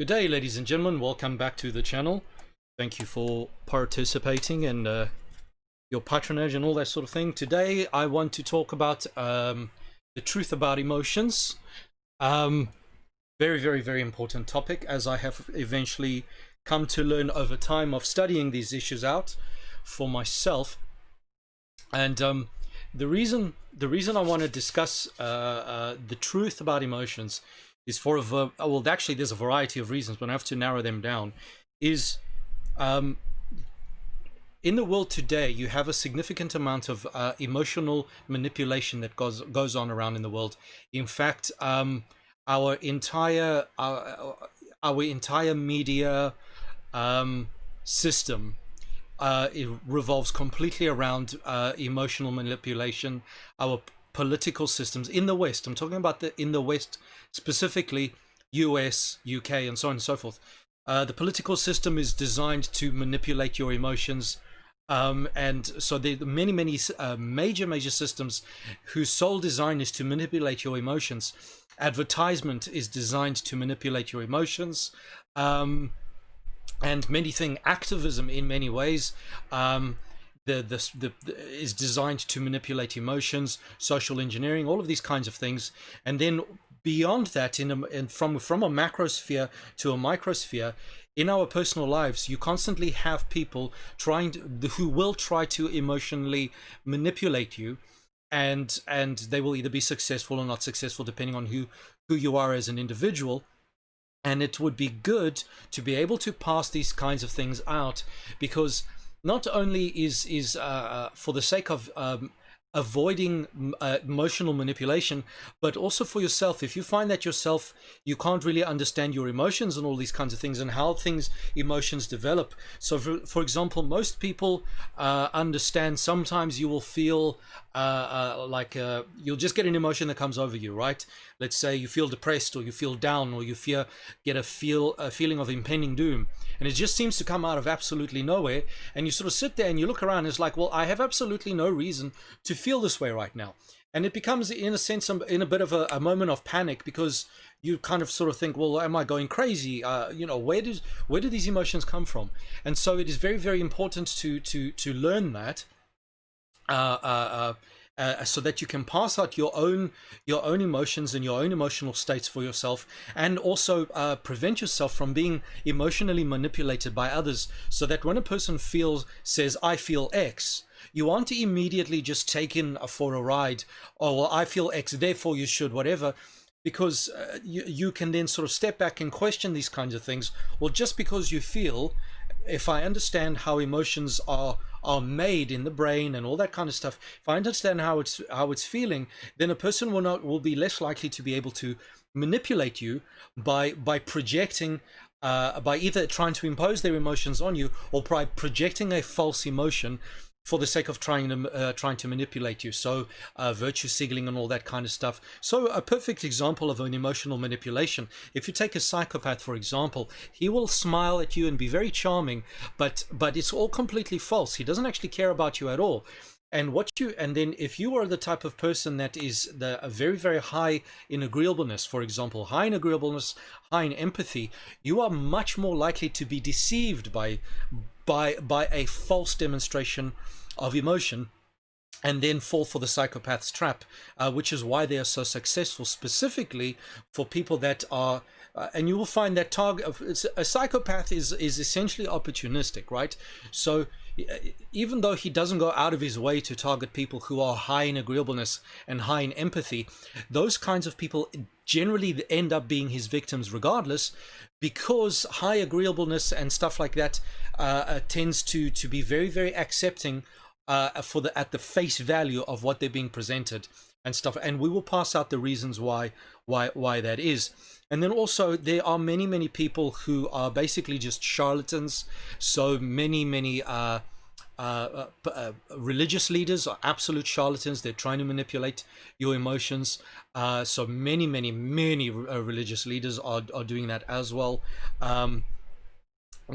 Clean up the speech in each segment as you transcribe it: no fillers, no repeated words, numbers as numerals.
Good day, ladies and gentlemen. Welcome back to the channel. Thank you for participating and your patronage and all that sort of thing. Today, I want to talk about the truth about emotions. Very, very, very important topic, as I have eventually come to learn over time of studying these issues out for myself. And the reason I want to discuss the truth about emotions is for well, actually there's a variety of reasons, but I have to narrow them down. Is in the world today, you have a significant amount of emotional manipulation that goes on around in the world. In fact, our entire media system it revolves completely around emotional manipulation. Our political systems in the West, I'm talking about in the West specifically, US, UK, and so on and so forth. The political system is designed to manipulate your emotions, and so there are many major systems whose sole design is to manipulate your emotions. Advertisement is designed to manipulate your emotions, and many things. Activism, in many ways, is designed to manipulate emotions. Social engineering, all of these kinds of things, and then beyond that, from a macrosphere to a microsphere, in our personal lives, you constantly have people who will try to emotionally manipulate you, and they will either be successful or not successful depending on who you are as an individual. And it would be good to be able to pass these kinds of things out, because not only is for the sake of avoiding emotional manipulation, but also for yourself. If you find that yourself, you can't really understand your emotions and all these kinds of things and how emotions develop. So for example, most people understand sometimes you will feel like you'll just get an emotion that comes over you, right? Let's say you feel depressed, or you feel down, or you get a feeling of impending doom, and it just seems to come out of absolutely nowhere, and you sort of sit there and you look around and it's like, well, I have absolutely no reason to feel this way right now. And it becomes, in a sense, in a bit of a moment of panic, because you kind of sort of think, well, am I going crazy? Where do these emotions come from? And so it is very, very important to learn that, so that you can pass out your own emotions and your own emotional states for yourself, and also prevent yourself from being emotionally manipulated by others, so that when a person says I feel X, you aren't immediately just taken for a ride. Oh, well, I feel X, therefore you should, whatever. Because you can then sort of step back and question these kinds of things. Well, just because you feel, if I understand how emotions are made in the brain and all that kind of stuff, if I understand how it's feeling, then a person will be less likely to be able to manipulate you by projecting, by either trying to impose their emotions on you, or by projecting a false emotion for the sake of trying to manipulate you. So virtue signaling and all that kind of stuff. So a perfect example of an emotional manipulation, if you take a psychopath, for example, he will smile at you and be very charming, but it's all completely false. He doesn't actually care about you at all. And then if you are the type of person that is very, very high in agreeableness, for example, high in agreeableness, high in empathy, you are much more likely to be deceived by a false demonstration of emotion, and then fall for the psychopath's trap, which is why they are so successful, specifically for people that are, and you will find that a psychopath is essentially opportunistic, right? So even though he doesn't go out of his way to target people who are high in agreeableness and high in empathy, those kinds of people generally end up being his victims regardless, because high agreeableness and stuff like that tends to be very, very accepting at the face value of what they're being presented and stuff. And we will pass out the reasons why that is. And then also there are many people who are basically just charlatans. So many religious leaders are absolute charlatans. They're trying to manipulate your emotions. So many religious leaders are doing that as well.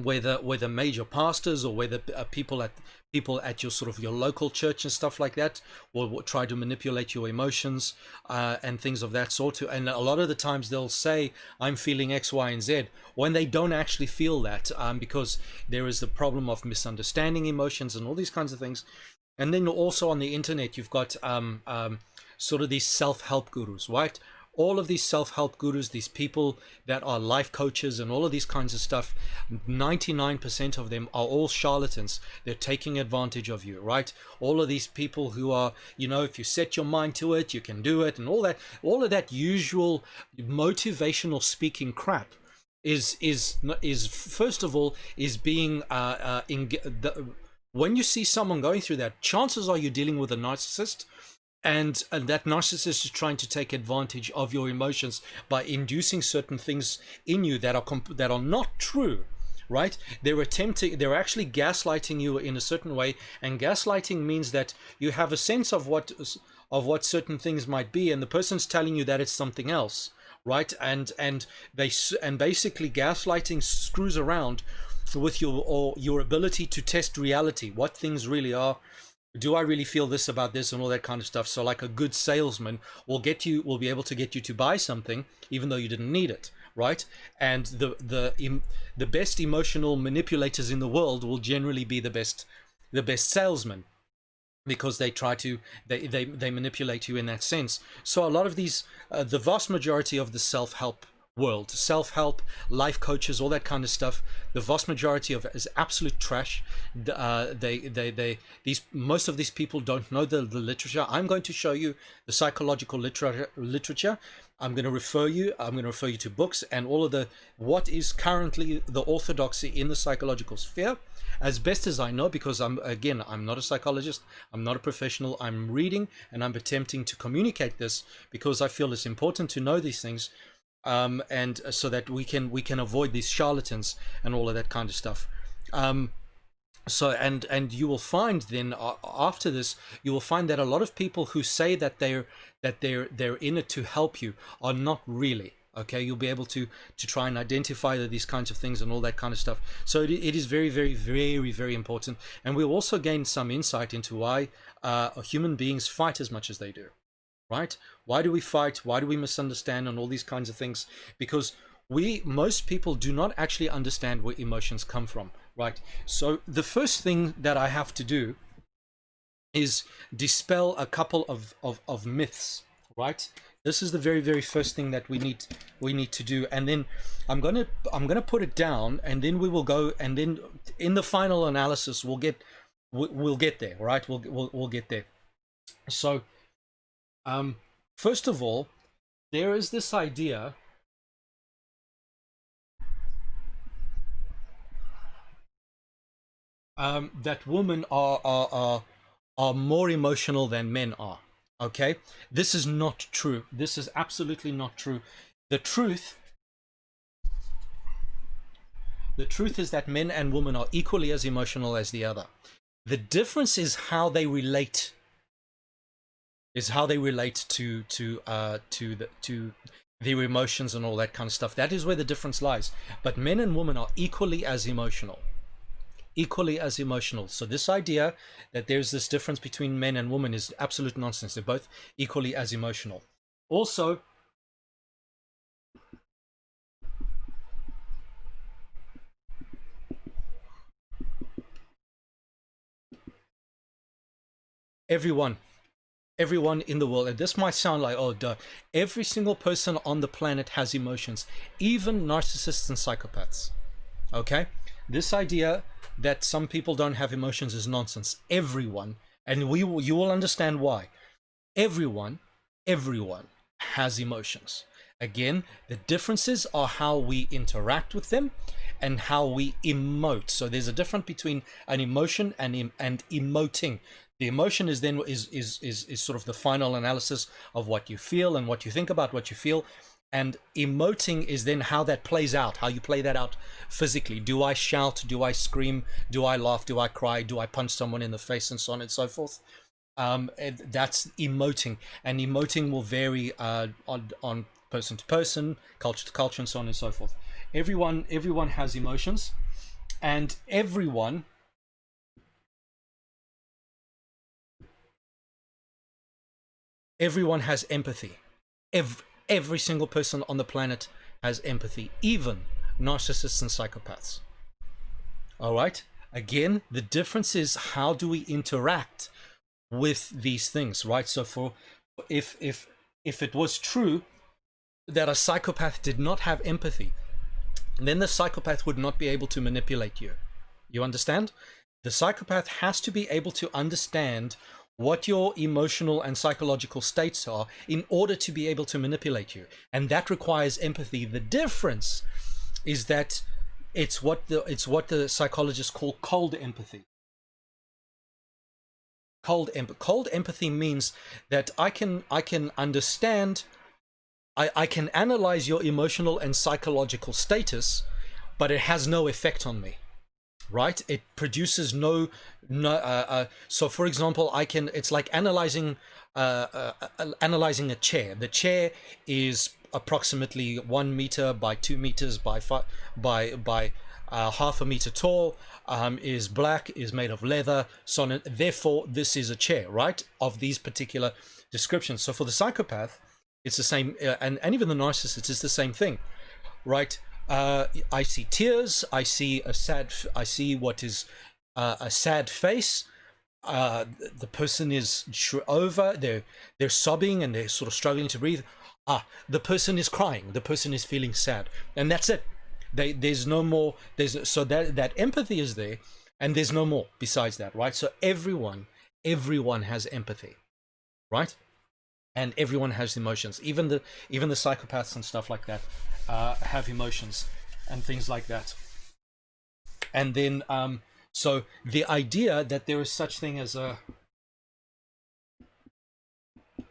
whether major pastors or whether people at your sort of your local church and stuff like that will try to manipulate your emotions and things of that sort. And a lot of the times they'll say, I'm feeling X, Y, and Z, when they don't actually feel that, because there is the problem of misunderstanding emotions and all these kinds of things. And then also on the internet, you've got sort of these self-help gurus, right? All of these self-help gurus, these people that are life coaches and all of these kinds of stuff, 99% of them are all charlatans. They're taking advantage of you, right? All of these people who are, if you set your mind to it, you can do it, and all of that usual motivational speaking crap is first of all is being when you see someone going through that, chances are you're dealing with a narcissist. And that narcissist is trying to take advantage of your emotions by inducing certain things in you that are not true, right? They're actually gaslighting you in a certain way, and gaslighting means that you have a sense of what certain things might be, and the person's telling you that it's something else, right? And basically gaslighting screws around with your ability to test reality, what things really are. Do I really feel this about this and all that kind of stuff? So like a good salesman will be able to get you to buy something even though you didn't need it, right? And the best emotional manipulators in the world will generally be the best salesman, because they manipulate you in that sense. So a lot of these, the vast majority of the self-help world, self-help, life coaches, all that kind of stuff, the vast majority of it is absolute trash. Most of these people don't know the literature. I'm going to show you the psychological literature. I'm going to refer you to books and all of what is currently the orthodoxy in the psychological sphere, as best as I know, because I'm not a psychologist, I'm not a professional. I'm reading and I'm attempting to communicate this because I feel it's important to know these things. And so that we can avoid these charlatans and all of that kind of stuff. So and you will find then after this, you will find that a lot of people who say that they're in it to help you are not really. Okay, you'll be able to try and identify these kinds of things and all that kind of stuff. So it is very, very, very, very important. And we'll also gain some insight into why human beings fight as much as they do. Right? Why do we fight? Why do we misunderstand and all these kinds of things? Because most people do not actually understand where emotions come from, right? So the first thing that I have to do is dispel a couple of myths, right? This is the very, very first thing that we need to do, and then I'm gonna put it down, and then we will go, and then in the final analysis we'll get there, right? We'll get there. So first of all, there is this idea that women are more emotional than men are. Okay, this is not true. This is absolutely not true. The truth is that men and women are equally as emotional as the other. The difference is how they relate. To their emotions and all that kind of stuff. That is where the difference lies. But men and women are equally as emotional. So this idea that there's this difference between men and women is absolute nonsense. They're both equally as emotional. Also, everyone in the world, and this might sound like, oh duh, every single person on the planet has emotions, even narcissists and psychopaths. Okay, this idea that some people don't have emotions is nonsense. Everyone, and you will understand why. Everyone has emotions. Again, the differences are how we interact with them and how we emote. So there's a difference between an emotion and emoting. The emotion is then is sort of the final analysis of what you feel and what you think about what you feel. And emoting is then how that plays out, how you play that out physically. Do I shout? Do I scream? Do I laugh? Do I cry? Do I punch someone in the face, and so on and so forth? That's emoting, and emoting will vary on person to person, culture to culture, and so on and so forth. Everyone has emotions. And everyone has empathy. Every single person on the planet has empathy, even narcissists and psychopaths. All right. Again, the difference is how do we interact with these things, right? So for if it was true that a psychopath did not have empathy, then the psychopath would not be able to manipulate you. You understand? The psychopath has to be able to understand what your emotional and psychological states are in order to be able to manipulate you, and that requires empathy. The difference is that it's what the psychologists call cold empathy. Cold empathy means that I can understand, I can analyze your emotional and psychological status, but it has no effect on me, right? It produces no so for example, it's like analyzing a chair. The chair is approximately 1 meter by 2 meters by half a meter tall, is black, is made of leather, so on. Therefore this is a chair, right, of these particular descriptions. So for the psychopath it's the same, and even the narcissist is the same thing, right? I see tears, I see what is a sad face. The person is they're sobbing and they're sort of struggling to breathe. The person is crying, the person is feeling sad, and that's it. There's no more. So that empathy is there, and there's no more besides that, right? So everyone has empathy, right? And everyone has emotions. Even the psychopaths and stuff like that have emotions and things like that. And then so the idea that there is such thing as an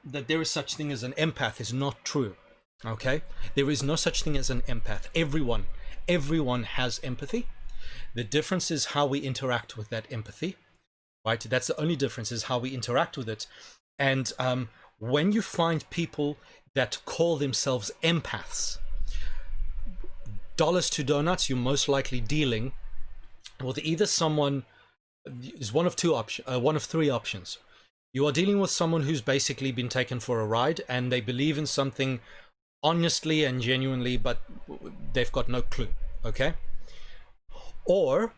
empath is not true. Okay, there is no such thing as an empath. Everyone has empathy. The difference is how we interact with that empathy, right? That's the only difference, is how we interact with it. And when you find people that call themselves empaths, dollars to donuts, you're most likely dealing with either someone is one of three options. You are dealing with someone who's basically been taken for a ride and they believe in something honestly and genuinely, but they've got no clue. Okay, or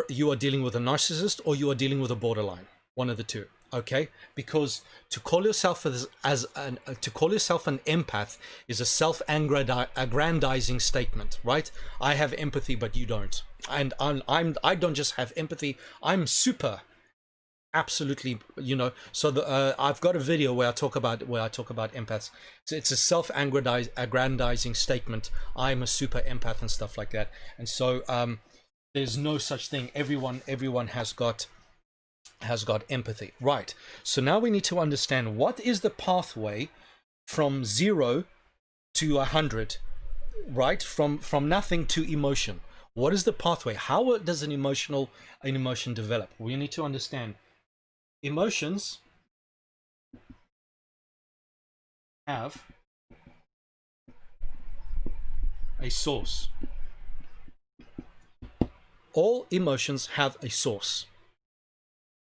you are dealing with a narcissist, or you are dealing with a borderline. One of the two. Okay, because to call yourself an empath is a self-aggrandizing statement, right? I have empathy, but you don't, and I don't just have empathy. I'm super. Absolutely, so I've got a video where I talk about empaths. So it's a self-aggrandizing statement. I'm a super empath and stuff like that. And so there's no such thing. Everyone has got empathy, right? So now we need to understand what is the pathway from 0 to 100, right? From nothing to emotion. What is the pathway? How does an emotion develop? We need to understand. Emotions have a source. All emotions have a source.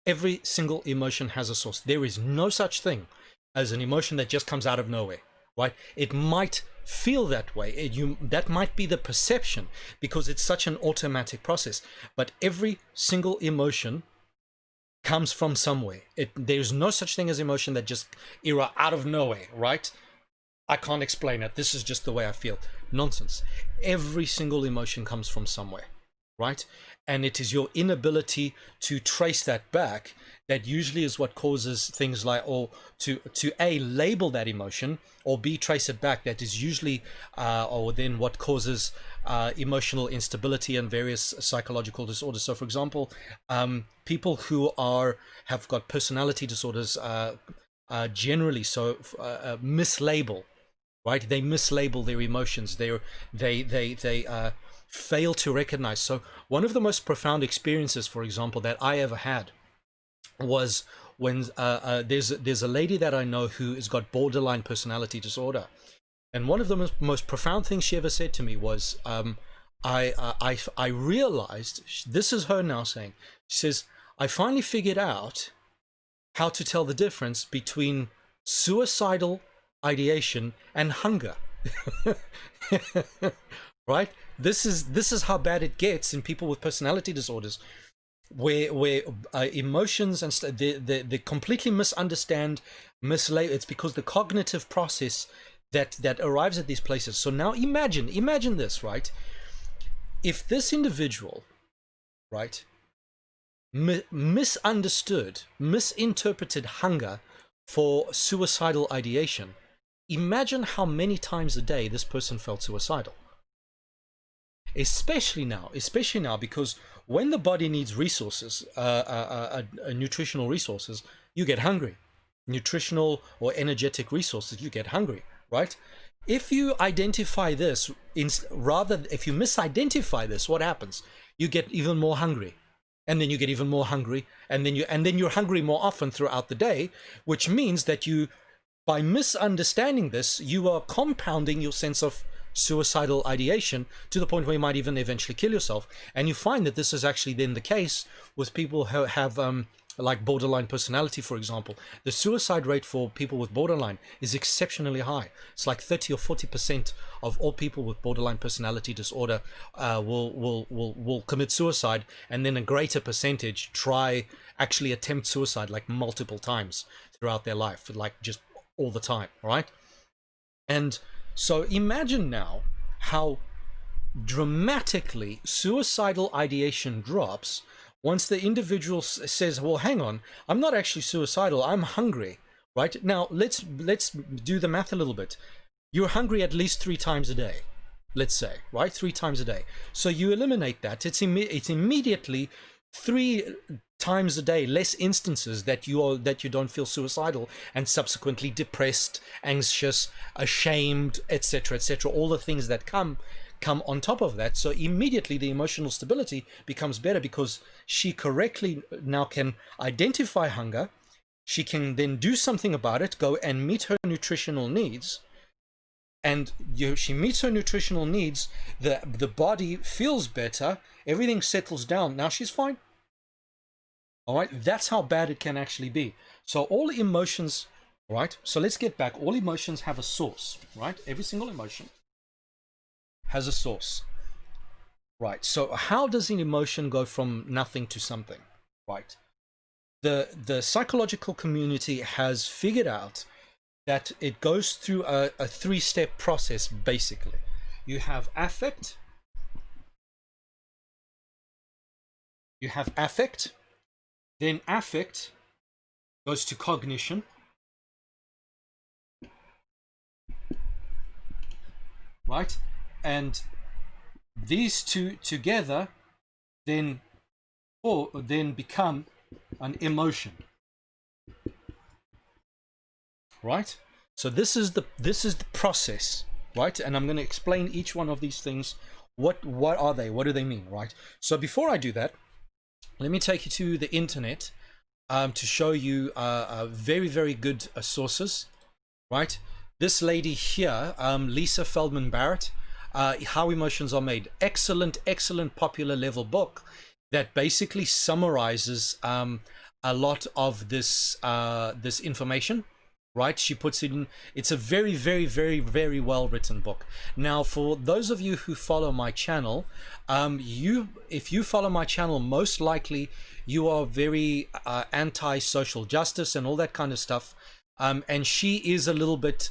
Every single emotion has a source. There is no such thing as an emotion that just comes out of nowhere, right? It might feel that way. That might be the perception because it's such an automatic process. But every single emotion comes from somewhere. There's no such thing as emotion that just out of nowhere, right? I can't explain it. This is just the way I feel. Nonsense. Every single emotion comes from somewhere, right? And it is your inability to trace that back that usually is what causes things like, or to A, label that emotion, or B, trace it back. That is usually or then what causes emotional instability and various psychological disorders. So for example, people who have got personality disorders generally mislabel, right? They mislabel their emotions. They fail to recognize. So one of the most profound experiences, for example, that I ever had was when there's a lady that I know who has got borderline personality disorder, and one of the most profound things she ever said to me was, I realized, this is her now saying, she says, I finally figured out how to tell the difference between suicidal ideation and hunger. Right? This is how bad it gets in people with personality disorders, where emotions and they completely misunderstand, mislabel. It's because the cognitive process that arrives at these places. So now imagine this, right? If this individual, right, misunderstood, misinterpreted hunger for suicidal ideation, imagine how many times a day this person felt suicidal. Especially now, because when the body needs resources, nutritional resources, you get hungry. Nutritional or energetic resources, you get hungry, right? If you identify this, if you misidentify this, what happens? You get even more hungry, and then you get even more hungry, and then you're hungry more often throughout the day, which means that you, by misunderstanding this, you are compounding your sense of suicidal ideation to the point where you might even eventually kill yourself. And you find that this is actually then the case with people who have like borderline personality, for example. The suicide rate for people with borderline is exceptionally high. It's like 30 or 40% of all people with borderline personality disorder will commit suicide, and then a greater percentage actually attempt suicide like multiple times throughout their life, like just all the time, right? And so imagine now how dramatically suicidal ideation drops once the individual says, well, hang on, I'm not actually suicidal, I'm hungry, right? Now, let's do the math a little bit. You're hungry at least 3 times a day, let's say, right? 3 times a day. So you eliminate that. It's immediately 3 times a day less instances that you don't feel suicidal and subsequently depressed, anxious, ashamed, etc., all the things that come on top of that. So immediately the emotional stability becomes better, because she correctly now can identify hunger. She can then do something about it, go and meet her nutritional needs, and she meets her nutritional needs. The body feels better, everything settles down, now she's fine. All right, that's how bad it can actually be. So all emotions, right? So let's get back. All emotions have a source, right? Every single emotion has a source, right? So how does an emotion go from nothing to something, right? The psychological community has figured out that it goes through a 3-step process, basically. You have affect, then affect goes to cognition, right? And these two together then become an emotion, right? So this is the process, right? And I'm going to explain each one of these things. What are they? What do they mean, right? So before I do that, let me take you to the internet to show you very, very good sources, right? This lady here, Lisa Feldman Barrett, How Emotions Are Made. Excellent popular level book that basically summarizes a lot of this information, right? She puts it in. It's a very, very, very, very well written book. Now, for those of you who follow my channel, if you follow my channel, most likely you are very anti-social justice and all that kind of stuff. And she is a little bit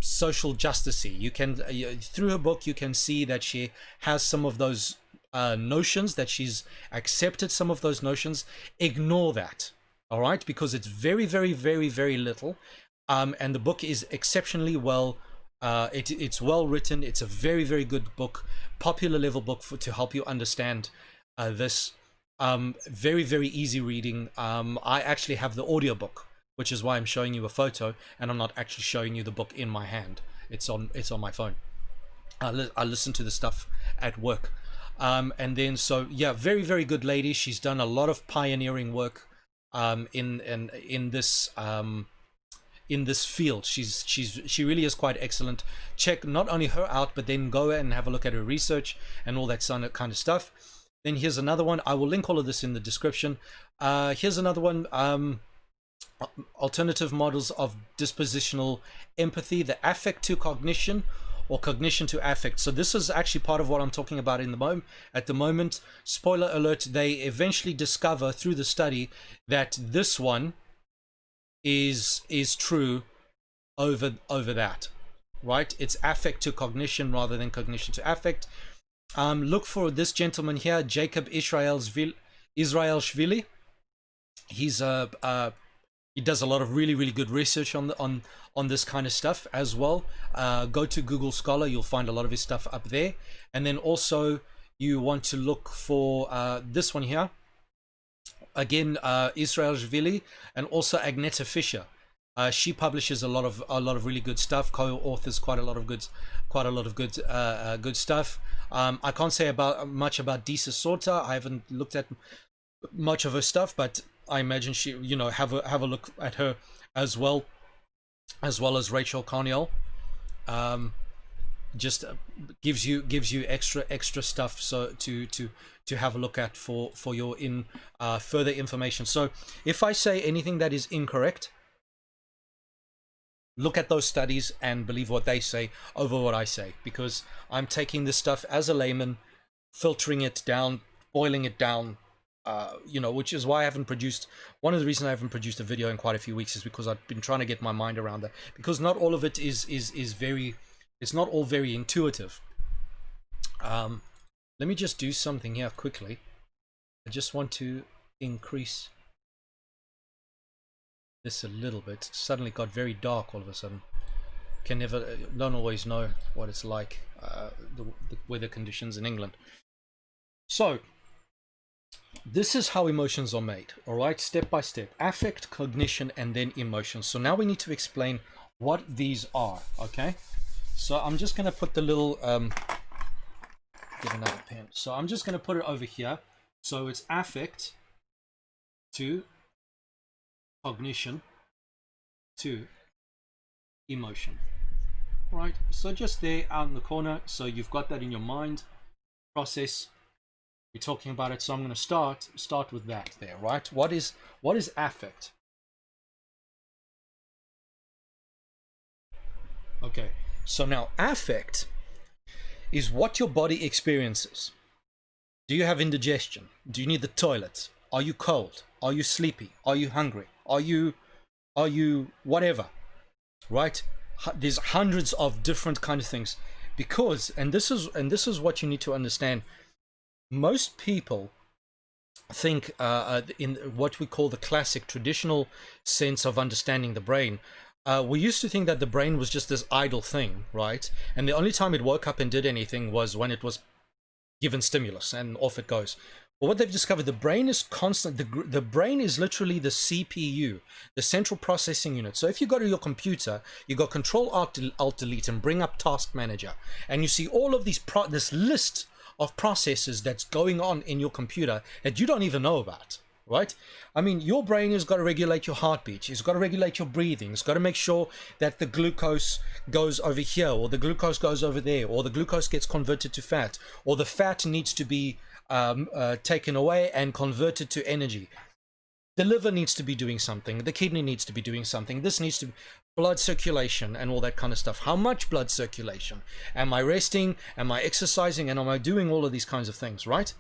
social justicey. You can through her book you can see that she has some of those notions, that she's accepted some of those notions. Ignore that, all right? Because it's very, very, very, very little. And the book is exceptionally well. It's well written. It's a very, very good book, popular level book to help you understand this. Very, very easy reading. I actually have the audiobook, which is why I'm showing you a photo, and I'm not actually showing you the book in my hand. It's on my phone. I listen to the stuff at work, and then so yeah, very, very good lady. She's done a lot of pioneering work in this in this field. She really is quite excellent. Check not only her out, but then go and have a look at her research and all that kind of stuff. Then here's another one. I will link all of this in the description. Here's another one. Alternative models of dispositional empathy, the affect to cognition, or cognition to affect. So this is actually part of what I'm talking about at the moment. Spoiler alert, they eventually discover through the study that this one is true over that, right? It's affect to cognition rather than cognition to affect. Look for this gentleman here, Jacob Israelshvili. He's he does a lot of really good research on this kind of stuff as well. Go to Google Scholar, you'll find a lot of his stuff up there. And then also you want to look for this one here, again, Israelshvili, and also Agneta Fisher. She publishes a lot of really good stuff. Co-authors quite a lot of good stuff. I can't say much about Disa Sorta. I haven't looked at much of her stuff, but I imagine she, have a look at her as well as Rachel Carniel. Just gives you extra stuff so to have a look at for your further information. So if I say anything that is incorrect, look at those studies and believe what they say over what I say, because I'm taking this stuff as a layman, filtering it down, boiling it down, which is why I haven't produced, one of the reasons I haven't produced a video in quite a few weeks is because I've been trying to get my mind around that, because not all of it is very, it's not all very intuitive. Let me just do something here quickly. I just want to increase this a little bit. It suddenly got very dark all of a sudden. Don't always know what it's like, the weather conditions in England. So this is how emotions are made, all right, step by step: affect, cognition, and then emotions. So now we need to explain what these are. Okay, so I'm just going to put the little get another pen. So I'm just going to put it over here. So it's affect to cognition to emotion, right? So just there out in the corner, so you've got that in your mind process. We're talking about it, so I'm going to start with that there, right? What is affect? Okay, so now affect is what your body experiences. Do you have indigestion? Do you need the toilet? Are you cold? Are you sleepy? Are you hungry? Are you whatever, right? There's hundreds of different kind of things, because and this is what you need to understand. Most people think in what we call the classic traditional sense of understanding the brain. We used to think that the brain was just this idle thing, right? And the only time it woke up and did anything was when it was given stimulus, and off it goes. But what they've discovered, the brain is constant. The brain is literally the CPU, the central processing unit. So if you go to your computer, you go Control Alt Delete and bring up Task Manager, and you see all of these this list of processes that's going on in your computer that you don't even know about, right? I mean, your brain has got to regulate your heartbeat, it's got to regulate your breathing, it's got to make sure that the glucose goes over here, or the glucose goes over there, or the glucose gets converted to fat, or the fat needs to be taken away and converted to energy. The liver needs to be doing something, the kidney needs to be doing something, this needs to be blood circulation and all that kind of stuff. How much blood circulation? Am I resting? Am I exercising? And am I doing all of these kinds of things, right?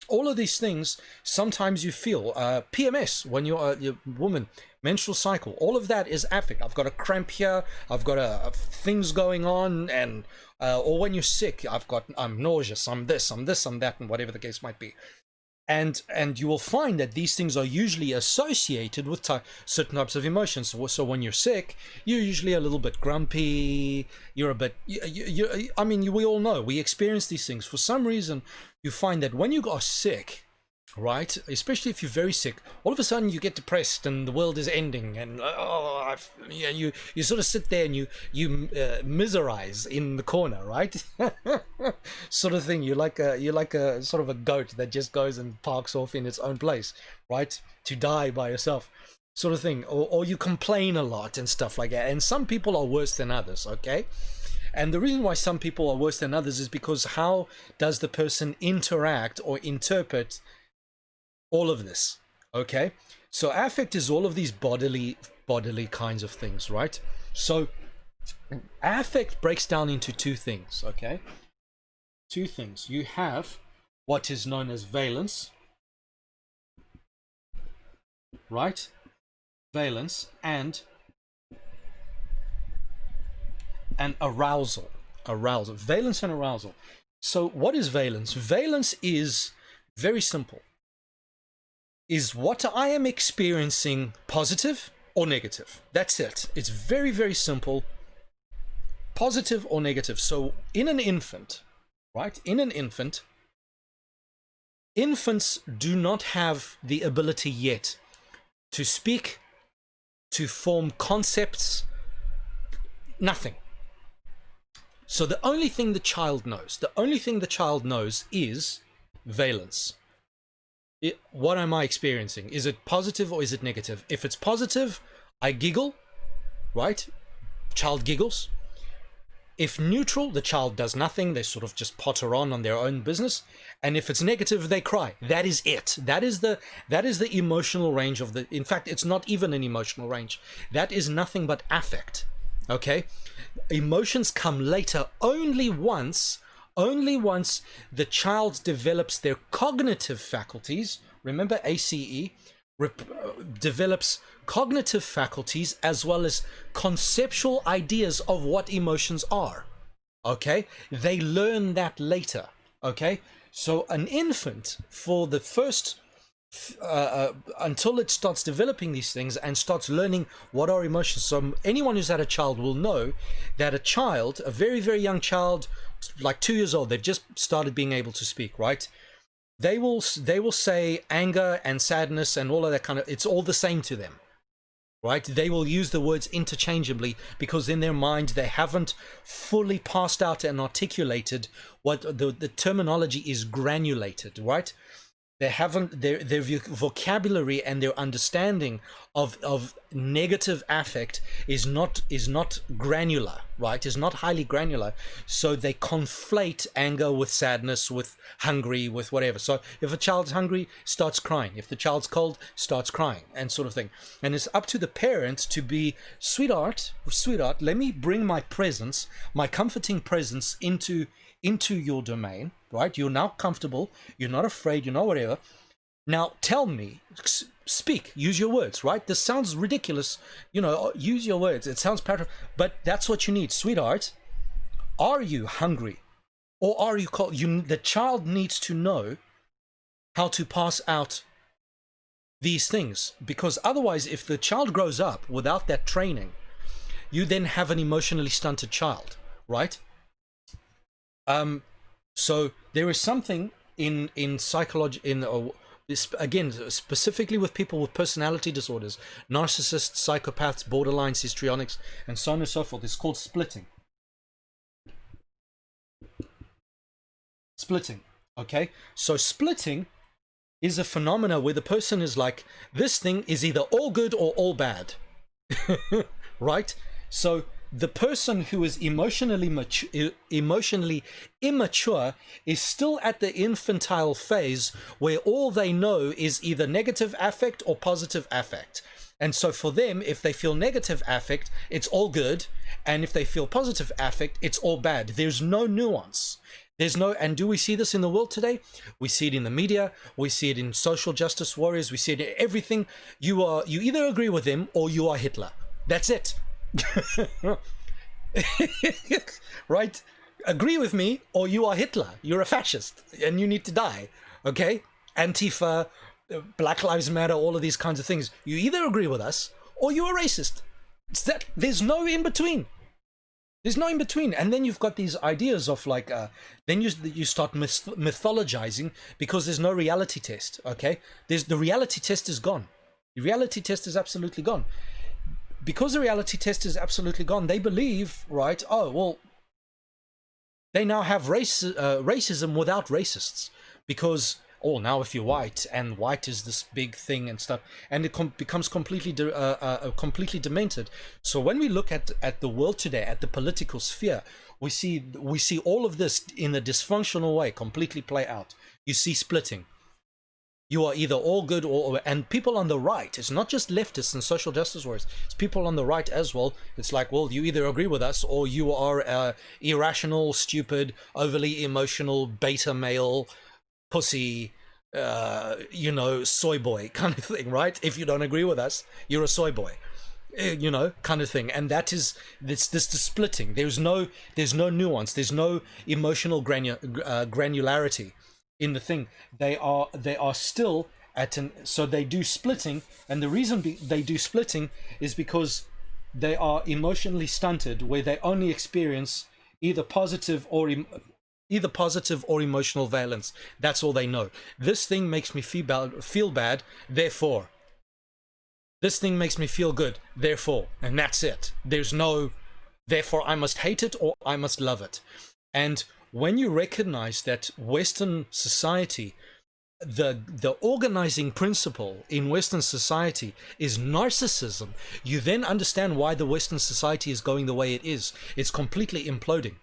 All of these things, sometimes you feel PMS when you're a woman, menstrual cycle, all of that is affect. I've got a cramp here, I've got things going on, and or when you're sick, I'm nauseous, I'm this, I'm that, and whatever the case might be. And you will find that these things are usually associated with certain types of emotions. So when you're sick, you're usually a little bit grumpy, you're a bit, I mean, we all know, we experience these things. For some reason, you find that when you are sick, right, especially if you're very sick, all of a sudden you get depressed and the world is ending, and you sort of sit there and you miserize in the corner, right? Sort of thing. You're like a sort of a goat that just goes and parks off in its own place, right, to die by yourself. sort of thing, or you complain a lot and stuff like that. And some people are worse than others, okay? And the reason why some people are worse than others is because how does the person interact or interpret all of this, okay? So affect is all of these bodily kinds of things, right? So affect breaks down into two things, okay? Two things. You have what is known as valence, right? Valence and arousal. Valence and arousal. So what is valence? Valence is very simple. Is what I am experiencing positive or negative? That's it. It's very, very simple. Positive or negative. So in an infant, right? In an infant, infants do not have the ability yet to speak, to form concepts, nothing. So the only thing the child knows, is valence. What am I experiencing? Is it positive or is it negative? If it's positive, I giggle, right? Child giggles. If neutral, the child does nothing. They sort of just potter on their own business. And if it's negative, they cry. That is it. That is the emotional range of the... In fact, it's not even an emotional range. That is nothing but affect. Okay? Emotions come later only once the child develops their cognitive faculties. Remember ACE? Develops cognitive faculties as well as conceptual ideas of what emotions are. Okay? They learn that later. Okay? So an infant, for the first until it starts developing these things and starts learning what are emotions. So anyone who's had a child will know that a child, a very, very young child, like 2 years old, they've just started being able to speak, right? They will say anger and sadness and all of that kind of, it's all the same to them, right? They will use the words interchangeably because in their mind they haven't fully passed out and articulated what the terminology is granulated, right? They haven't, their vocabulary and their understanding of negative affect is not granular, right? Is not highly granular. So they conflate anger with sadness, with hungry, with whatever. So if a child's hungry, starts crying. If the child's cold, starts crying, and sort of thing. And it's up to the parent to be, sweetheart, let me bring my presence, my comforting presence into your domain, right? You're now comfortable, you're not afraid, you're not whatever. Now tell me, speak, use your words, right? This sounds ridiculous, use your words. It sounds pattern, but that's what you need. Sweetheart, are you hungry? Or are you cold? The child needs to know how to pass out these things, because otherwise, if the child grows up without that training, you then have an emotionally stunted child, right? So there is something in psychology, again, specifically with people with personality disorders, narcissists, psychopaths, borderlines, histrionics, and so on and so forth. It's called splitting. Okay? So splitting is a phenomena where the person is like, this thing is either all good or all bad. Right? So the person who is emotionally immature is still at the infantile phase where all they know is either negative affect or positive affect. And so for them, if they feel negative affect, it's all good. And if they feel positive affect, it's all bad. There's no nuance. And do we see this in the world today? We see it in the media. We see it in social justice warriors. We see it in everything. You either agree with them or you are Hitler. That's it. Right? Agree with me or you are Hitler. You're a fascist and you need to die. Okay? Antifa, Black Lives Matter, all of these kinds of things. You either agree with us or you are racist. It's that. There's no in between. There's no in between. And then you've got these ideas of like, then you start mythologizing because there's no reality test. Okay? The reality test is gone. The reality test is absolutely gone. Because the reality test is absolutely gone, they believe, right, oh, well, they now have racism without racists. Because oh, now if you're white, and white is this big thing and stuff, and it becomes completely demented. So when we look at the world today, at the political sphere, we see all of this in a dysfunctional way completely play out. You see splitting. You are either all good and people on the right, it's not just leftists and social justice warriors, it's people on the right as well. It's like, well, you either agree with us or you are irrational, stupid, overly emotional, beta male, pussy, soy boy kind of thing, right? If you don't agree with us, you're a soy boy, kind of thing. And it's the splitting. There's no nuance. There's no emotional granularity in the thing. They are still so they do splitting, and the reason they do splitting is because they are emotionally stunted, where they only experience either positive or emotional valence. That's all they know. This thing makes me feel bad, therefore this thing makes me feel good, therefore, and that's it. There's no therefore I must hate it or I must love it. And when you recognize that Western society, the organizing principle in Western society is narcissism, you then understand why the Western society is going the way it is. It's completely imploding,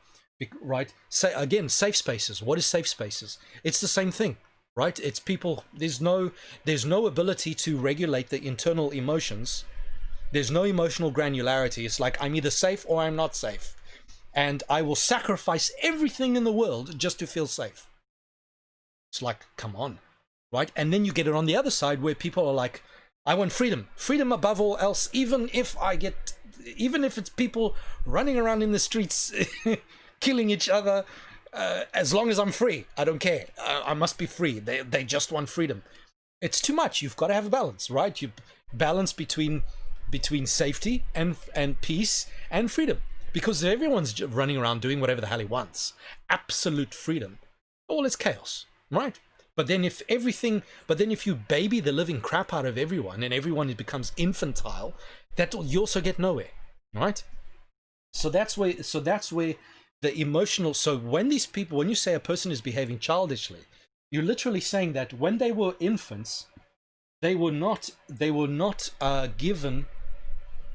right? Say again, safe spaces. What is safe spaces? It's the same thing, right? It's people. There's no ability to regulate the internal emotions. There's no emotional granularity. It's like, I'm either safe or I'm not safe. And I will sacrifice everything in the world just to feel safe. It's like, come on, right? And then you get it on the other side where people are like, I want freedom above all else, even if it's people running around in the streets killing each other, as long as I'm free, I don't care. I must be free. They just want freedom. It's too much. You've got to have a balance, right? You balance between safety and peace and freedom. Because if everyone's running around doing whatever the hell he wants, absolute freedom, all is chaos, right? But then if you baby the living crap out of everyone and everyone becomes infantile, you also get nowhere, right? So that's where the emotional. So when you say a person is behaving childishly, you're literally saying that when they were infants, they were not given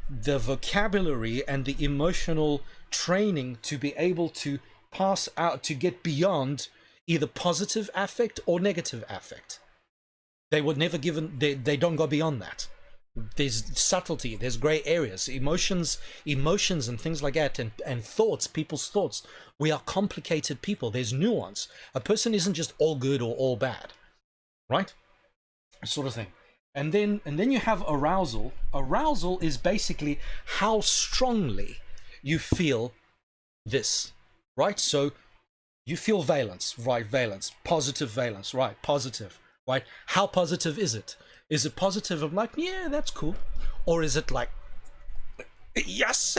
the vocabulary and the emotional training to be able to pass out, to get beyond either positive affect or negative affect. They were never given, they don't go beyond that. There's subtlety, there's gray areas, emotions and things like that, and thoughts, people's thoughts. We are complicated people. There's nuance. A person isn't just all good or all bad, right? Sort of thing. And then you have arousal. Arousal is basically how strongly you feel this, right? So you feel valence, right? Valence, positive valence, right? Positive, right? How positive is it? Is it positive of like, yeah, that's cool? Or is it like, yes,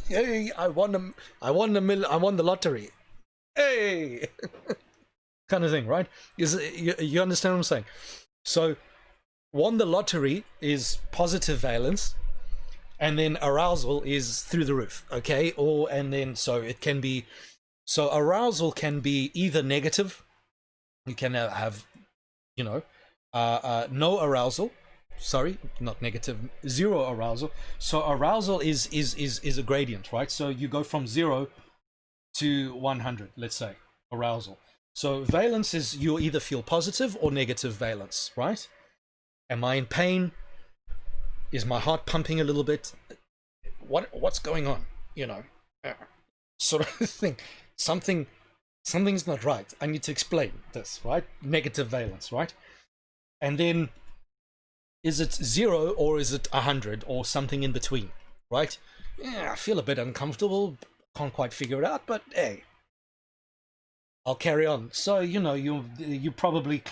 hey, I won the lottery, hey, kind of thing, right? You understand what I'm saying? So won the lottery is positive valence, and then arousal is through the roof, okay? So arousal can be either negative. You can have, no arousal. Sorry, not negative, zero arousal. So arousal is a gradient, right? So you go from 0 to 100, let's say, arousal. So valence is you either feel positive or negative valence, right? Am I in pain? Is my heart pumping a little bit? What's going on? Sort of thing. Something's not right. I need to explain this, right? Negative valence, right? And then is it 0 or is it 100 or something in between, right? Yeah, I feel a bit uncomfortable. Can't quite figure it out, but hey, I'll carry on. So you're probably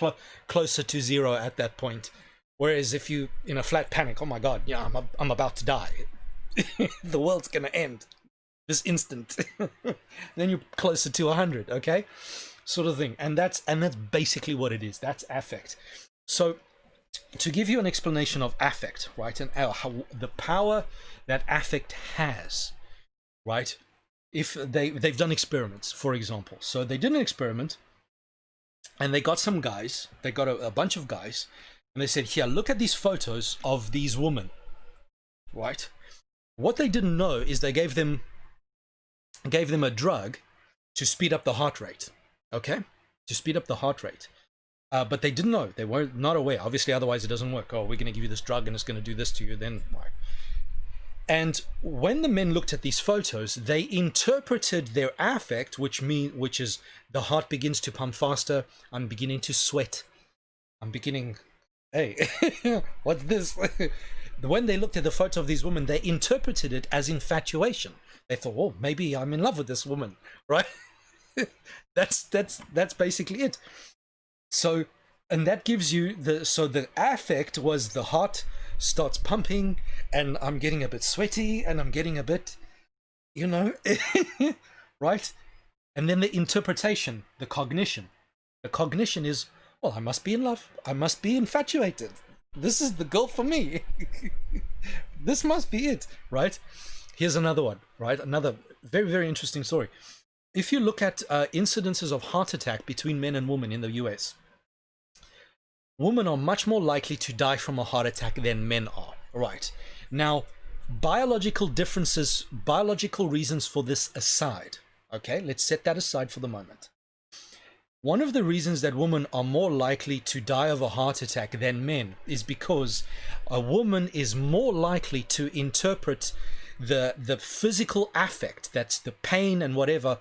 closer to 0 at that point. Whereas if you in a flat panic, oh my god, I'm about to die, the world's gonna end this instant, then you're closer to 100, okay, sort of thing. And that's basically what it is. That's affect. So to give you an explanation of affect, right, and how the power that affect has, right? If they've done experiments, for example. So they did an experiment And they got some guys, they got a bunch of guys, and they said, here, look at these photos of these women, right? What they didn't know is they gave them a drug to speed up the heart rate, okay? To speed up the heart rate. But they didn't know. They were not aware. Obviously, otherwise it doesn't work. Oh, we're going to give you this drug and it's going to do this to you. Then why? And when the men looked at these photos, they interpreted their affect, which is the heart begins to pump faster. I'm beginning to sweat. I'm beginning. Hey, what's this? When they looked at the photo of these women, they interpreted it as infatuation. They thought, oh, maybe I'm in love with this woman, right? That's basically it. So, and that gives you the affect was the heart starts pumping, and I'm getting a bit sweaty, and I'm getting a bit, right? And then the interpretation, the cognition. The cognition is, well, I must be in love. I must be infatuated. This is the girl for me. This must be it, right? Here's another one, right? Another very, very interesting story. If you look at incidences of heart attack between men and women in the US, women are much more likely to die from a heart attack than men are, right? Now, biological differences, biological reasons for this aside, okay? Let's set that aside for the moment. One of the reasons that women are more likely to die of a heart attack than men is because a woman is more likely to interpret the physical affect, that's the pain and whatever,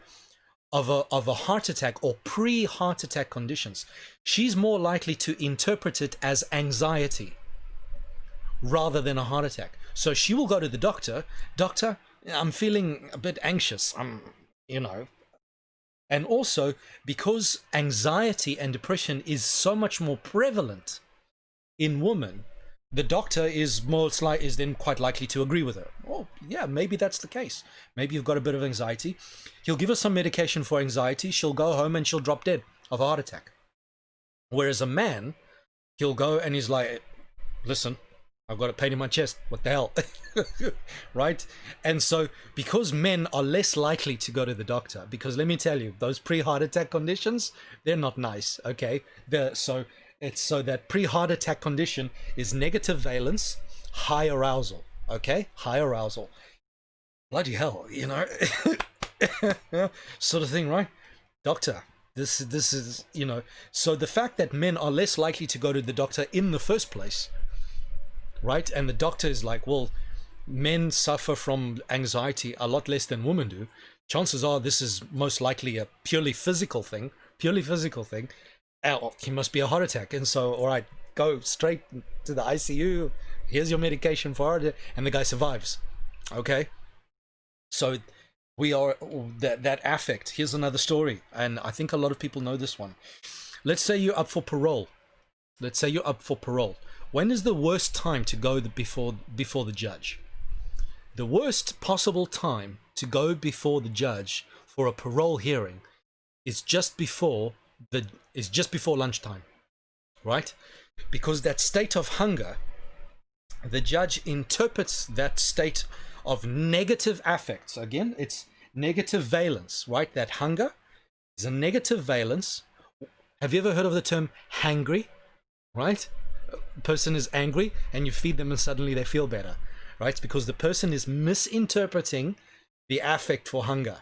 of a heart attack or pre-heart attack conditions. She's more likely to interpret it as anxiety rather than a heart attack. So she will go to the doctor, I'm feeling a bit anxious, And also, because anxiety and depression is so much more prevalent in women, the doctor is then quite likely to agree with her. Oh, yeah, maybe that's the case. Maybe you've got a bit of anxiety. He'll give her some medication for anxiety. She'll go home and she'll drop dead of a heart attack. Whereas a man, he'll go and he's like, listen, I've got a pain in my chest. What the hell? Right? And so because men are less likely to go to the doctor, because let me tell you, those pre-heart attack conditions, they're not nice, okay? So that pre-heart attack condition is negative valence, high arousal, okay? High arousal. Bloody hell, sort of thing, right? Doctor, this is, so the fact that men are less likely to go to the doctor in the first place, right? And the doctor is like, well, men suffer from anxiety a lot less than women do. Chances are this is most likely a purely physical thing. Oh, he must be a heart attack. And so, all right, go straight to the ICU. Here's your medication for it. And the guy survives. Okay? So we are, that affect. Here's another story. And I think a lot of people know this one. Let's say you're up for parole. When is the worst time to go before the judge? The worst possible time to go before the judge for a parole hearing is just before lunchtime, right? Because that state of hunger, the judge interprets that state of negative affects. Again, it's negative valence, right? That hunger is a negative valence. Have you ever heard of the term hangry, right? A person is angry and you feed them and suddenly they feel better, right? It's because the person is misinterpreting the affect for hunger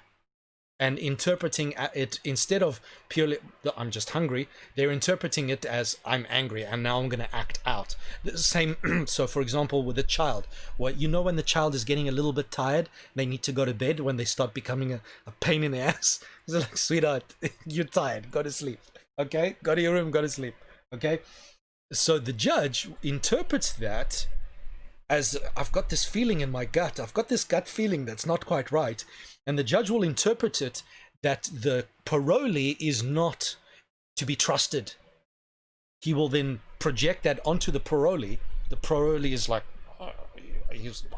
and interpreting it instead of purely, I'm just hungry, they're interpreting it as I'm angry and now I'm going to act out. The same, so for example, with a child, when the child is getting a little bit tired, they need to go to bed when they start becoming a pain in the ass. It's like, sweetheart, you're tired, go to sleep, okay? Go to your room, go to sleep, okay? So the judge interprets that as, I've got this feeling in my gut. I've got this gut feeling that's not quite right. And the judge will interpret it that the parolee is not to be trusted. He will then project that onto the parolee. The parolee is like, oh,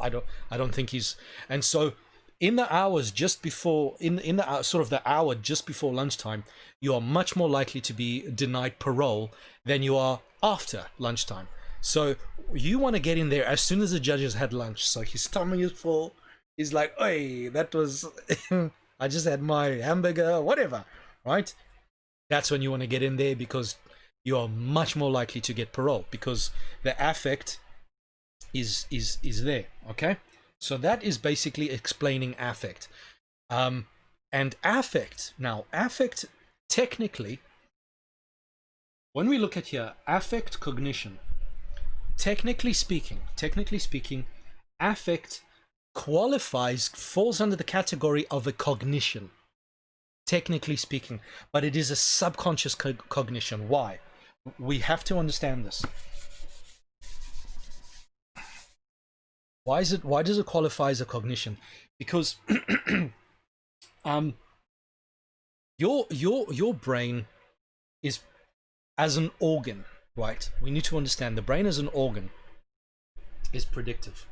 I don't think he's... And so in the hours just before, in the sort of the hour just before lunchtime, you are much more likely to be denied parole than you are after lunchtime. So you want to get in there as soon as the judge has had lunch. So his stomach is full. He's like, hey, that was, I just had my hamburger, whatever, right? that's when you want to get in there, because you are much more likely to get parole, because the affect is there. Okay, so that is basically explaining affect. And affect, now affect, technically, when we look at here, affect, cognition, technically speaking, affect falls under the category of a cognition, technically speaking, but it is a subconscious cognition. Why? We have to understand this. Why does it qualify as a cognition? Because your brain is, as an organ, right? We need to understand the brain as an organ is predictive.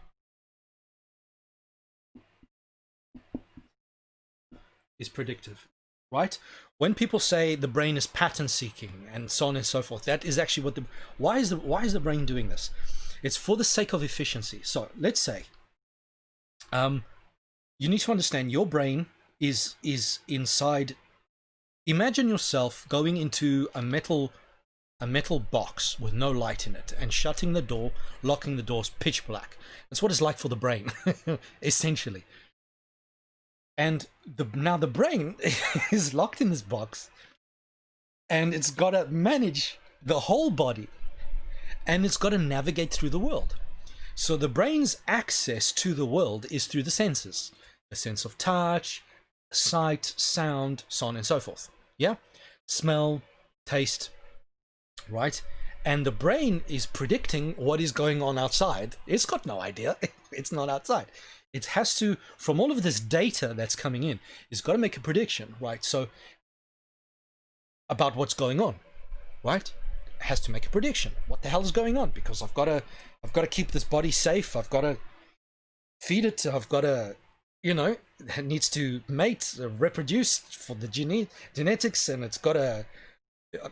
Right? When people say the brain is pattern seeking and so on and so forth, that is actually what why is the brain doing this? It's for the sake of efficiency. So let's say you need to understand your brain is inside. Imagine yourself going into a metal box with no light in it and shutting the door, locking the doors, pitch black. That's what it's like for the brain, essentially. And now the brain is locked in this box, and it's got to manage the whole body, and it's got to navigate through the world. So the brain's access to the world is through the senses, a sense of touch, sight, sound, so on and so forth. Yeah, smell, taste, right? And the brain is predicting what is going on outside. It's got no idea. It's not outside. It has to, from all of this data that's coming in, it's got to make a prediction, right? So about what's going on, right? It has to make a prediction. What the hell is going on? Because I've got to keep this body safe. I've got to feed it. I've got to, it needs to mate, reproduce for the genetics, and it's got to,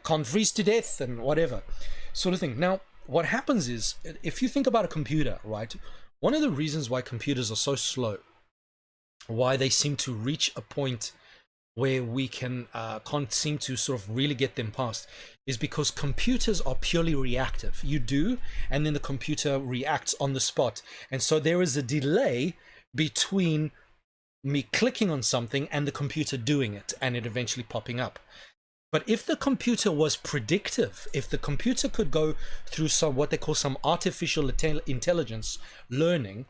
can't freeze to death and whatever sort of thing. Now, what happens is, if you think about a computer, right? One of the reasons why computers are so slow, why they seem to reach a point where we can't seem to sort of really get them past, is because computers are purely reactive. You do, and then the computer reacts on the spot. And so there is a delay between me clicking on something and the computer doing it, and it eventually popping up. But if the computer was predictive, if the computer could go through what they call some artificial intelligence learning,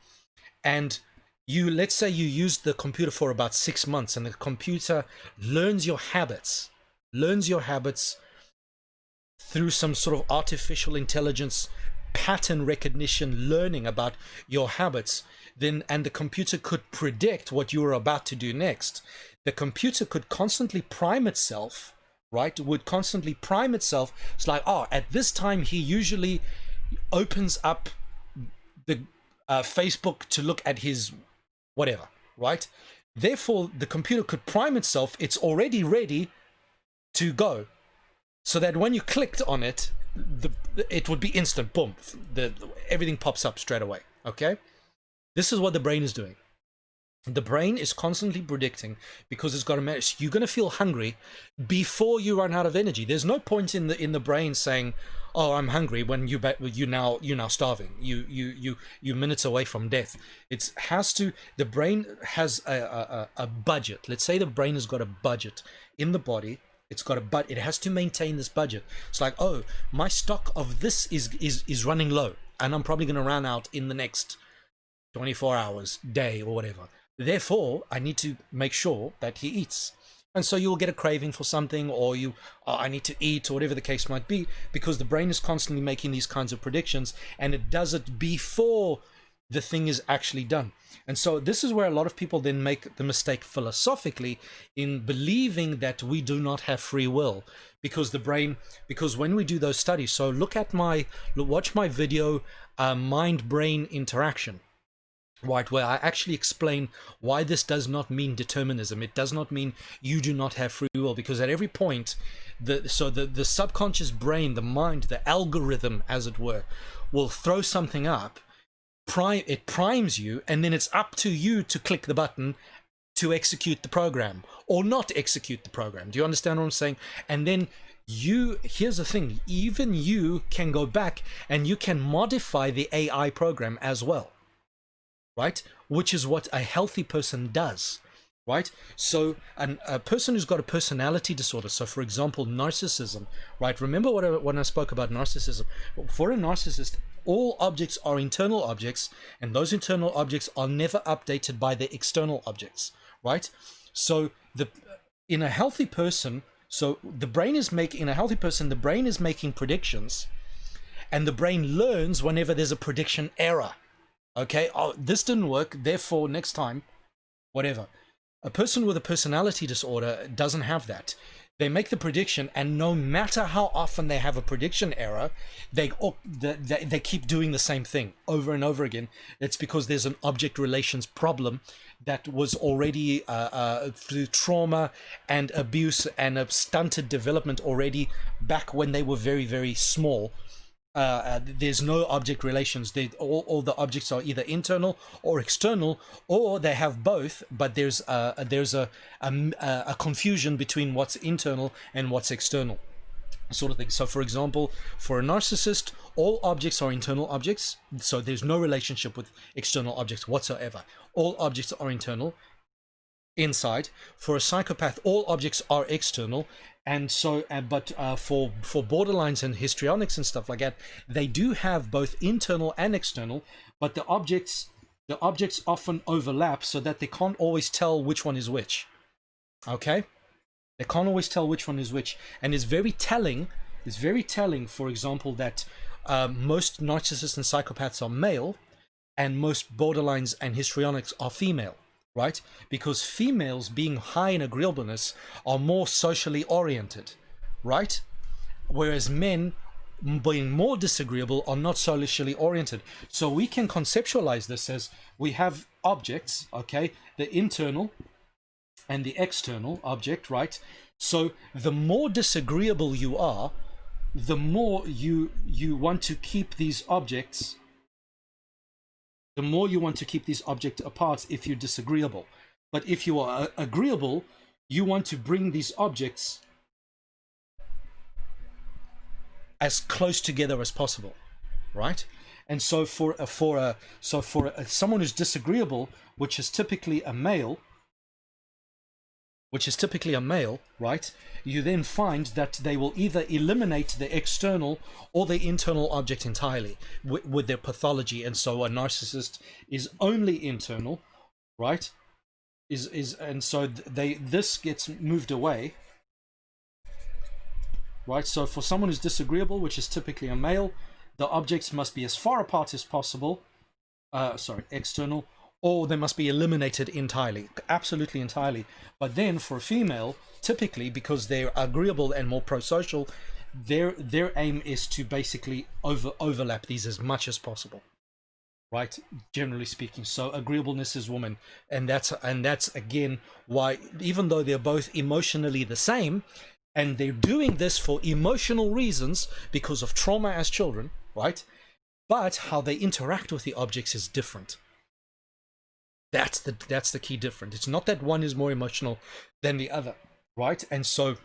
and let's say you use the computer for about 6 months, and the computer learns your habits through some sort of artificial intelligence pattern recognition learning about your habits, and the computer could predict what you were about to do next. The computer could constantly prime itself, right? Would constantly prime itself. It's like, at this time he usually opens up the Facebook to look at his whatever, right? Therefore, the computer could prime itself. It's already ready to go, so that when you clicked on it, it would be instant. Boom! Everything pops up straight away. Okay, this is what the brain is doing. The brain is constantly predicting, because it's got to manage. You're going to feel hungry before you run out of energy. There's no point in the brain saying, "Oh, I'm hungry," when you're now starving. You minutes away from death. The brain has a budget. Let's say the brain has got a budget in the body. It has to maintain this budget. It's like, oh, my stock of this is running low, and I'm probably going to run out in the next 24 hours, day, or whatever. Therefore, I need to make sure that he eats. And so you'll get a craving for something, or I need to eat, or whatever the case might be, because the brain is constantly making these kinds of predictions, and it does it before the thing is actually done. And so this is where a lot of people then make the mistake philosophically in believing that we do not have free will, because when we do those studies, so watch my video, mind-brain interaction, right, where I actually explain why this does not mean determinism. It does not mean you do not have free will, because at every point, the subconscious brain, the mind, the algorithm, as it were, will throw something up, it primes you, and then it's up to you to click the button to execute the program or not execute the program. Do you understand what I'm saying? And then here's the thing, even you can go back and you can modify the AI program as well, right? Which is what a healthy person does, right? So a person who's got a personality disorder, so for example, narcissism, right? Remember when I spoke about narcissism? For a narcissist, all objects are internal objects, and those internal objects are never updated by the external objects, right? So in a healthy person, so the brain is making, in a healthy person, the brain is making predictions, and the brain learns whenever there's a prediction error. Okay, oh, this didn't work, therefore next time, whatever. A person with a personality disorder doesn't have that. They make the prediction, and no matter how often they have a prediction error, they keep doing the same thing over and over again. It's because there's an object relations problem that was already through trauma and abuse and a stunted development already back when they were very, very small. There's no object relations. All the objects are either internal or external, or they have both, but there's a confusion between what's internal and what's external, sort of thing. So for example, for a narcissist, all objects are internal objects, so there's no relationship with external objects whatsoever. All objects are internal, inside. For a psychopath, all objects are external. And so, but for borderlines and histrionics and stuff like that, they do have both internal and external, but the objects often overlap so that they can't always tell which one is which. Okay, they can't always tell which one is which, and it's very telling. It's very telling, for example, that most narcissists and psychopaths are male, and most borderlines and histrionics are female. Right? Because females, being high in agreeableness, are more socially oriented, right? Whereas men, being more disagreeable, are not socially oriented. So we can conceptualize this as we have objects, okay? The internal and the external object, right? So the more disagreeable you are, the more you want to keep these objects. The more you want to keep these objects apart if you're disagreeable. But if you are agreeable, you want to bring these objects as close together as possible, right? And so for someone who's disagreeable, which is typically a male, right? You then find that they will either eliminate the external or the internal object entirely with their pathology. And so a narcissist is only internal, right? And so this gets moved away, right? So for someone who's disagreeable, which is typically a male, the objects must be as far apart as possible. External. Or they must be eliminated entirely, absolutely entirely. But then for a female, typically, because they're agreeable and more pro-social, their aim is to basically overlap these as much as possible, right? Generally speaking. So agreeableness is woman, and that's again why, even though they're both emotionally the same, and they're doing this for emotional reasons because of trauma as children, right? But how they interact with the objects is different. That's the key difference. It's not that one is more emotional than the other, right? And so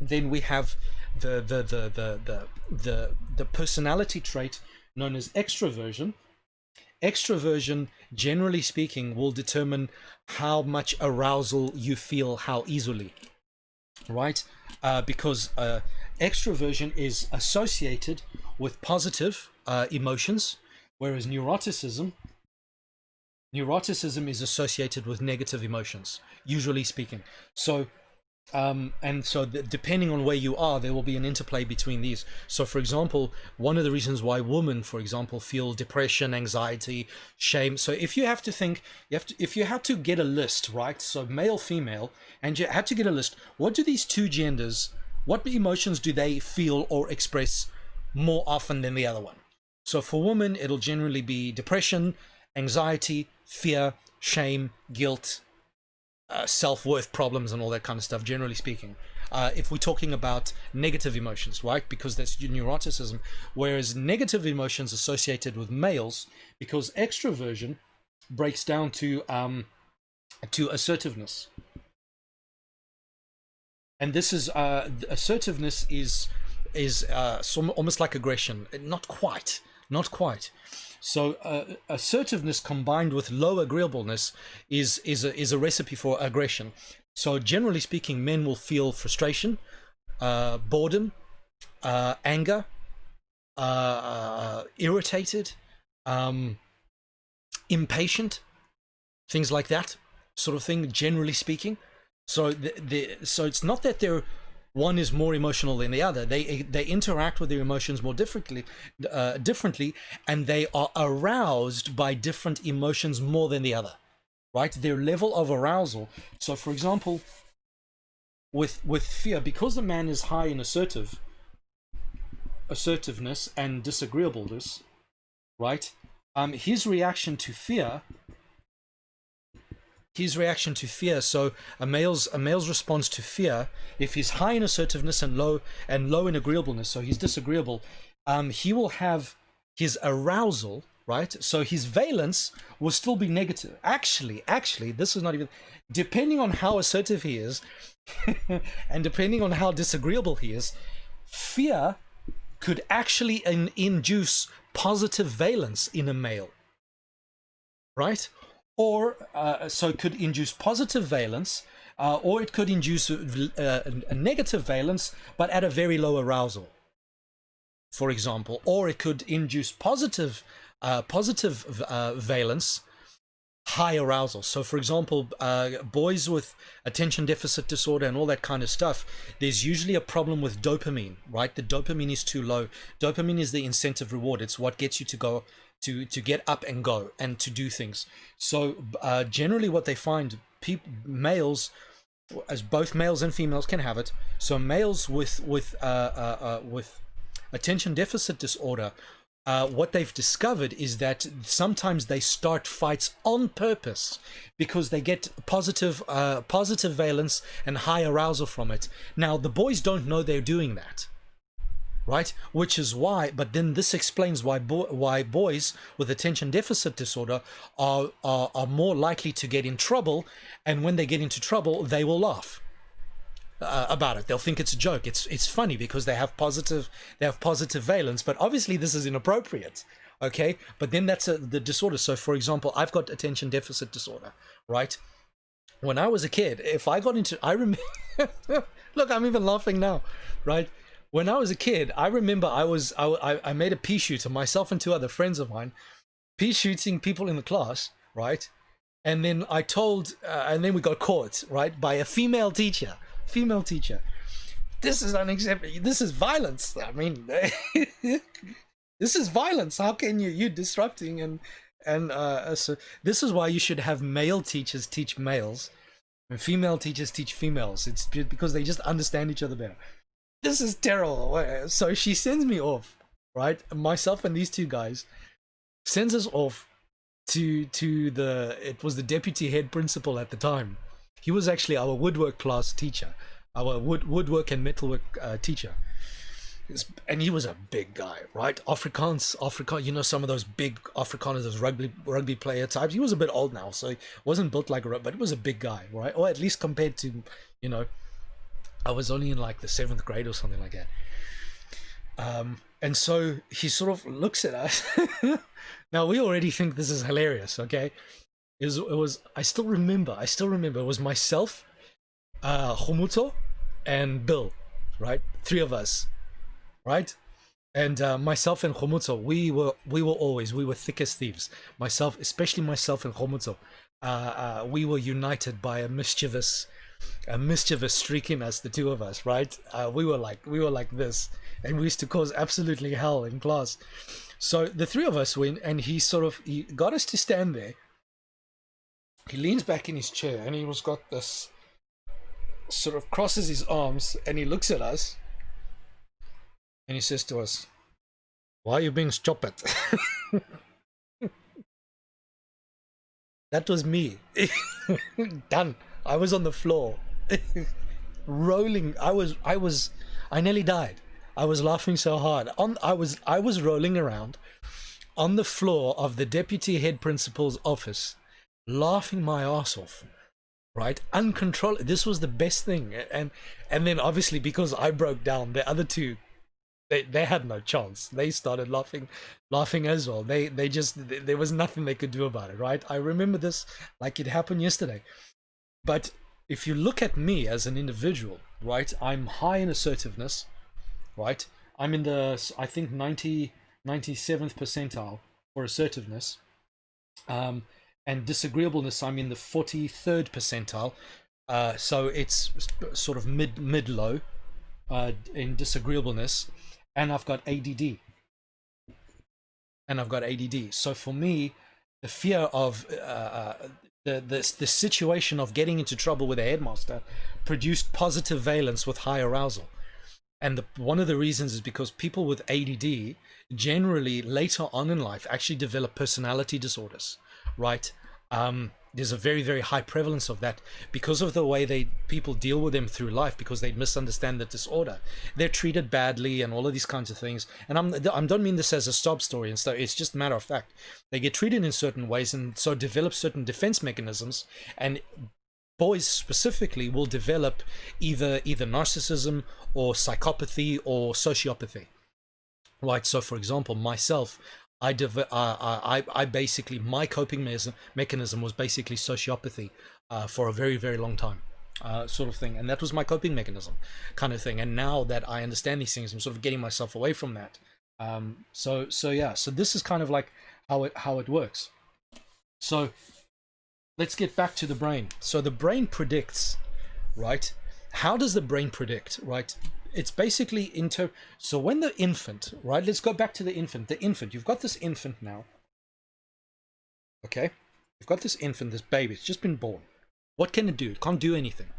then we have the personality trait known as extroversion. Extroversion, generally speaking, will determine how much arousal you feel how easily, right? Because extroversion is associated with positive emotions, whereas neuroticism is associated with negative emotions, usually speaking. So, depending on where you are, there will be an interplay between these. So, for example, one of the reasons why women, for example, feel depression, anxiety, shame. So, if you have to think, if you had to get a list, right? So, male, female, and you had to get a list. What do these two genders? What emotions do they feel or express more often than the other one? So, for women, it'll generally be depression, anxiety, fear, shame, guilt, self-worth problems, and all that kind of stuff, generally speaking. If we're talking about negative emotions, right? Because that's neuroticism. Whereas negative emotions associated with males, because extroversion breaks down to to assertiveness. And this is assertiveness is almost like aggression. Not quite, not quite. So assertiveness combined with low agreeableness is a recipe for aggression. So generally speaking, men will feel frustration, boredom, anger, irritated, impatient, things like that sort of thing, generally speaking. So so it's not that one is more emotional than the other. They interact with their emotions more differently, and they are aroused by different emotions more than the other, right? Their level of arousal. So, for example, with fear, because the man is high in assertiveness and disagreeableness, right? His reaction to fear. So a male's response to fear, if he's high in assertiveness and low in agreeableness, so he's disagreeable, he will have his arousal, right? So his valence will still be negative. Actually, this is not even, depending on how assertive he is and depending on how disagreeable he is, fear could actually induce positive valence in a male, right? Or so it could induce positive valence, or it could induce a negative valence, but at a very low arousal, for example. Or it could induce positive valence, high arousal. So, for example, boys with attention deficit disorder and all that kind of stuff, there's usually a problem with dopamine, right? The dopamine is too low. Dopamine is the incentive reward. It's what gets you to go to get up and go and to do things. So generally what they find, males, as both males and females can have it, so males with attention deficit disorder, what they've discovered is that sometimes they start fights on purpose because they get positive valence and high arousal from it. Now the boys don't know they're doing that, right? Which is why, but then this explains why boys with attention deficit disorder are more likely to get in trouble, and when they get into trouble, they will laugh about it. They'll think it's a joke. It's funny because they have positive valence, but obviously this is inappropriate. Okay, but then that's the disorder. So, for example, I've got attention deficit disorder, right? When I was a kid, if I got into, I remember, look, I'm even laughing now, right? When I was a kid, I remember I made a pea shoot of myself and two other friends of mine, pea shooting people in the class, right? And then and then we got caught, right, by a female teacher. This is unacceptable. This is violence. I mean, this is violence. How can you disrupting so this is why you should have male teachers teach males and female teachers teach females. It's because they just understand each other better. This is terrible. So she sends me off, right? Myself and these two guys sends us off to it was the deputy head principal at the time. He was actually our woodwork class teacher, our woodwork and metalwork teacher. And he was a big guy, right? Afrikaans, you know, some of those big Afrikaners, those rugby player types. He was a bit old now, so he wasn't built like a rugby, but he was a big guy, right? Or at least compared to, you know, I was only in like the 7th grade or something like that. And so he sort of looks at us. Now we already think this is hilarious, okay? It was I still remember it was myself, Khumuto, and Bill, right? 3 of us, right? And myself and Khumuto, we were thick as thieves. Especially myself and Khumuto, we were united by a mischievous streak in us, the 2 of us, right? We were like this, and we used to cause absolutely hell in class. So the 3 of us went, and he got us to stand there. He leans back in his chair, and he was got this, sort of crosses his arms, and he looks at us, and he says to us, "Why are you being stupid?" That was me. Done. I was on the floor, rolling. I nearly died. I was laughing so hard. I was rolling around on the floor of the deputy head principal's office, laughing my ass off, right? Uncontrollable. This was the best thing. And then obviously because I broke down, the other two, they had no chance. They started laughing as well. They just, there was nothing they could do about it, right? I remember this like it happened yesterday. But if you look at me as an individual, right, I'm high in assertiveness, right? I'm in the, I think, 97th percentile for assertiveness. And disagreeableness, I'm in the 43rd percentile. So it's sort of mid low in disagreeableness. And I've got ADD. So for me, the fear of the situation of getting into trouble with a headmaster produced positive valence with high arousal. And one of the reasons is because people with ADD generally later on in life actually develop personality disorders, right? There's a very, very high prevalence of that because of the way people deal with them through life, because they misunderstand the disorder. They're treated badly and all of these kinds of things. And I don't mean this as a sob story and stuff. It's just a matter of fact. They get treated in certain ways and so develop certain defense mechanisms. And boys specifically will develop either narcissism or psychopathy or sociopathy, right? So for example, myself, I basically, my coping mechanism was basically sociopathy for a very, very long time, sort of thing. And that was my coping mechanism kind of thing. And now that I understand these things, I'm sort of getting myself away from that. So yeah, so this is kind of like how it works. So let's get back to the brain. So the brain predicts, right? How does the brain predict, right? It's basically so when the infant, right? Let's go back to the infant. You've got this infant now. Okay? You've got this infant, this baby. It's just been born. What can it do? It can't do anything.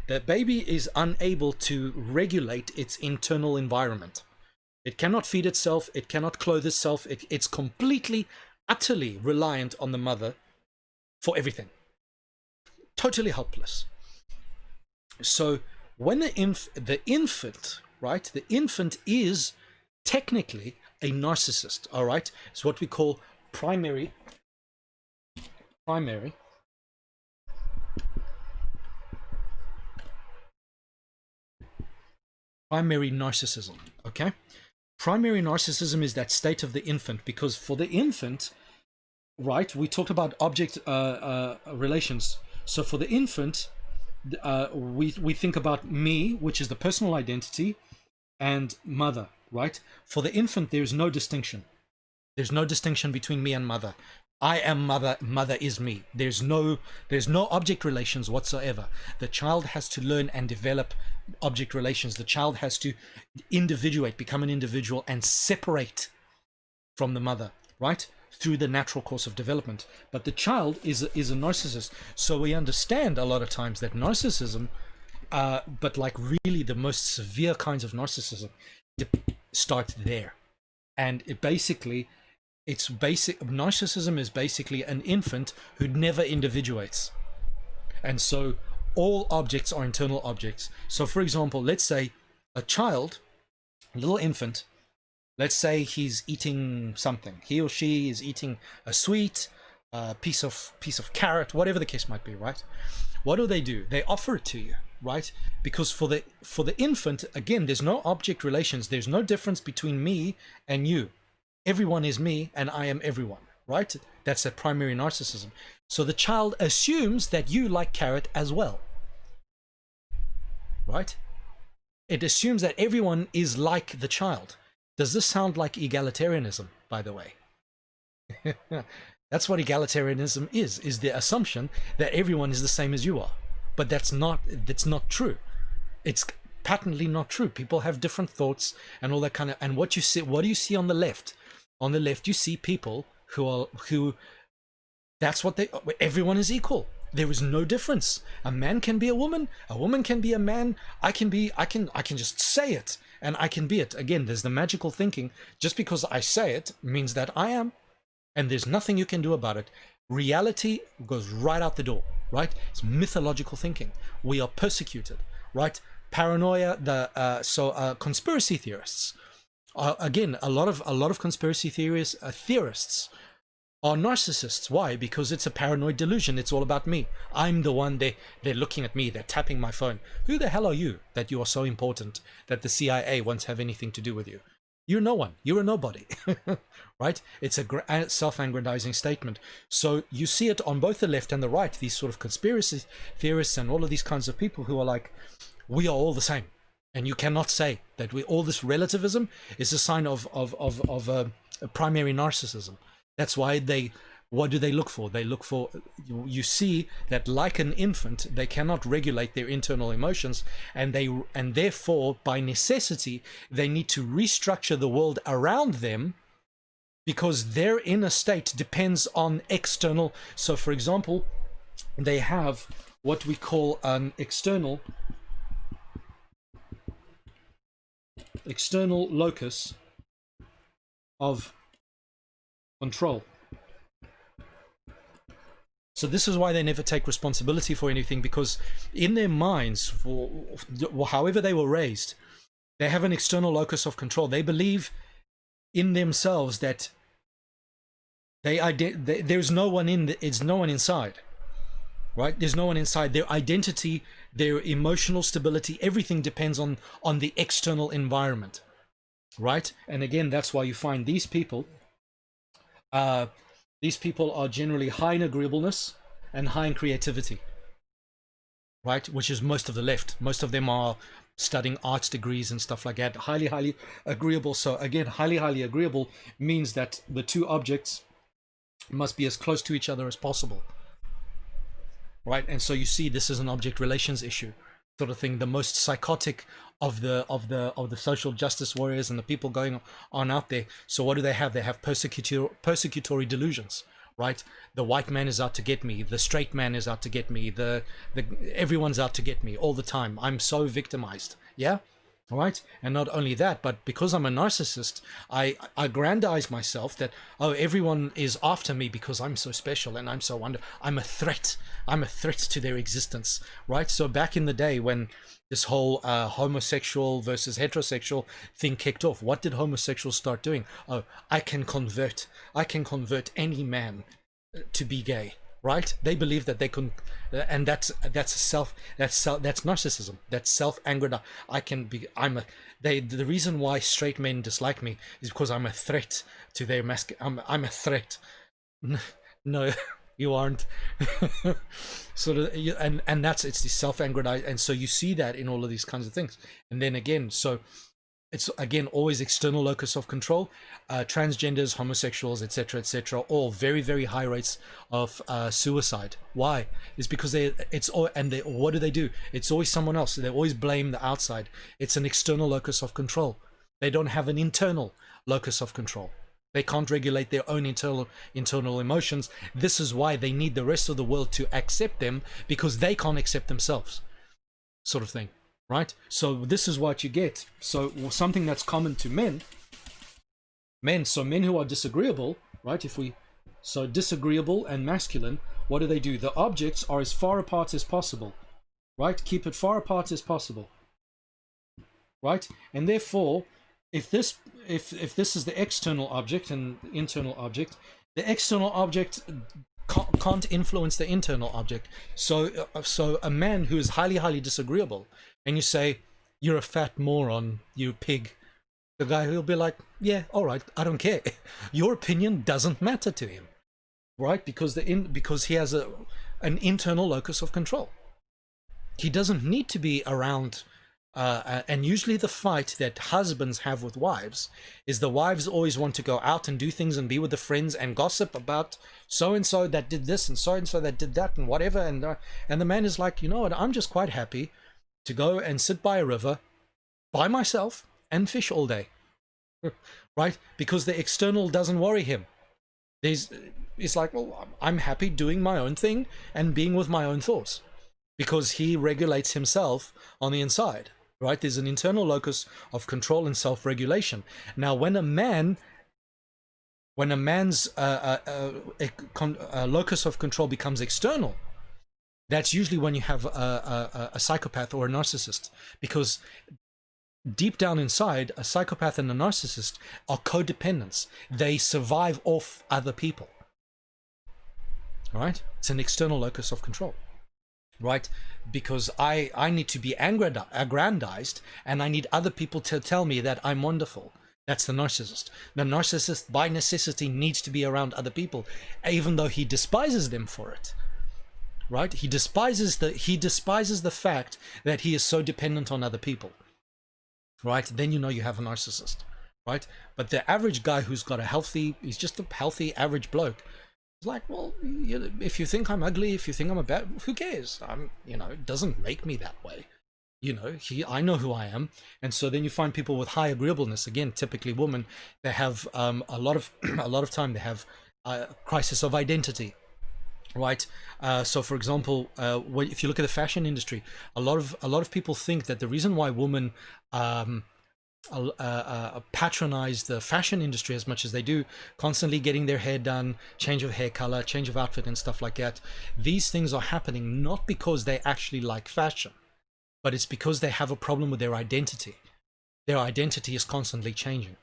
The baby is unable to regulate its internal environment. It cannot feed itself. It cannot clothe itself. It's completely, utterly reliant on the mother for everything. Totally helpless. So when the infant, right, the infant is technically a narcissist, all right? It's what we call primary narcissism, okay? Primary narcissism is that state of the infant, because for the infant, right, we talked about object relations. So for the infant, we think about me, which is the personal identity, and mother, right? For the infant, there's no distinction. There's no distinction between me and mother. I am mother, mother is me. There's no object relations whatsoever. The child has to learn and develop object relations. The child has to individuate, become an individual, and separate from the mother, right? Through the natural course of development. But the child is a narcissist. So we understand a lot of times that narcissism, but like really the most severe kinds of narcissism, start there. And narcissism is basically an infant who never individuates. And so all objects are internal objects. So for example, let's say a child, a little infant, let's say he's eating something. He or she is eating a sweet piece of carrot, whatever the case might be, right? What do? They offer it to you, right? Because for the infant, again, there's no object relations. There's no difference between me and you. Everyone is me and I am everyone, right? That's a primary narcissism. So the child assumes that you like carrot as well, right? It assumes that everyone is like the child. Does this sound like egalitarianism, by the way? That's what egalitarianism is the assumption that everyone is the same as you are. But that's not true. It's patently not true. People have different thoughts and all that kind of, and what do you see on the left? On the left, you see people who everyone is equal. There is no difference. A man can be a woman can be a man. I can just say it and I can be it. Again, there's the magical thinking. Just because I say it means that I am, and there's nothing you can do about it. Reality goes right out the door, right? It's mythological thinking. We are persecuted, right? Paranoia, conspiracy theorists. Again, a lot of conspiracy theorists are narcissists. Why? Because it's a paranoid delusion. It's all about me. I'm the one. They're looking at me. They're tapping my phone. Who the hell are you that you are so important that the CIA won't have anything to do with you? You're no one. You're a nobody. Right? It's a self-aggrandizing statement. So you see it on both the left and the right, these sort of conspiracy theorists and all of these kinds of people who are like, we are all the same. And you cannot say that all this relativism is a sign of a primary narcissism. That's why what do they look for? They look for, you see that like an infant, they cannot regulate their internal emotions, and therefore, by necessity, they need to restructure the world around them, because their inner state depends on external. So, for example, they have what we call an external locus of control. So this is why they never take responsibility for anything, because in their minds, for however they were raised, they have an external locus of control. They believe in themselves that there's no one it's no one inside, right? There's no one inside. Their identity, their emotional stability, everything depends on the external environment, right? And again, that's why you find these people are generally high in agreeableness and high in creativity, right? Which is most of the left. Most of them are studying arts degrees and stuff like that. Highly, highly agreeable. So again, highly, highly agreeable means that the two objects must be as close to each other as possible, right? And so you see, this is an object relations issue sort of thing. The most psychotic of the social justice warriors and the people going on out there. So what do they have? They have persecutory delusions, right? The white man is out to get me. The straight man is out to get me. Everyone's out to get me all the time. I'm so victimized. Yeah. All right. And not only that, but because I'm a narcissist, I aggrandize myself that, oh, everyone is after me because I'm so special and I'm so wonderful. I'm a threat. I'm a threat to their existence. Right. So back in the day when this whole homosexual versus heterosexual thing kicked off, what did homosexuals start doing? Oh, I can convert any man to be gay. Right? They believe that they can, and that's narcissism. That's self-anger. The reason why straight men dislike me is because I'm a threat to their I'm a threat. No, you aren't. Sort of, and it's the self-aggrandized, and so you see that in all of these kinds of things. And then again, so it's again always external locus of control. Transgenders, homosexuals, etc., all very, very high rates of suicide. Why? It's because what do? It's always someone else. They always blame the outside. It's an external locus of control. They don't have an internal locus of control. They can't regulate their own internal emotions. This is why they need the rest of the world to accept them, because they can't accept themselves, sort of thing. Right? So this is what you get. So something that's common to men, so men who are disagreeable, right? So disagreeable and masculine, what do? The objects are as far apart as possible, right? Keep it far apart as possible, right? And therefore, if this is the external object and internal object, the external object can't influence the internal object. So a man who is highly, highly disagreeable, and you say, you're a fat moron, you pig, the guy will be like, yeah, all right, I don't care. Your opinion doesn't matter to him, right? Because he has an internal locus of control. He doesn't need to be around. And usually the fight that husbands have with wives is the wives always want to go out and do things and be with the friends and gossip about so-and-so that did this and so-and-so that did that and whatever. And the man is like, you know what, I'm just quite happy to go and sit by a river by myself and fish all day, right? Because the external doesn't worry him. It's like, well, I'm happy doing my own thing and being with my own thoughts, because he regulates himself on the inside, right? There's an internal locus of control and self-regulation. Now, when a man's locus of control becomes external, that's usually when you have a psychopath or a narcissist, because deep down inside, a psychopath and a narcissist are codependents. They survive off other people. right? It's an external locus of control, right? Because I need to be aggrandized, and I need other people to tell me that I'm wonderful. That's the narcissist. The narcissist, by necessity, needs to be around other people, even though he despises them for it, right? He despises the fact that he is so dependent on other people, right? Then you know you have a narcissist, right? But the average guy who's got he's just a healthy average bloke. It's like, well, if you think I'm ugly, if you think I'm a bad, who cares? It doesn't make me that way. I know who I am. And so then you find people with high agreeableness, again, typically women, they have a lot of time they have a crisis of identity, right? So for example, if you look at the fashion industry, a lot of people think that the reason why women patronize the fashion industry as much as they do, constantly getting their hair done, change of hair color, change of outfit and stuff like that, these things are happening not because they actually like fashion, but it's because they have a problem with their identity. Their identity is constantly changing,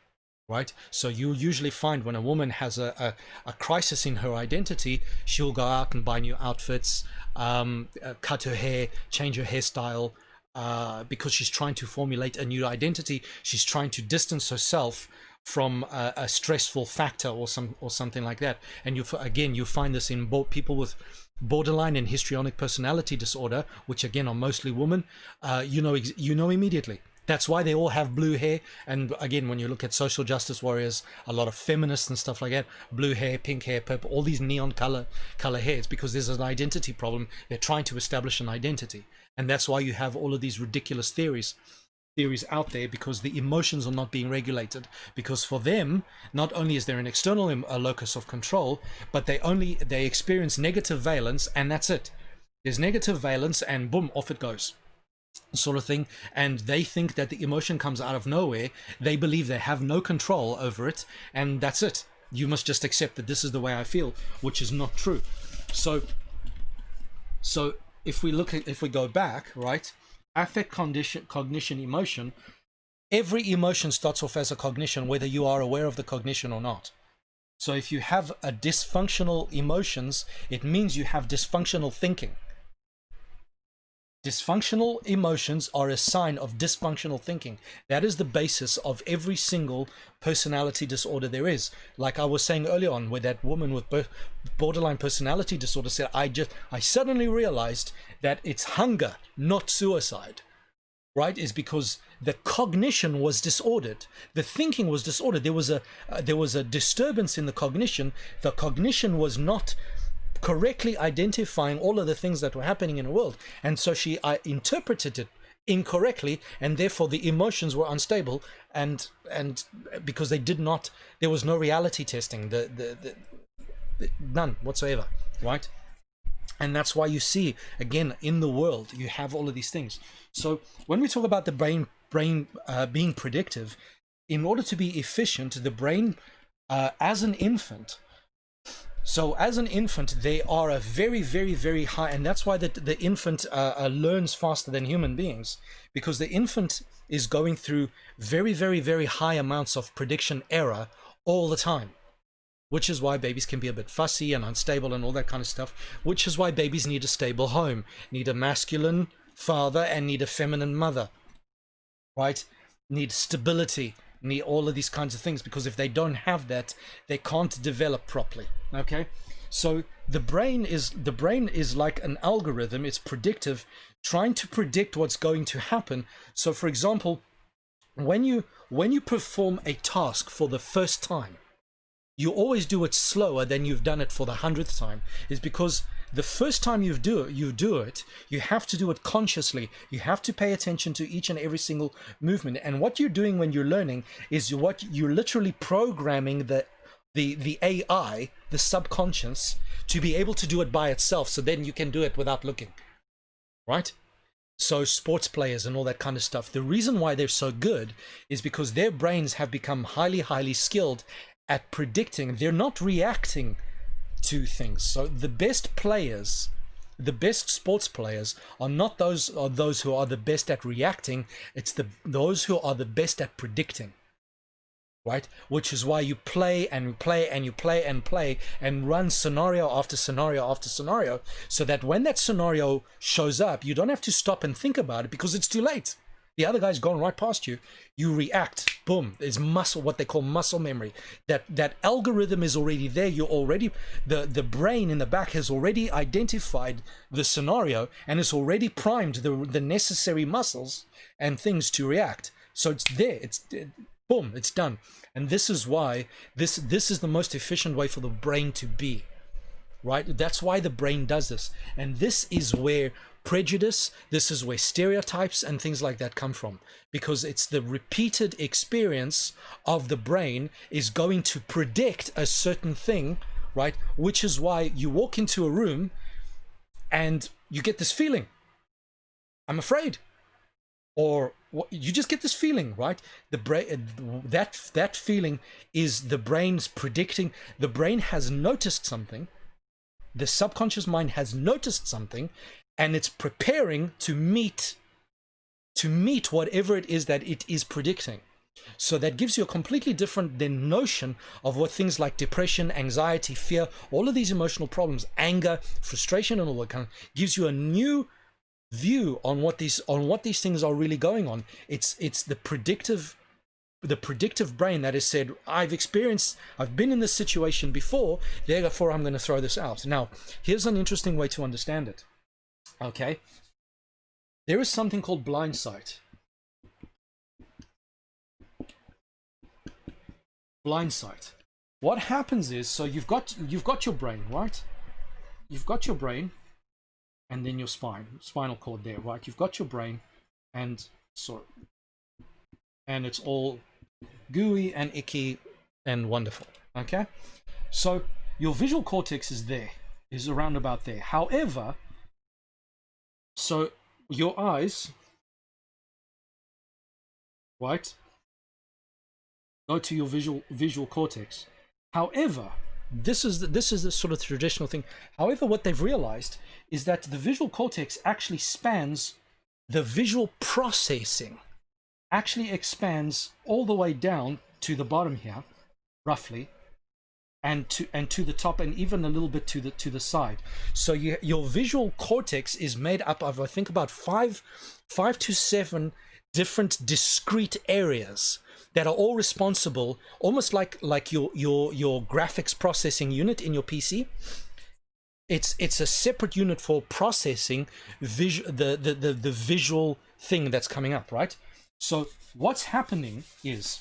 right? So you usually find when a woman has a crisis in her identity, she'll go out and buy new outfits, cut her hair, change her hairstyle, because she's trying to formulate a new identity. She's trying to distance herself from a stressful factor or something like that. And you find this in people with borderline and histrionic personality disorder, which again are mostly women. You know immediately. That's why they all have blue hair. And again, when you look at social justice warriors, a lot of feminists and stuff like that, blue hair, pink hair, purple, all these neon color hair, it's because there's an identity problem. They're trying to establish an identity. And that's why you have all of these ridiculous theories out there, because the emotions are not being regulated. Because for them, not only is there an external locus of control, but they experience negative valence, and that's it. There's negative valence and boom, off it goes, sort of thing. And they think that the emotion comes out of nowhere. They believe they have no control over it, and that's it. You must just accept that this is the way I feel, which is not true. So if we go back, right? Affect, cognition, emotion. Every emotion starts off as a cognition, whether you are aware of the cognition or not. So if you have a dysfunctional emotions, it means you have dysfunctional thinking. Dysfunctional emotions are a sign of dysfunctional thinking. That is the basis of every single personality disorder there is. Like I was saying earlier on, where that woman with borderline personality disorder said, I suddenly realized that it's hunger, not suicide, right? Is because the cognition was disordered. The thinking was disordered. There was a disturbance in the cognition. The cognition was not correctly identifying all of the things that were happening in the world, and so she interpreted it incorrectly, and therefore the emotions were unstable, and because there was no reality testing, none whatsoever, right? And that's why you see, again, in the world you have all of these things. So when we talk about the brain being predictive, in order to be efficient, the brain as an infant, they are a very, very, very high, and that's why the infant learns faster than human beings, because the infant is going through very, very, very high amounts of prediction error all the time, which is why babies can be a bit fussy and unstable and all that kind of stuff, which is why babies need a stable home, need a masculine father and need a feminine mother, right? Need stability, need all of these kinds of things, because if they don't have that, they can't develop properly. Okay, so the brain is like an algorithm. It's predictive, trying to predict what's going to happen. So for example, when you perform a task for the first time, you always do it slower than you've done it for the 100th time. Is because the first time you do it, you have to do it consciously. You have to pay attention to each and every single movement. And what you're doing when you're learning is you're literally programming the AI, the subconscious, to be able to do it by itself, so then you can do it without looking, right? So sports players and all that kind of stuff, the reason why they're so good is because their brains have become highly, highly skilled at predicting. They're not reacting to things. So the best players, the best sports players are not those who are the best at reacting. It's those who are the best at predicting. right? Which is why you play and play and you play and play and run scenario after scenario after scenario, so that when that scenario shows up, you don't have to stop and think about it because it's too late. The other guy's gone right past you. You react, boom. It's muscle, what they call muscle memory. That algorithm is already there. You're already, the brain in the back has already identified the scenario and it's already primed the necessary muscles and things to react. So it's there. Boom, it's done. And this is why this is the most efficient way for the brain to be, right? That's why the brain does this. And this is where prejudice, this is where stereotypes and things like that come from, because it's the repeated experience of the brain is going to predict a certain thing, right? Which is why you walk into a room and you get this feeling, I'm afraid, or you just get this feeling, right? The brain, that feeling is the brain's predicting. The brain has noticed something, the subconscious mind has noticed something, and it's preparing to meet whatever it is that it is predicting. So that gives you a completely different then notion of what things like depression, anxiety, fear, all of these emotional problems, anger, frustration, and all that kind of gives you a new view on what these things are really going on. It's the predictive brain that has said, I've been in this situation before, therefore I'm going to throw this out. Now, here's an interesting way to understand it. Okay, there is something called blind sight. Blind sight. What happens is, so you've got your brain, right? You've got your brain, and then your spinal cord there, right? You've got your brain, and it's all gooey and icky and wonderful. Okay, so your visual cortex is around about there. However, so your eyes, right, go to your visual cortex. However, this is the sort of traditional thing. However, what they've realized is that the visual cortex actually spans, the visual processing actually expands all the way down to the bottom here, roughly, and to the top, and even a little bit to the side. So your visual cortex is made up of, I think, about five to seven different discrete areas that are all responsible, almost like your graphics processing unit in your PC. It's a separate unit for processing the visual thing that's coming up, right? So what's happening is,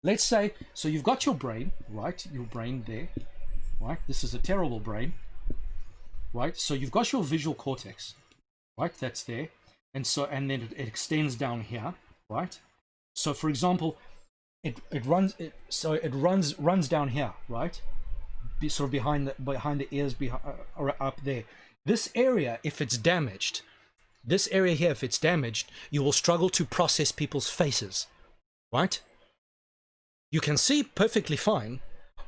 let's say, so you've got your brain, right? Your brain there, right? This is a terrible brain, right? So you've got your visual cortex, right? That's there. And then it extends down here, right? So for example, it runs down here, right? Sort of behind the ears, up there. This area, if it's damaged, you will struggle to process people's faces, right? You can see perfectly fine,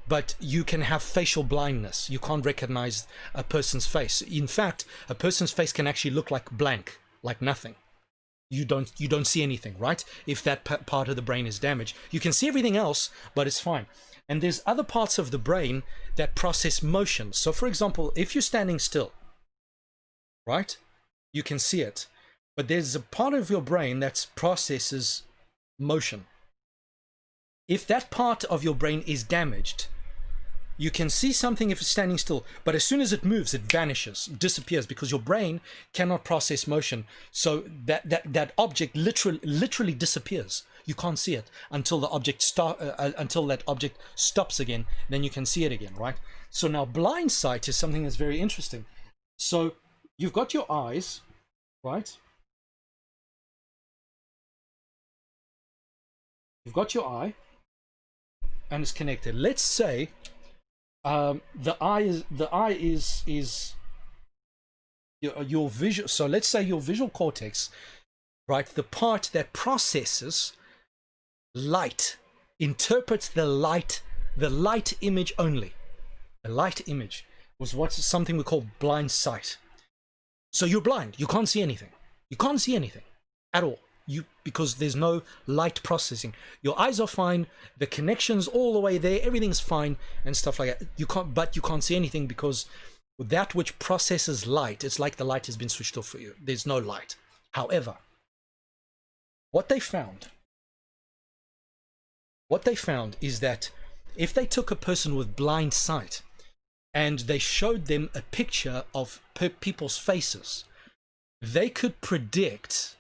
but you can have facial blindness. You can't recognize a person's face. In fact, a person's face can actually look like blank, like nothing. You don't see anything, right? If that part of the brain is damaged, you can see everything else, but it's fine. And there's other parts of the brain that process motion. So for example, if you're standing still, right, you can see it, but there's a part of your brain that processes motion. If that part of your brain is damaged, you can see something if it's standing still, but as soon as it moves, it vanishes, disappears, because your brain cannot process motion. So that object literally disappears. You can't see it until until that object stops again. Then you can see it again, right? So now blind sight is something that's very interesting. So you've got your eyes, right? You've got your eye, and it's connected. Let's say the eye is your visual. So let's say your visual cortex, right, the part that processes light, interprets the light image only. The light image was what's something we call blind sight. So you're blind. You can't see anything. You can't see anything at all. because there's no light processing. Your eyes are fine, the connections all the way there, everything's fine and stuff like that. You can't see anything because that which processes light, it's like the light has been switched off for you. There's no light. However, what they found is that if they took a person with blind sight and they showed them a picture of people's faces, they could predict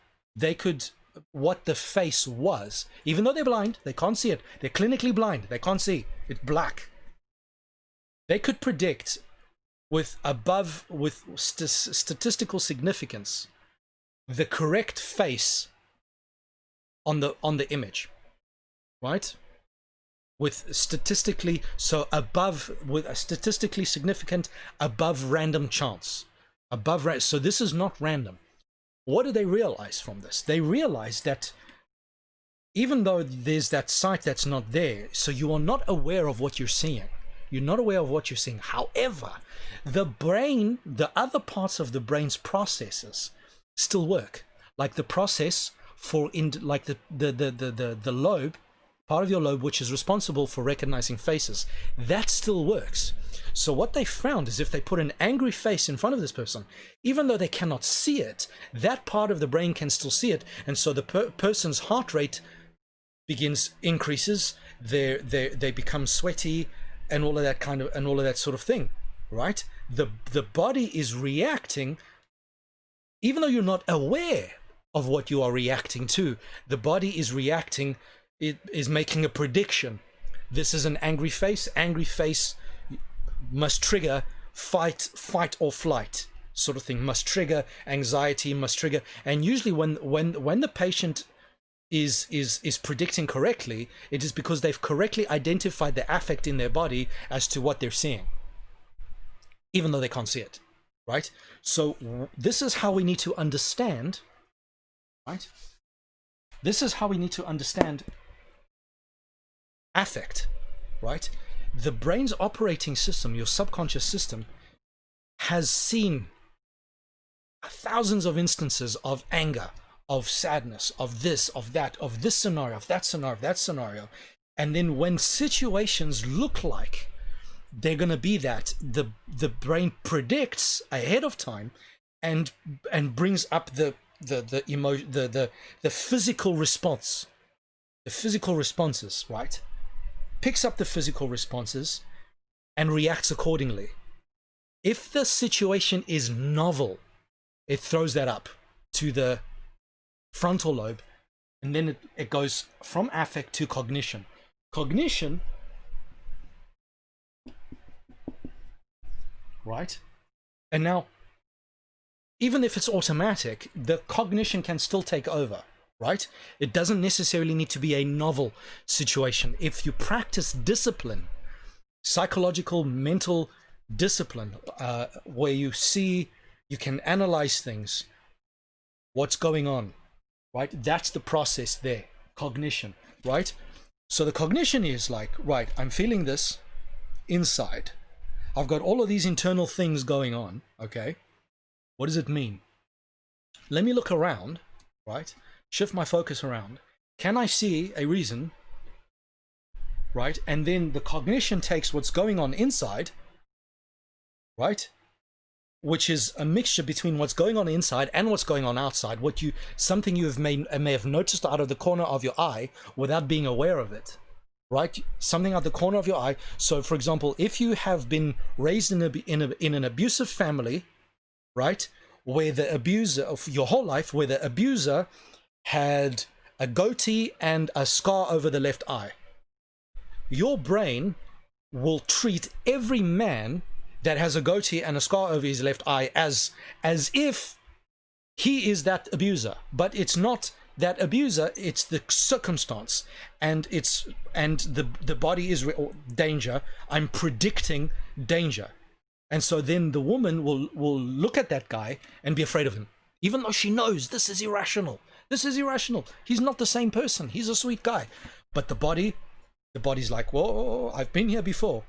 what the face was. Even though they're blind, they can't see it. They're clinically blind. They can't see. It's black. They could predict with statistical significance the correct face on the image, right? With a statistically significant above random chance. So this is not random. What do they realize from this? They realize that even though there's that sight that's not there, so you are not aware of what you're seeing. You're not aware of what you're seeing. However, the brain, the other parts of the brain's processes still work. Like the process for the lobe, part of your lobe which is responsible for recognizing faces, that still works. So what they found is if they put an angry face in front of this person, even though they cannot see it, that part of the brain can still see it, and so the person's heart rate increases, they become sweaty and all of that sort of thing, right? The body is reacting, even though you're not aware of what you are reacting to. The body is reacting. It is making a prediction. This is an angry face. Angry face must trigger fight or flight sort of thing. Must trigger anxiety. Must trigger. And usually, when the patient is predicting correctly, it is because they've correctly identified the affect in their body as to what they're seeing, even though they can't see it, right? So this is how we need to understand, right? This is how we need to understand affect, right? The brain's operating system, your subconscious system, has seen thousands of instances of anger, of sadness, of this, of that, of this scenario, of that scenario, of that scenario. And then when situations look like they're going to be that, the brain predicts ahead of time and brings up the physical response, the physical responses, right? Picks up the physical responses and reacts accordingly. If the situation is novel, it throws that up to the frontal lobe, and then it goes from affect to cognition. Cognition, right? And now, even if it's automatic, the cognition can still take over, right? It doesn't necessarily need to be a novel situation. If you practice discipline, psychological, mental discipline, where you can analyze things, what's going on, right? That's the process there, cognition, right? So the cognition is like, right, I'm feeling this inside. I've got all of these internal things going on, okay? What does it mean? Let me look around, right? Shift my focus around. Can I see a reason, right? And then the cognition takes what's going on inside, right? Which is a mixture between what's going on inside and what's going on outside. Something you may have noticed out of the corner of your eye without being aware of it, right? Something out the corner of your eye. So, for example, if you have been raised in an abusive family, right, where the abuser of your whole life, where the abuser had a goatee and a scar over the left eye, your brain will treat every man that has a goatee and a scar over his left eye as if he is that abuser. But it's not that abuser, it's the circumstance, and the body is danger. I'm predicting danger. And so then the woman will look at that guy and be afraid of him, even though she knows this is irrational. This is irrational. He's not the same person. He's a sweet guy. But the body's like, whoa, I've been here before.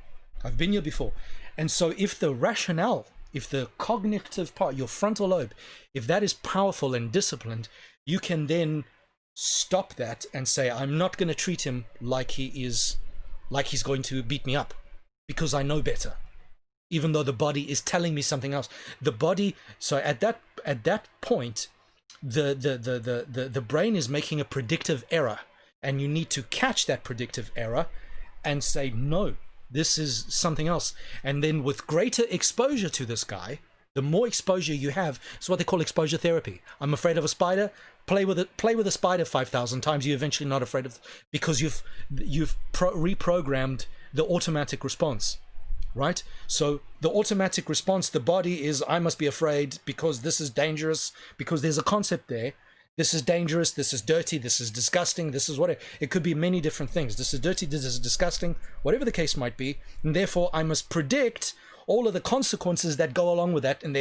And so if the rationale, if the cognitive part, your frontal lobe, if that is powerful and disciplined, you can then stop that and say, I'm not going to treat him like he's going to beat me up, because I know better, even though the body is telling me something else. The body, so at that point, the brain is making a predictive error, and you need to catch that predictive error and say, no, this is something else. And then with greater exposure to this guy, the more exposure you have, it's what they call exposure therapy. I'm afraid of a spider. Play with a spider 5,000 times. You're eventually not afraid of, because you've reprogrammed the automatic response, right? So the automatic response, the body is, I must be afraid because this is dangerous, because there's a concept there. This is dangerous, this is dirty, this is disgusting, this is whatever. It could be many different things. This is dirty, this is disgusting, whatever the case might be. And therefore, I must predict all of the consequences that go along with that. And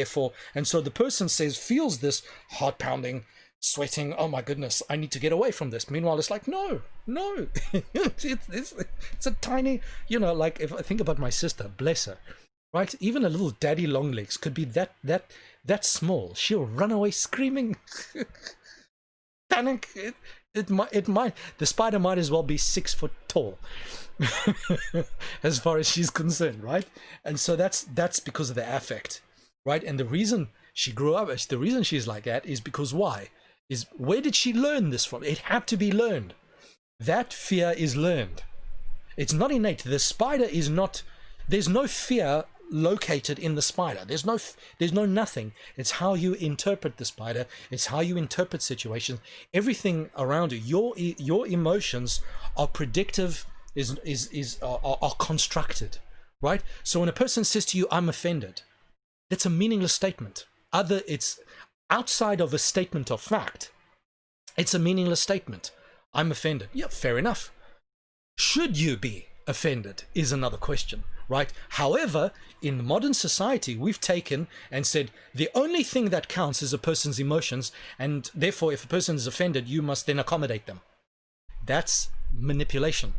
so the person feels this heart pounding, sweating, oh my goodness, I need to get away from this. Meanwhile, it's like, no. It's a tiny, like if I think about my sister, bless her, right? Even a little daddy long legs could be that small. She'll run away screaming. Panic. It might, the spider might as well be 6 foot tall as far as she's concerned, right? And so that's because of the affect, right? And the reason she grew up, the reason she's like that is because why? Is where did she learn this from? It had to be learned. That fear is learned. It's not innate. The spider is not, there's no fear located in the spider. There's no nothing. It's how you interpret the spider. It's how you interpret situations. Everything around you, your emotions are predictive, are constructed, right? So when a person says to you, I'm offended, that's a meaningless statement. It's outside of a statement of fact. It's a meaningless statement. I'm offended. Yeah, fair enough. Should you be offended is another question, right? However, in modern society, we've taken and said the only thing that counts is a person's emotions, and therefore if a person is offended, you must then accommodate them. That's manipulation.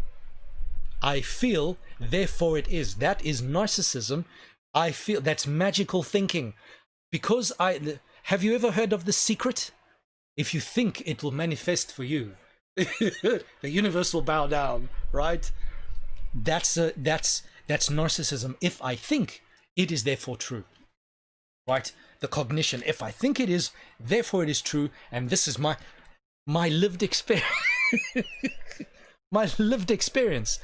I feel, therefore it is. That is narcissism. I feel, that's magical thinking. Because have you ever heard of The Secret? If you think it will manifest for you, the universe will bow down, right? That's narcissism. If I think, it is therefore true, right? The cognition. If I think it is, therefore it is true, and this is my lived experience. My lived experience.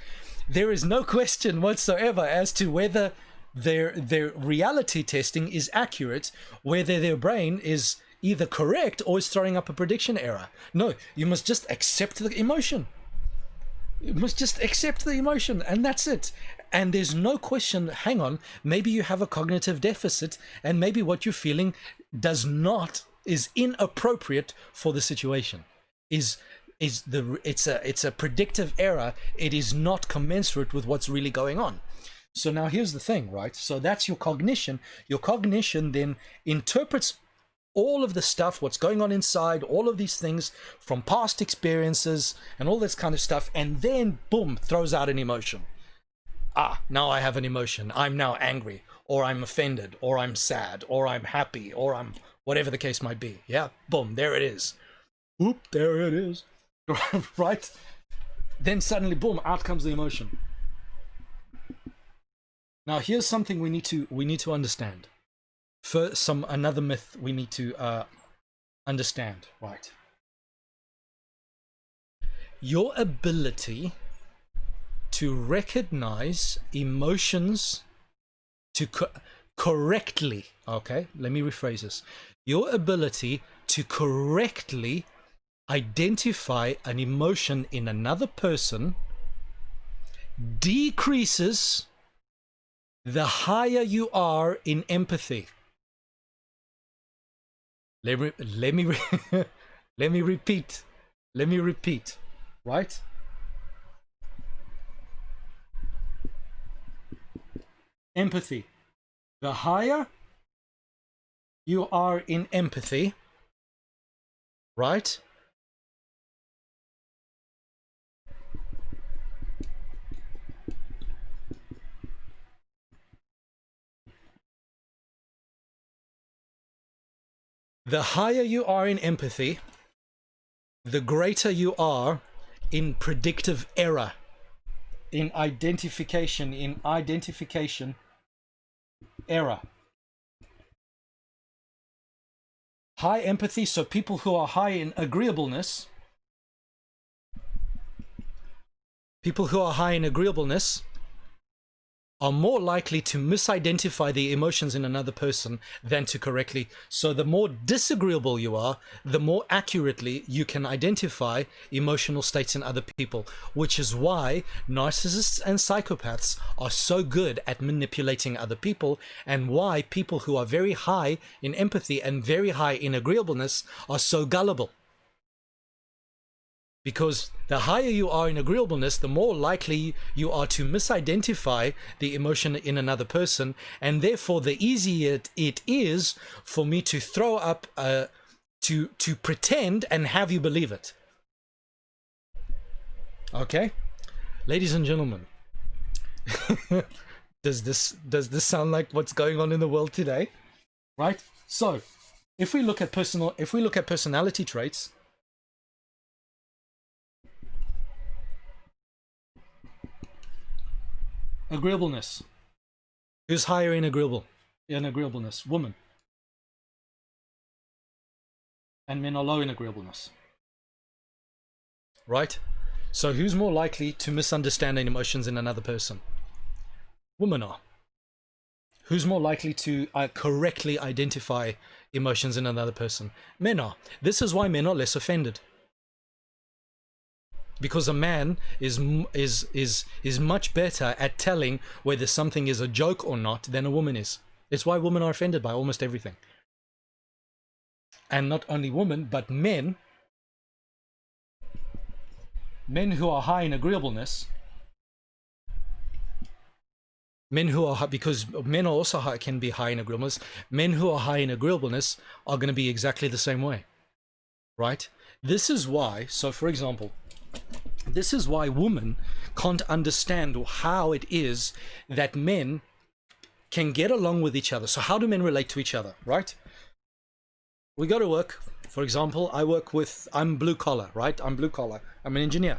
There is no question whatsoever as to whether their reality testing is accurate, whether their brain is either correct or is throwing up a prediction error. No, you must just accept the emotion. You must just accept the emotion, and that's it. And there's no question, hang on, maybe you have a cognitive deficit, and maybe what you're feeling is inappropriate for the situation. It's a predictive error. It is not commensurate with what's really going on. So now here's the thing, right? So that's your cognition. Your cognition then interprets all of the stuff, what's going on inside, all of these things from past experiences and all this kind of stuff, and then boom, throws out an emotion. Now I have an emotion. I'm now angry, or I'm offended, or I'm sad, or I'm happy, or I'm whatever the case might be. Yeah, boom, there it is. Oop, there it is. Right? Then suddenly, boom, out comes the emotion. Now here's something we need to understand. Another myth we need to understand, right? Your ability to recognize emotions correctly, okay? Let me rephrase this. Your ability to correctly identify an emotion in another person decreases the higher you are in empathy. Let me repeat, right? Empathy. The higher you are in empathy, right? The higher you are in empathy, the greater you are in predictive error, in identification error. High empathy, so people who are high in agreeableness, are more likely to misidentify the emotions in another person than to correctly. So the more disagreeable you are, the more accurately you can identify emotional states in other people, which is why narcissists and psychopaths are so good at manipulating other people, and why people who are very high in empathy and very high in agreeableness are so gullible. Because the higher you are in agreeableness, the more likely you are to misidentify the emotion in another person, and therefore the easier it is for me to throw up, to pretend and have you believe it. Okay, ladies and gentlemen, does this sound like what's going on in the world today? Right. So, if we look at personality traits. Agreeableness. Who's higher in agreeableness? Woman. And men are low in agreeableness. Right? So who's more likely to misunderstand emotions in another person? Women are. Who's more likely to correctly identify emotions in another person? Men are. This is why men are less offended. Because a man is much better at telling whether something is a joke or not than a woman is. It's why women are offended by almost everything. And not only women, but men who are high in agreeableness, because men are also high, can be high in agreeableness. Men who are high in agreeableness are going to be exactly the same way, right? This is why, so for example, this is why women can't understand how it is that men can get along with each other. So how do men relate to each other, right? We go to work, for example, I'm blue collar, right? I'm blue collar. I'm an engineer,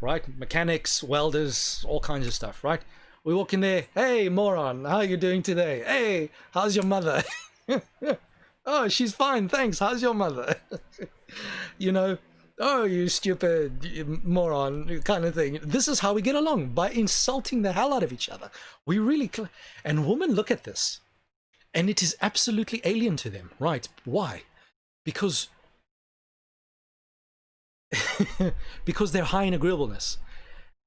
right? Mechanics, welders, all kinds of stuff, right? We walk in there, hey, moron, how are you doing today? Hey, how's your mother? Oh, she's fine, thanks. How's your mother? You know, oh, you stupid moron, kind of thing. This is how we get along, by insulting the hell out of each other. We really, and women look at this, and it is absolutely alien to them, right? Why? Because because they're high in agreeableness.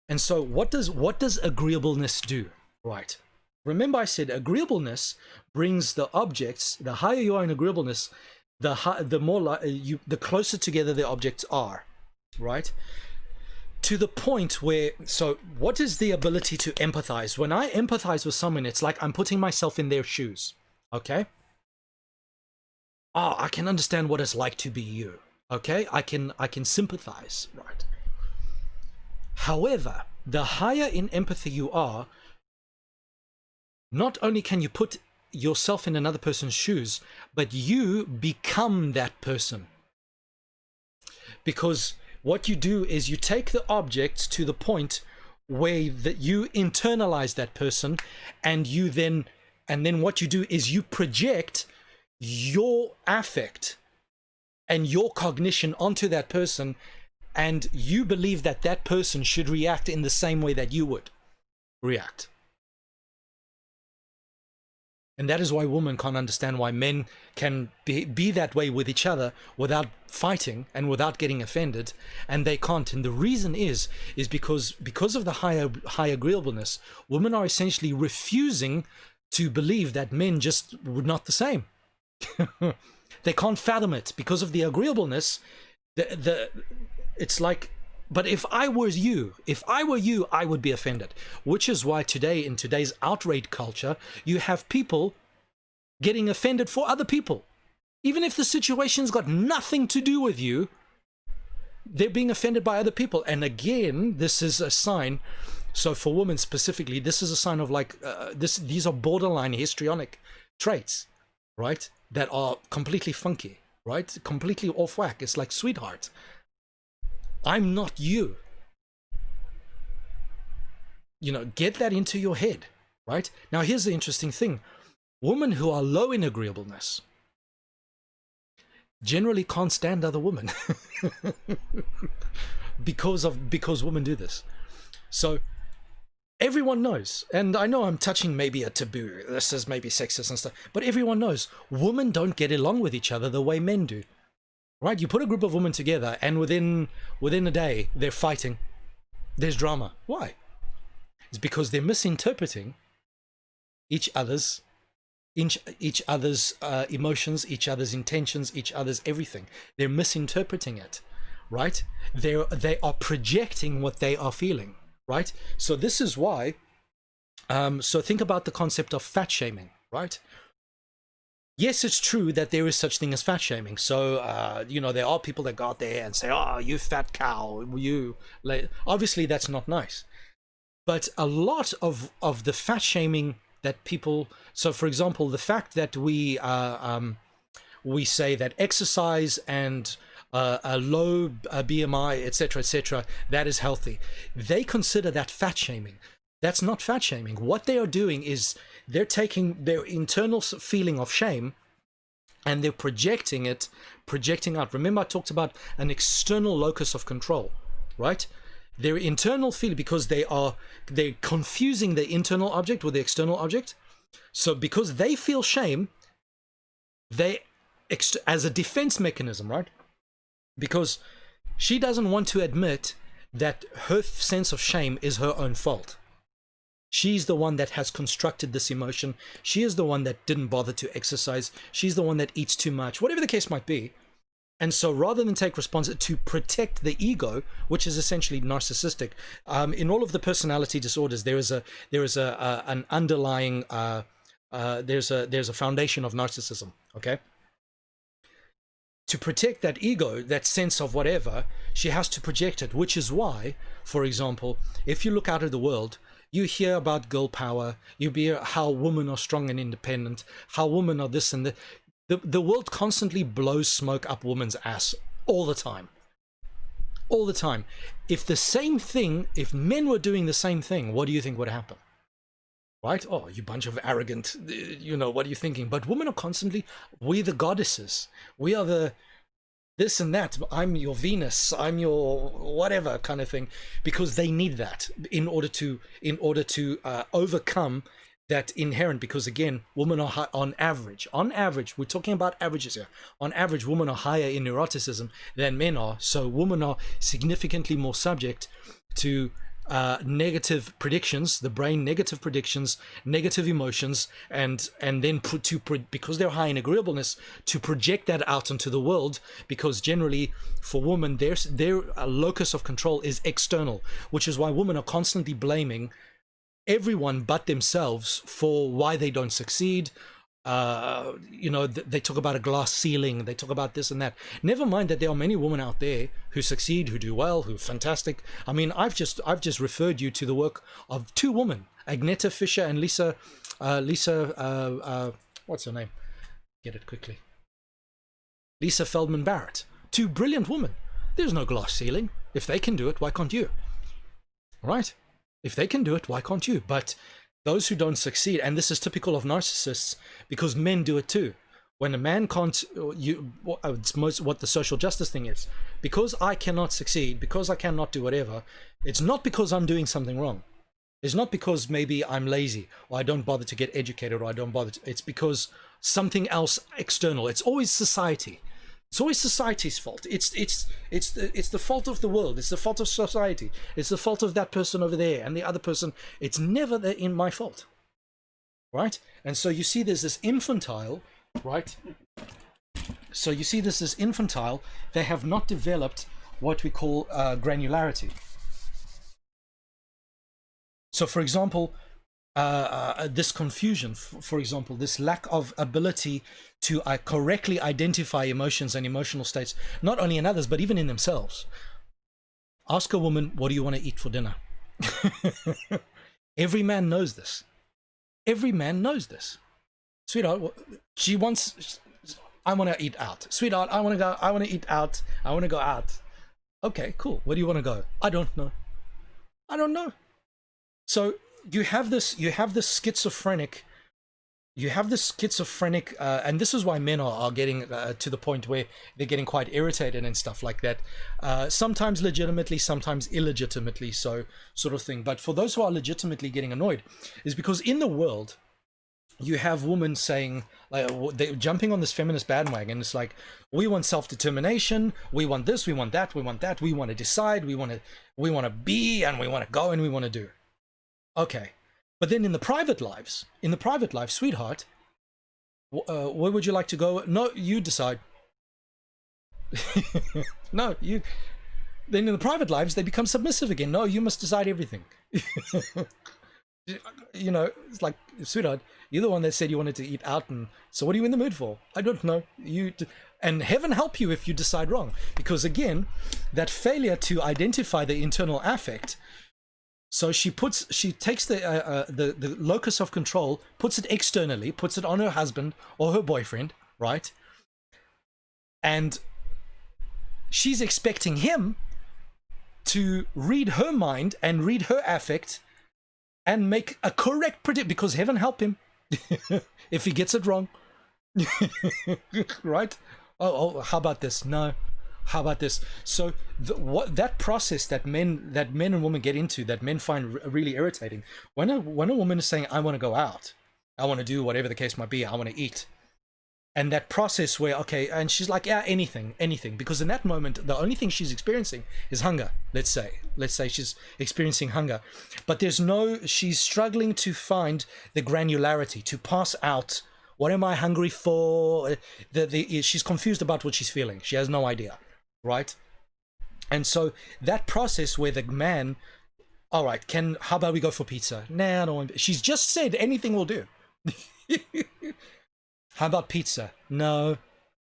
And so what does agreeableness do, right? Remember I said agreeableness brings the objects, the higher you are in agreeableness, the closer together the objects are, right? To the point where, so what is the ability to empathize? When I empathize with someone, it's like I'm putting myself in their shoes, okay? Oh, I can understand what it's like to be you, okay? I can sympathize, right? However, the higher in empathy you are, not only can you put yourself in another person's shoes, but you become that person. Because what you do is you take the object to the point where that you internalize that person, and then what you do is you project your affect and your cognition onto that person, and you believe that that person should react in the same way that you would react. And that is why women can't understand why men can be that way with each other without fighting and without getting offended, and they can't. And the reason is because of the high agreeableness, women are essentially refusing to believe that men just were not the same. They can't fathom it because of the agreeableness. It's like, but if I were you, I would be offended. Which is why today, in today's outrage culture, you have people getting offended for other people. Even if the situation's got nothing to do with you, they're being offended by other people. And again, this is a sign. So for women specifically, this is a sign of like, these are borderline histrionic traits, right? That are completely funky, right? Completely off whack. It's like, sweetheart, I'm not you. You know, get that into your head, right? Now, here's the interesting thing. Women who are low in agreeableness generally can't stand other women because women do this. So everyone knows, and I know I'm touching maybe a taboo, this is maybe sexist and stuff, but everyone knows women don't get along with each other the way men do, right? You put a group of women together and within a day they're fighting, there's drama. Why? It's because they're misinterpreting each other's emotions, each other's intentions, each other's everything. They're misinterpreting it, right? They are projecting what they are feeling, right? So this is why, so think about the concept of fat shaming, right? Yes, it's true that there is such thing as fat shaming. So, you know, there are people that go out there and say, oh, you fat cow, you... Obviously, that's not nice. But a lot of the fat shaming that people... So, for example, the fact that we say that exercise and a low BMI, etc., that is healthy. They consider that fat shaming. That's not fat shaming. What they are doing is they're taking their internal feeling of shame and they're projecting out. Remember, I talked about an external locus of control, right? Their internal feeling, because they're confusing the internal object with the external object. So because they feel shame, as a defense mechanism, right? Because she doesn't want to admit that her sense of shame is her own fault. She's the one that has constructed this emotion. She is the one that didn't bother to exercise. She's the one that eats too much, whatever the case might be. And so rather than take responsibility to protect the ego, which is essentially narcissistic, in all of the personality disorders, there is an underlying, there's a foundation of narcissism, okay? To protect that ego, that sense of whatever, she has to project it, which is why, for example, if you look out at the world, you hear about girl power, you hear how women are strong and independent, how women are this and that. The world constantly blows smoke up women's ass all the time. All the time. If men were doing the same thing, what do you think would happen? Right? Oh, you bunch of arrogant, you know, what are you thinking? But women are constantly, we're the goddesses. We are the this and that. I'm your Venus. I'm your whatever kind of thing. Because they need that in order to overcome that inherent, because again, women are high, on average, we're talking about averages here. On average, women are higher in neuroticism than men are. So women are significantly more subject to negative predictions, the brain negative predictions, negative emotions, and then because they're high in agreeableness, to project that out into the world, because generally for women their locus of control is external, which is why women are constantly blaming everyone but themselves for why they don't succeed. You know, they talk about a glass ceiling, they talk about this and that. Never mind that there are many women out there who succeed, who do well, who are fantastic. I mean, I've just referred you to the work of two women, Agneta Fisher and Lisa what's her name? Get it quickly. Lisa Feldman Barrett. Two brilliant women. There's no glass ceiling. If they can do it, why can't you? Right? If they can do it, why can't you? But those who don't succeed, and this is typical of narcissists, because men do it too. When a man can't, it's most what the social justice thing is. Because I cannot succeed, because I cannot do whatever, it's not because I'm doing something wrong. It's not because maybe I'm lazy, or I don't bother to get educated, or I don't bother to, it's because something else external. It's always society. It's always society's fault. It's the fault of the world. It's the fault of society. It's the fault of that person over there and the other person. It's never in my fault, right? And so you see there's this infantile, right? So you see this infantile. They have not developed what we call granularity. So for example, this confusion, for example, this lack of ability to correctly identify emotions and emotional states, not only in others, but even in themselves. Ask a woman, what do you want to eat for dinner? Every man knows this. Every man knows this. Sweetheart, she wants, I want to eat out. Sweetheart, I want to eat out. I want to go out. Okay, cool. Where do you want to go? I don't know. I don't know. So you have this schizophrenic, and this is why men are getting to the point where they're getting quite irritated and stuff like that. Sometimes legitimately, sometimes illegitimately, so sort of thing. But for those who are legitimately getting annoyed, is because in the world, you have women saying, like, they're jumping on this feminist bandwagon. It's like, we want self-determination, we want this, we want that, we want that, we want to decide, we want to be, and we want to go, and we want to do. Okay, but then in the private lives, sweetheart, where would you like to go? No, you decide. No, you. Then in the private lives, they become submissive again. No, you must decide everything. You know, it's like, sweetheart, you're the one that said you wanted to eat out, and so what are you in the mood for? I don't know. And heaven help you if you decide wrong, because again, that failure to identify the internal affect. So she takes the locus of control, puts it externally, puts it on her husband or her boyfriend, right? And she's expecting him to read her mind and read her affect and make a correct prediction, because heaven help him if he gets it wrong. Right? Oh, how about this? No. How about this? So that process that men and women get into, that men find really irritating, when a woman is saying, I want to go out, I want to do whatever the case might be, I want to eat, and that process where, okay, and she's like, yeah, anything, because in that moment the only thing she's experiencing is hunger. Let's say she's experiencing hunger, but she's struggling to find the granularity to pass out, what am I hungry for? She's confused about what she's feeling. She has no idea, right? And so that process where the man, all right, how about we go for pizza? Nah, I don't want. She's just said anything will do. How about pizza? No.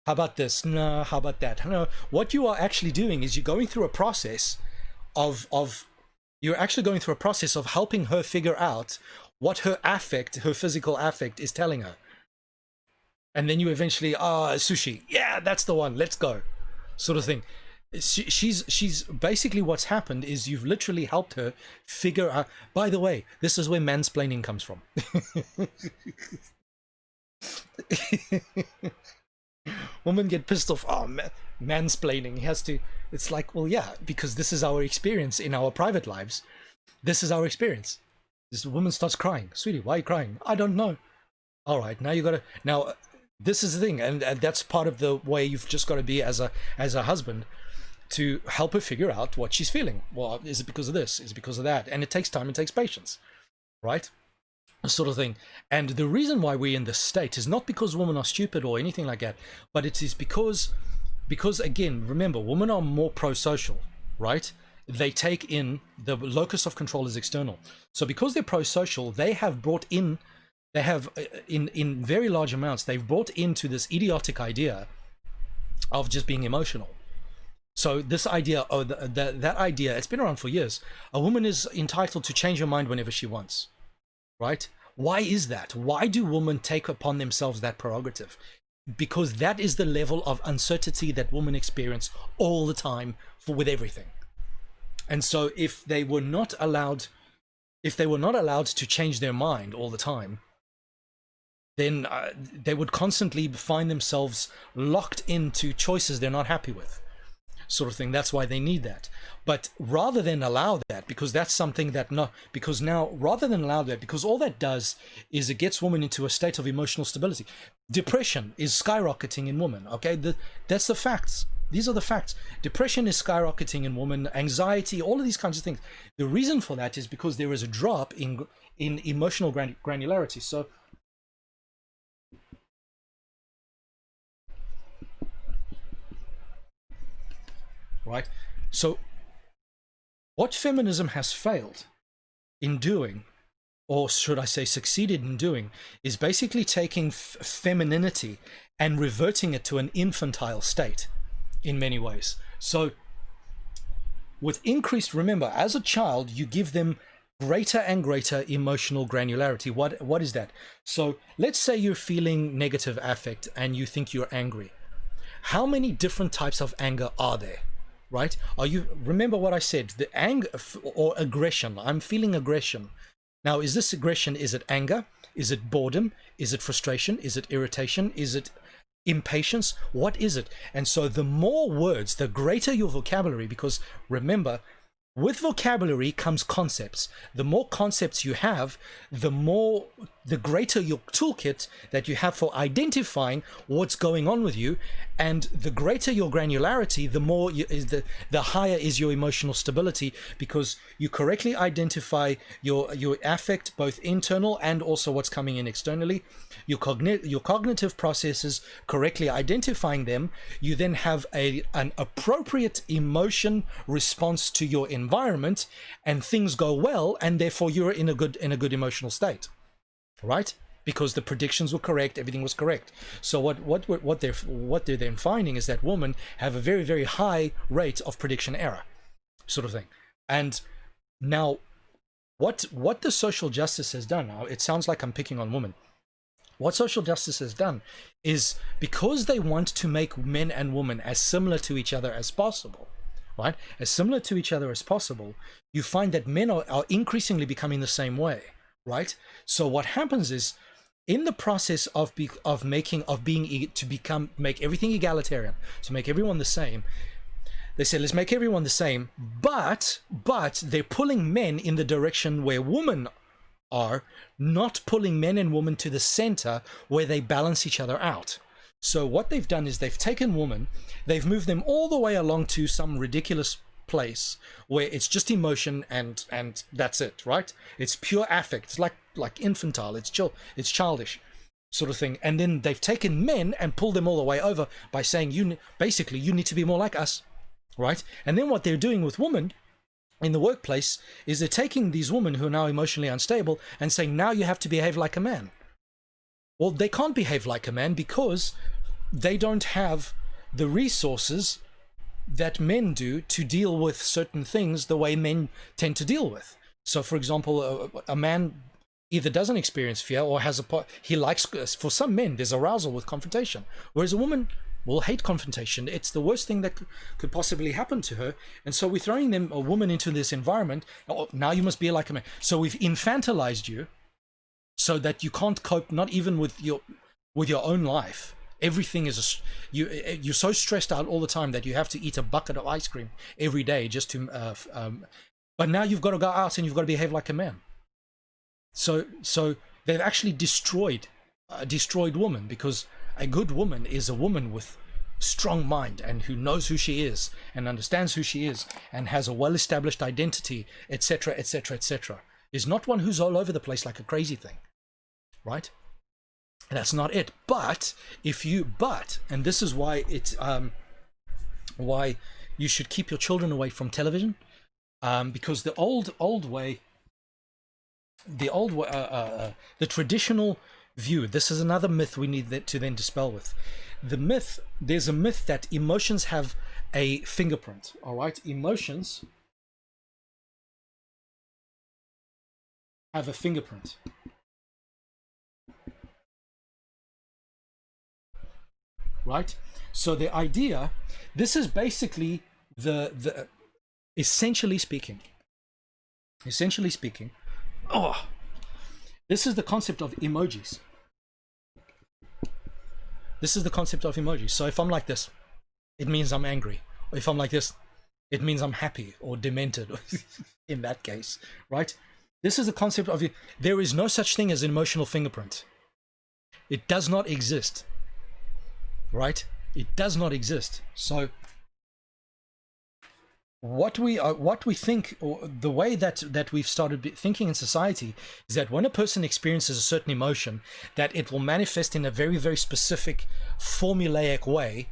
How about this? No. How about that? No. What you are actually doing is you're going through a process of helping her figure out what her physical affect is telling her. And then you eventually, sushi. Yeah, that's the one. Let's go. Sort of thing. She's basically, what's happened is you've literally helped her figure out. By the way, this is where mansplaining comes from. Women get pissed off. Oh, mansplaining. He has to. It's like, well, yeah, because this is our experience in our private lives. This is our experience. This woman starts crying. Sweetie, why are you crying? I don't know. All right, now you gotta. Now, this is the thing, and that's part of the way you've just got to be as a husband, to help her figure out what she's feeling. Well, is it because of this? Is it because of that? And it takes time, it takes patience, right? Sort of thing. And the reason why we're in this state is not because women are stupid or anything like that, but it is because again, remember, women are more pro-social, right? They take in, the locus of control is external. So because they're pro-social, they have in very large amounts, they've brought into this idiotic idea of just being emotional. So this idea, that idea, it's been around for years. A woman is entitled to change her mind whenever she wants. Right? Why is that? Why do women take upon themselves that prerogative? Because that is the level of uncertainty that women experience all the time with everything. And so if they were not allowed to change their mind all the time, then they would constantly find themselves locked into choices they're not happy with. Sort of thing. That's why they need that. But rather than allow that, because that's something that because all that does is it gets women into a state of emotional stability. Depression is skyrocketing in women. Okay, that's the facts. These are the facts. Depression is skyrocketing in women. Anxiety, all of these kinds of things. The reason for that is because there is a drop in emotional granularity. So. Right? So what feminism has failed in doing, or should I say succeeded in doing, is basically taking femininity and reverting it to an infantile state in many ways. So with increased, remember, as a child, you give them greater and greater emotional granularity. What is that? So let's say you're feeling negative affect and you think you're angry. How many different types of anger are there? right? Are you, remember what I said, the anger or aggression? I'm feeling aggression. Now, is this aggression, is it anger? Is it boredom? Is it frustration? Is it irritation? Is it impatience? What is it? And so the more words, the greater your vocabulary, because remember, with vocabulary comes concepts. The more concepts you have, the greater your toolkit that you have for identifying what's going on with you, and the greater your granularity, the higher is your emotional stability, because you correctly identify your affect, both internal and also what's coming in externally. Your cognitive processes correctly identifying them, you then have an appropriate emotion response to your environment, and things go well, and therefore you're in a good emotional state, right? Because the predictions were correct, everything was correct. So what they're then finding is that women have a very, very high rate of prediction error, sort of thing. And now what the social justice has done, now it sounds like I'm picking on women. What social justice has done is, because they want to make men and women as similar to each other as possible, right? As similar to each other as possible, you find that men are increasingly becoming the same way, right? So what happens is, in the process of make everything egalitarian, to make everyone the same, they say, let's make everyone the same, but they're pulling men in the direction where women are, not pulling men and women to the center where they balance each other out. So what they've done is they've taken women, they've moved them all the way along to some ridiculous place where it's just emotion and that's it, right? It's pure affect. It's like infantile, it's childish sort of thing. And then they've taken men and pulled them all the way over by saying, you need to be more like us, right? And then what they're doing with women in the workplace is they're taking these women who are now emotionally unstable and saying, now you have to behave like a man. Well, they can't behave like a man because they don't have the resources that men do to deal with certain things the way men tend to deal with. So, for example, a man either doesn't experience fear or he likes, for some men, there's arousal with confrontation, whereas a woman will hate confrontation. It's the worst thing that could possibly happen to her. And so we're throwing a woman into this environment. Oh, now you must be like a man. So we've infantilized you so that you can't cope, not even with your own life. Everything is you're so stressed out all the time that you have to eat a bucket of ice cream every day just to but now you've got to go out and you've got to behave like a man. So they've actually destroyed woman, because a good woman is a woman with strong mind and who knows who she is and understands who she is and has a well-established identity, etc., etc., etc. Is not one who's all over the place like a crazy thing, right? That's not it. But and this is why it's why you should keep your children away from television, because the traditional view, this is another myth we need to then dispel with. There's a myth that emotions have a fingerprint, all right? Emotions have a fingerprint. Right? So the idea, this is basically essentially speaking, this is the concept of emojis. So if I'm like this, it means I'm angry. Or if I'm like this, it means I'm happy or demented in that case, right? This is the concept of, there is no such thing as an emotional fingerprint. It does not exist, right? It does not exist. So what we think, or the way that we've started thinking in society, is that when a person experiences a certain emotion, that it will manifest in a very, very specific formulaic way,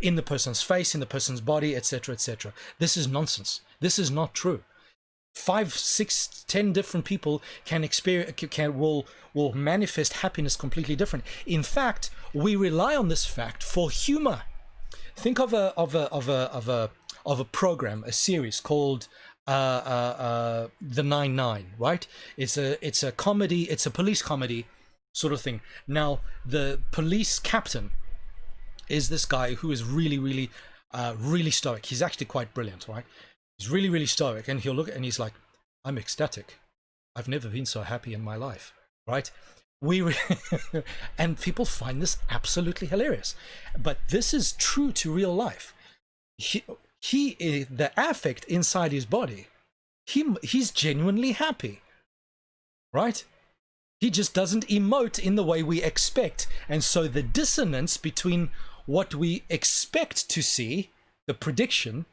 in the person's face, in the person's body, etc., etc. This is nonsense. This is not true. 5, 6, 10 different people will manifest happiness completely different. In fact, we rely on this fact for humor. Think of a program, a series called The 9-9, right? It's a comedy, it's a police comedy sort of thing. Now, the police captain is this guy who is really, really really stoic. He's actually quite brilliant, right? He's really, really stoic, and he'll look and he's like, I'm ecstatic. I've never been so happy in my life, right? And people find this absolutely hilarious. But this is true to real life. He the affect inside his body, he's genuinely happy, right? He just doesn't emote in the way we expect. And so the dissonance between what we expect to see, the prediction.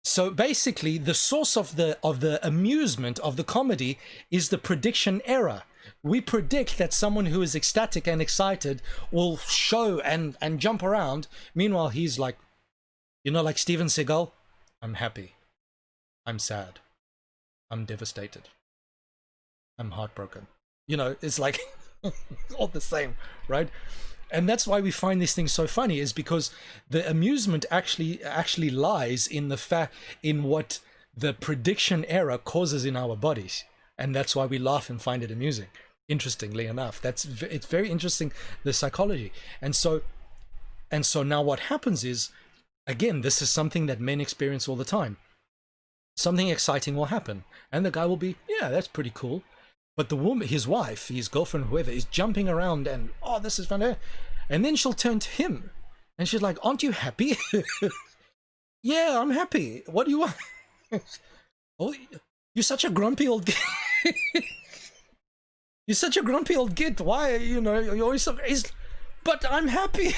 So basically, the source of the amusement of the comedy is the prediction error. We predict that someone who is ecstatic and excited will show and jump around. Meanwhile, he's like, you know, like Steven Seagal, I'm happy, I'm sad, I'm devastated, I'm heartbroken. You know, it's like all the same, right? And that's why we find these things so funny, is because the amusement actually lies in in what the prediction error causes in our bodies, and that's why we laugh and find it amusing. Interestingly enough, it's very interesting, the psychology. And so now what happens is, again, this is something that men experience all the time. Something exciting will happen, and the guy will be, yeah, that's pretty cool. But the woman, his wife, his girlfriend, whoever, is jumping around and, oh, this is fun. And then she'll turn to him and she's like, aren't you happy? Yeah, I'm happy. What do you want? Oh, you're such a grumpy old you're such a grumpy old git. Why, you know, you're always so... But I'm happy.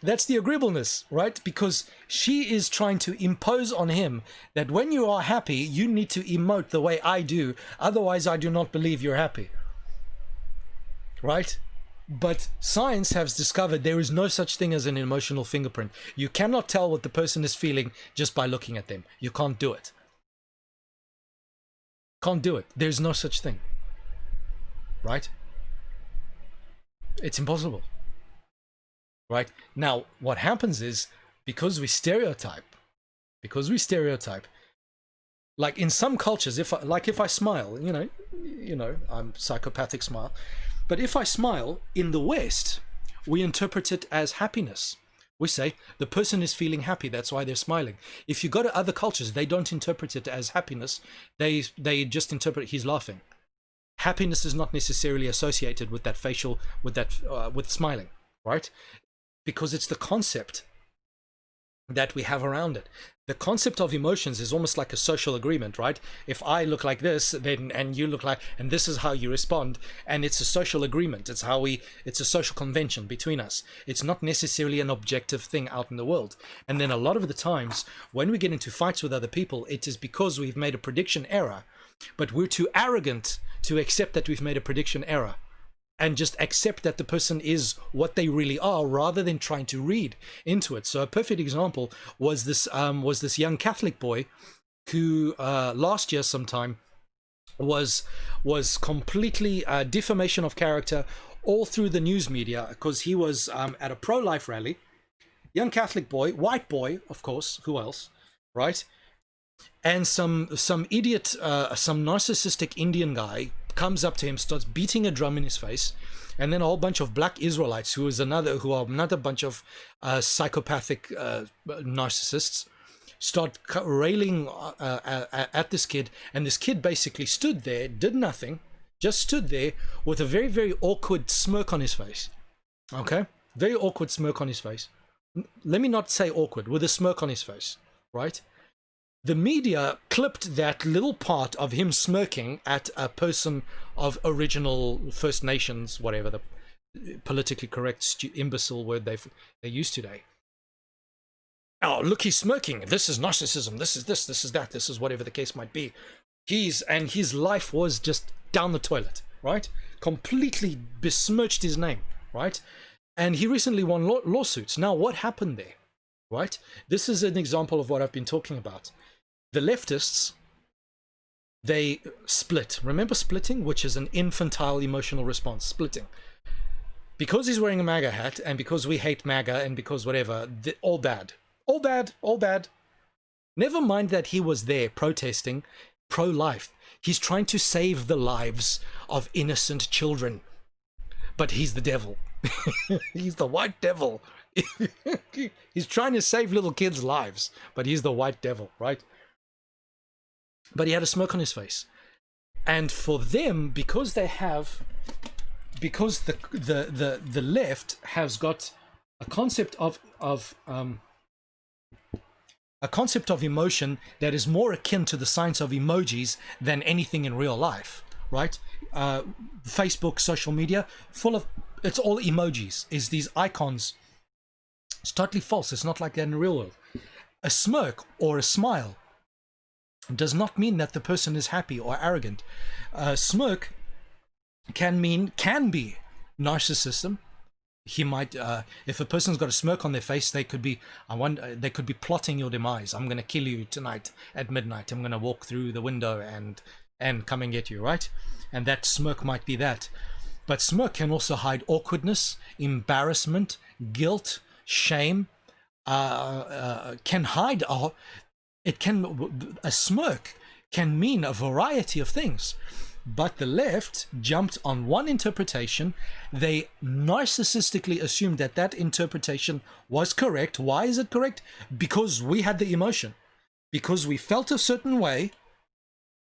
That's the agreeableness, right? Because she is trying to impose on him that when you are happy, you need to emote the way I do. Otherwise, I do not believe you're happy. Right? But science has discovered there is no such thing as an emotional fingerprint. You cannot tell what the person is feeling just by looking at them. You can't do it. Can't do it. There's no such thing. Right? It's impossible. Right? Now, what happens is, because we stereotype, like in some cultures, if I smile, you know, I'm psychopathic smile, but if I smile in the West, we interpret it as happiness. We say the person is feeling happy, that's why they're smiling. If you go to other cultures, they don't interpret it as happiness. They just interpret he's laughing. Happiness is not necessarily associated with that facial, with smiling, right? Because it's the concept that we have around it. The concept of emotions is almost like a social agreement, right? If I look like this, then and you look like, and this is how you respond, and it's a social agreement. It's a social convention between us. It's not necessarily an objective thing out in the world. And then a lot of the times when we get into fights with other people, it is because we've made a prediction error, but we're too arrogant to accept that we've made a prediction error. And just accept that the person is what they really are, rather than trying to read into it. So a perfect example was this young Catholic boy who last year sometime was completely defamation of character all through the news media, because he was at a pro-life rally. Young Catholic boy, white boy, of course, who else, right? And some idiot, some narcissistic Indian guy comes up to him, starts beating a drum in his face, and then a whole bunch of black Israelites, who are another bunch of psychopathic narcissists, start railing at this kid, and this kid basically stood there, did nothing, just stood there with a very, very awkward smirk on his face. Okay? Very awkward smirk on his face. Let me not say awkward, with a smirk on his face, right? The media clipped that little part of him smirking at a person of original First Nations, whatever the politically correct imbecile word they use today. Oh, look, he's smirking. This is narcissism. This is this is that. This is whatever the case might be. His life was just down the toilet, right? Completely besmirched his name, right? And he recently won lawsuits. Now, what happened there, right? This is an example of what I've been talking about. The leftists, they split. Remember splitting, which is an infantile emotional response, splitting. Because he's wearing a MAGA hat, and because we hate MAGA, and because whatever, all bad. All bad, all bad. Never mind that he was there protesting pro-life. He's trying to save the lives of innocent children. But he's the devil. He's the white devil. He's trying to save little kids' lives, but he's the white devil, right? But he had a smirk on his face. And for them, because the left has got a concept of emotion that is more akin to the science of emojis than anything in real life, right? Facebook, social media, it's all emojis, is these icons. It's totally false. It's not like that in the real world. A smirk or a smile does not mean that the person is happy or arrogant. A smirk can be narcissism. He might, if a person's got a smirk on their face, they could be plotting your demise. I'm going to kill you tonight at midnight. I'm going to walk through the window and come and get you, right? And that smirk might be that. But smirk can also hide awkwardness, embarrassment, guilt, shame. Can hide a smirk can mean a variety of things. But the left jumped on one interpretation. They narcissistically assumed that that interpretation was correct. Why is it correct? Because we had the emotion. Because we felt a certain way.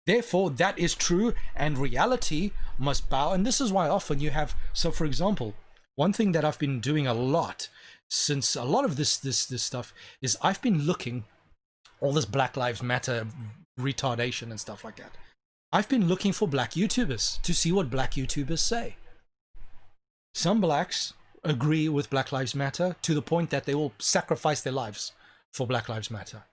Therefore, that is true, and reality must bow. And this is why often you have... So, for example, one thing that I've been doing a lot since a lot of this stuff is I've been looking... all this Black Lives Matter retardation and stuff like that. I've been looking for black YouTubers to see what black YouTubers say. Some blacks agree with Black Lives Matter to the point that they will sacrifice their lives for Black Lives Matter.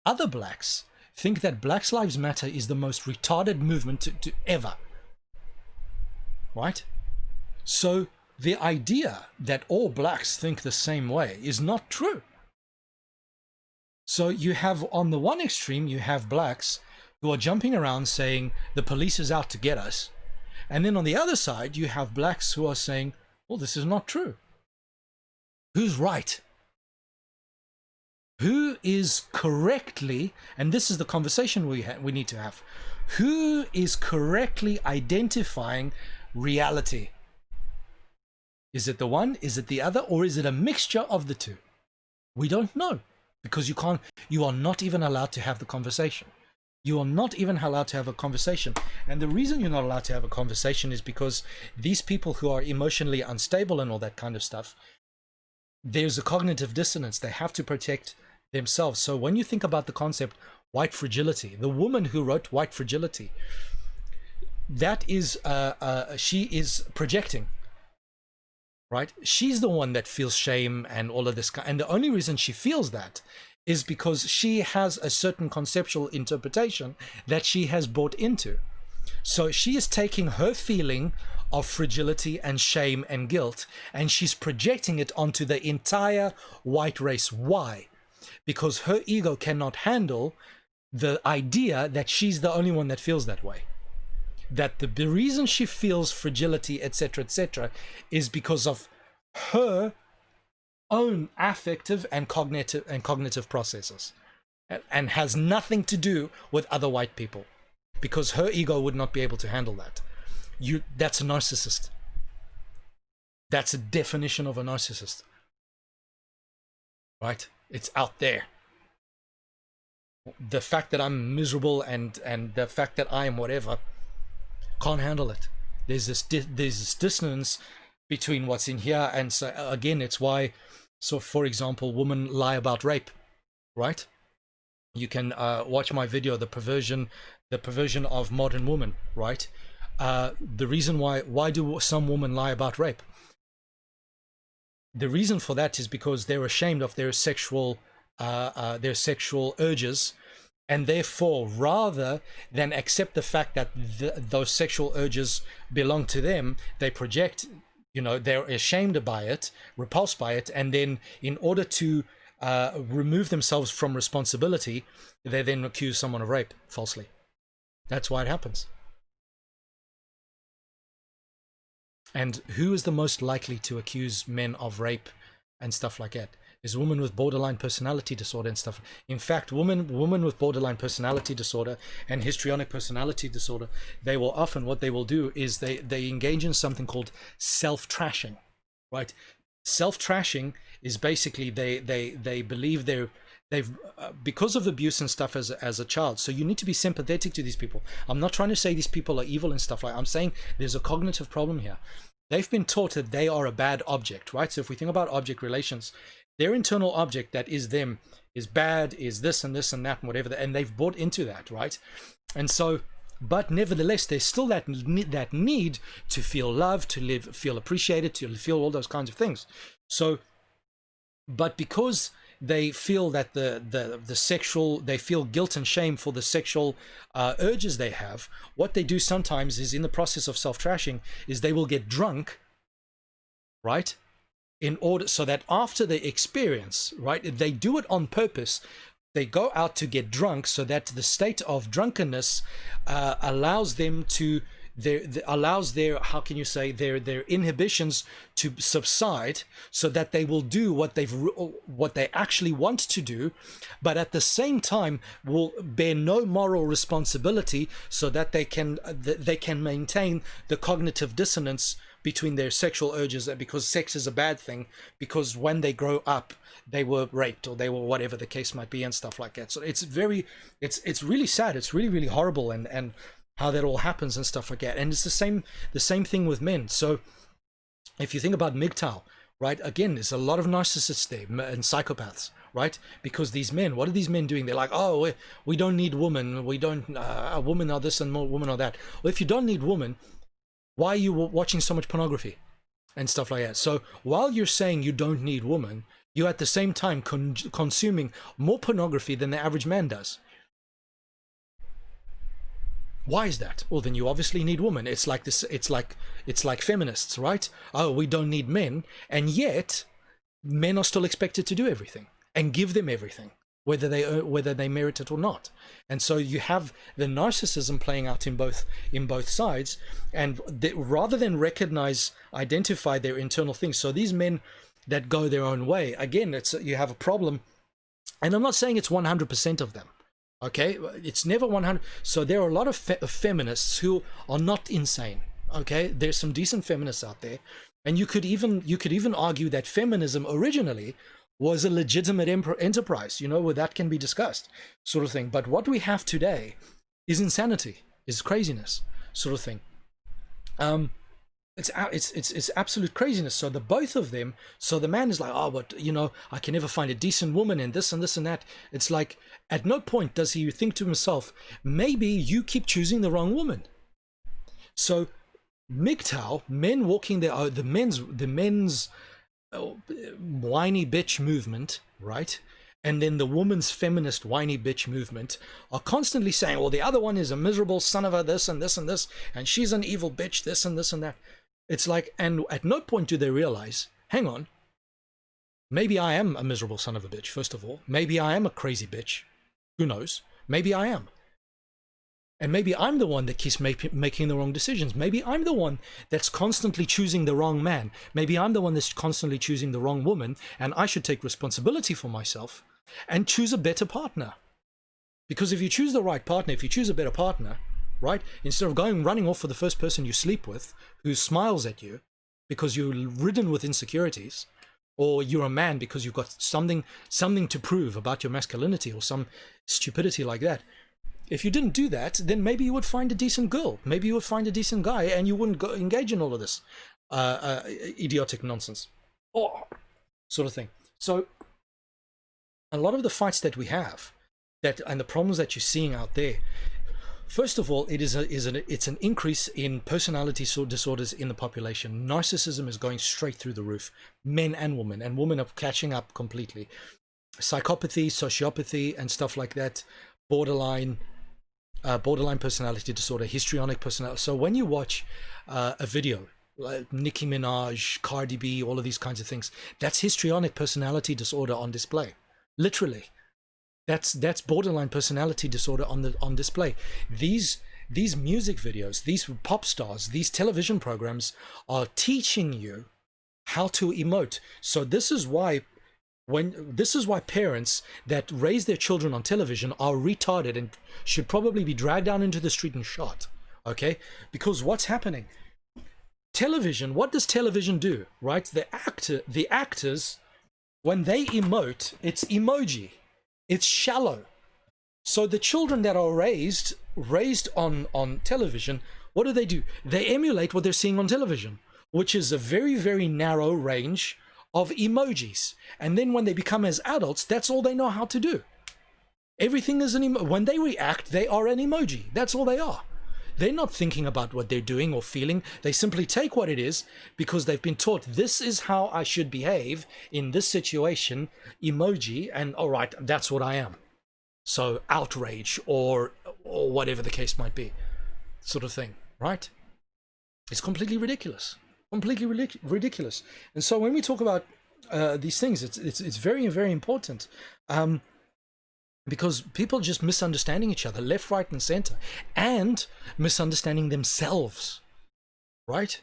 Other blacks think that Black Lives Matter is the most retarded movement to ever. Right? So the idea that all blacks think the same way is not true. So you have, on the one extreme, you have blacks who are jumping around saying the police is out to get us. And then on the other side, you have blacks who are saying, well, this is not true. Who's right? Who is correctly, and this is the conversation we need to have, who is correctly identifying reality? Is it the one? Is it the other? Or is it a mixture of the two? We don't know. Because you are not even allowed to have the conversation. You are not even allowed to have a conversation. And the reason you're not allowed to have a conversation is because these people who are emotionally unstable and all that kind of stuff, there's a cognitive dissonance. They have to protect themselves. So when you think about the concept white fragility, the woman who wrote White Fragility, that is, she is projecting. Right? She's the one that feels shame and all of this. And the only reason she feels that is because she has a certain conceptual interpretation that she has bought into. So she is taking her feeling of fragility and shame and guilt, and she's projecting it onto the entire white race. Why? Because her ego cannot handle the idea that she's the only one that feels that way. That the reason she feels fragility, etc., is because of her own affective and cognitive processes, and has nothing to do with other white people, because her ego would not be able to handle that. That's a narcissist. That's a definition of a narcissist. Right? It's out there. The fact that I'm miserable and the fact that I am whatever, can't handle it. There's this dissonance between what's in here, and so again, it's why. So, for example, women lie about rape, right? You can watch my video, the perversion of modern woman, right? The reason why do some women lie about rape? The reason for that is because they're ashamed of their sexual urges. And therefore, rather than accept the fact that those sexual urges belong to them, they project, they're ashamed by it, repulsed by it, and then in order to remove themselves from responsibility, they then accuse someone of rape falsely. That's why it happens. And who is the most likely to accuse men of rape and stuff like that? Is women with borderline personality disorder and stuff. In fact, women with borderline personality disorder and histrionic personality disorder, they will often, what they will do is they engage in something called self-trashing, right? Self-trashing is basically they believe they've because of abuse and stuff as a child. So you need to be sympathetic to these people. I'm not trying to say these people are evil and stuff like. I'm saying there's a cognitive problem here. They've been taught that they are a bad object, right? So if we think about object relations, their internal object that is them is bad, is this and this and that and whatever, and they've bought into that, right? And so, but nevertheless, there's still that need to feel loved, to live, feel appreciated, to feel all those kinds of things. So, but because they feel that the sexual, they feel guilt and shame for the sexual urges they have, what they do sometimes is, in the process of self-trashing, is they will get drunk, right? In order, so that after the experience, right, they do it on purpose. They go out to get drunk so that the state of drunkenness allows them to, allows their, how can you say, their inhibitions to subside, so that they will do what they actually want to do, but at the same time will bear no moral responsibility, so that they can maintain the cognitive dissonance between their sexual urges, because sex is a bad thing, because when they grow up they were raped, or they were whatever the case might be, and stuff like that. So it's really sad. It's really horrible, and how that all happens and stuff like that. And it's the same thing with men. So if you think about MGTOW, right, again, there's a lot of narcissists there and psychopaths, right? Because these men, what are these men doing? They're like, oh, we don't need women, we don't women are this and more women are that. Well, if you don't need women, why are you watching so much pornography and stuff like that? So while you're saying you don't need women, you're at the same time consuming more pornography than the average man does. Why is that? Well, then you obviously need women. It's like this. It's like feminists, right? Oh, we don't need men, and yet men are still expected to do everything and give them everything, whether they merit it or not. And so you have the narcissism playing out in both sides, and rather than identify their internal things. So these men that go their own way, again, you have a problem, and I'm not saying it's 100% of them. Okay, it's never 100. So there are a lot of feminists who are not insane. Okay, there's some decent feminists out there, and you could even argue that feminism originally was a legitimate enterprise, where that can be discussed, sort of thing. But what we have today is insanity, is craziness, sort of thing. It's absolute craziness. So the both of them, so the man is like, oh, but I can never find a decent woman, and this and this and that. It's like, at no point does he think to himself, maybe you keep choosing the wrong woman. So MGTOW, men walking the men's whiny bitch movement, right? And then the woman's feminist whiny bitch movement are constantly saying, well, the other one is a miserable son of a this and this and this, and she's an evil bitch, this and this and that. It's like, and at no point do they realize, hang on, maybe I am a miserable son of a bitch, first of all. Maybe I am a crazy bitch. Who knows? Maybe I am. And maybe I'm the one that keeps making the wrong decisions. Maybe I'm the one that's constantly choosing the wrong man. Maybe I'm the one that's constantly choosing the wrong woman, and I should take responsibility for myself and choose a better partner. Because if you choose the right partner, if you choose a better partner, right, instead of running off for the first person you sleep with, who smiles at you because you're ridden with insecurities, or you're a man because you've got something to prove about your masculinity, or some stupidity like that. If you didn't do that, then maybe you would find a decent girl, maybe you would find a decent guy, and you wouldn't engage in all of this idiotic nonsense, sort of thing. So a lot of the fights that we have, and the problems that you're seeing out there, first of all, it's an increase in personality disorders in the population. Narcissism is going straight through the roof, men and women are catching up completely. Psychopathy, sociopathy, and stuff like that, borderline personality disorder, histrionic personality. So when you watch a video like Nicki Minaj, Cardi B, all of these kinds of things, that's histrionic personality disorder on display, literally. That's borderline personality disorder on display. These music videos, these pop stars, these television programs are teaching you how to emote. So this is why parents that raise their children on television are retarded and should probably be dragged down into the street and shot. Okay, because what's happening? television, what does television do, right? The actors, when they emote, it's emoji. It's shallow. So the children that are raised on television, what do? They emulate what they're seeing on television, which is a very, very narrow range of emojis. And then when they become as adults, that's all they know how to do. Everything is an emoji. When they react, they are an emoji. That's all they are. They're not thinking about what they're doing or feeling. They simply take what it is because they've been taught this is how I should behave in this situation, emoji, and all right, that's what I am. So outrage or whatever the case might be, sort of thing, right? It's completely ridiculous. Completely ridiculous. And so when we talk about these things, it's very, very important. Because people just misunderstanding each other, left, right, and center, and misunderstanding themselves, right?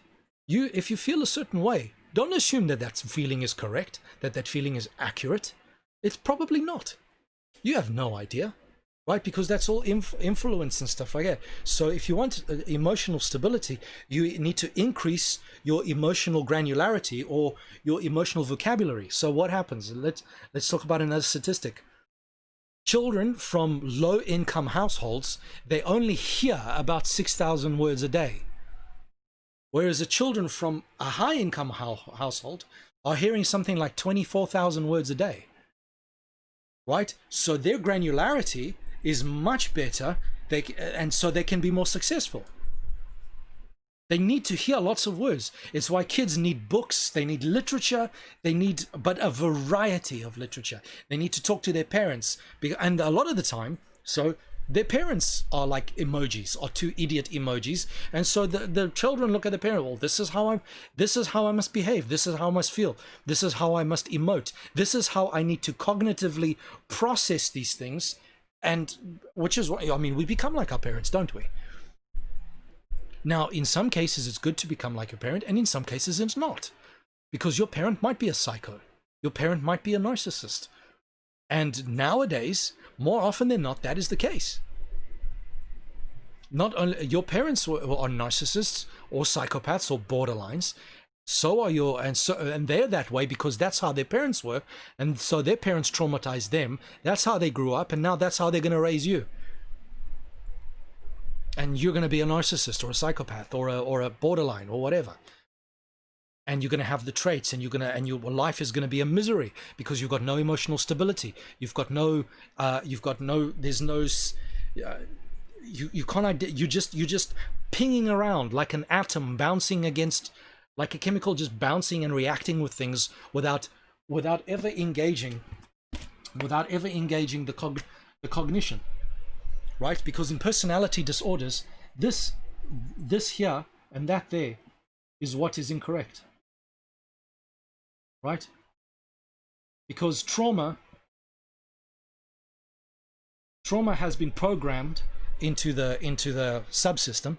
If you feel a certain way, don't assume that that feeling is correct, that feeling is accurate. It's probably not. You have no idea, right? Because that's all influence and stuff like that. So if you want emotional stability, you need to increase your emotional granularity or your emotional vocabulary. So what happens? Let's talk about another statistic. Children from low-income households, they only hear about 6,000 words a day. Whereas the children from a high-income household are hearing something like 24,000 words a day. Right? So their granularity is much better, and so they can be more successful. They need to hear lots of words. It's why kids need books, they need literature, but a variety of literature. They need to talk to their parents, and a lot of the time, so their parents are like emojis, or two idiot emojis, and so the children look at the parent, well, this is how I must behave, this is how I must feel, this is how I must emote, this is how I need to cognitively process these things, and which is what, I mean, we become like our parents, don't we? Now, in some cases, it's good to become like a parent, and in some cases, it's not. Because your parent might be a psycho. Your parent might be a narcissist. And nowadays, more often than not, that is the case. Not only your parents are narcissists or psychopaths or borderlines, so are and they're that way because that's how their parents were, and so their parents traumatized them. That's how they grew up, and now that's how they're going to raise you. And you're going to be a narcissist or a psychopath or a borderline or whatever, and you're going to have the traits, and your life is going to be a misery because you've got no emotional stability. You've got no. There's no. You can't. You're just pinging around like an atom bouncing against, like a chemical, just bouncing and reacting with things without ever engaging the cognition. Right? Because in personality disorders, this here and that there is what is incorrect. Right? Because trauma has been programmed into the subsystem,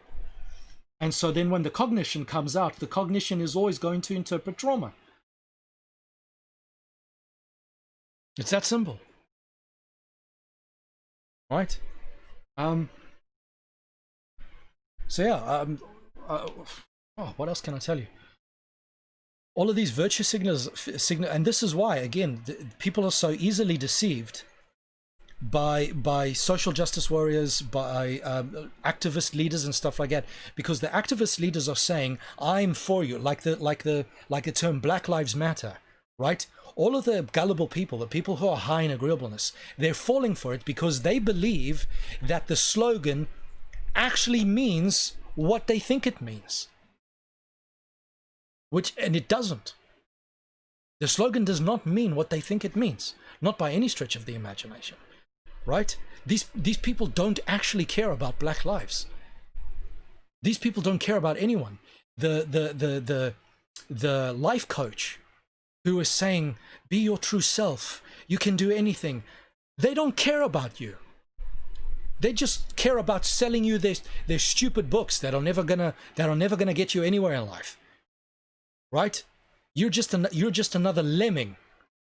and so then when the cognition comes out, the cognition is always going to interpret trauma. It's that simple. Right? So yeah, what else can I tell you? All of these virtue signals, and this is why, again, people are so easily deceived by social justice warriors, by activist leaders and stuff like that, because the activist leaders are saying, "I'm for you," like the term Black Lives Matter, right? All of the gullible people, the people who are high in agreeableness, they're falling for it because they believe that the slogan actually means what they think it means. And it doesn't. The slogan does not mean what they think it means, not by any stretch of the imagination, right? These people don't actually care about Black lives. These people don't care about anyone. The life coach who is saying, be your true self, you can do anything, they don't care about you. They just care about selling you their stupid books that are never gonna get you anywhere in life. Right? You're just another lemming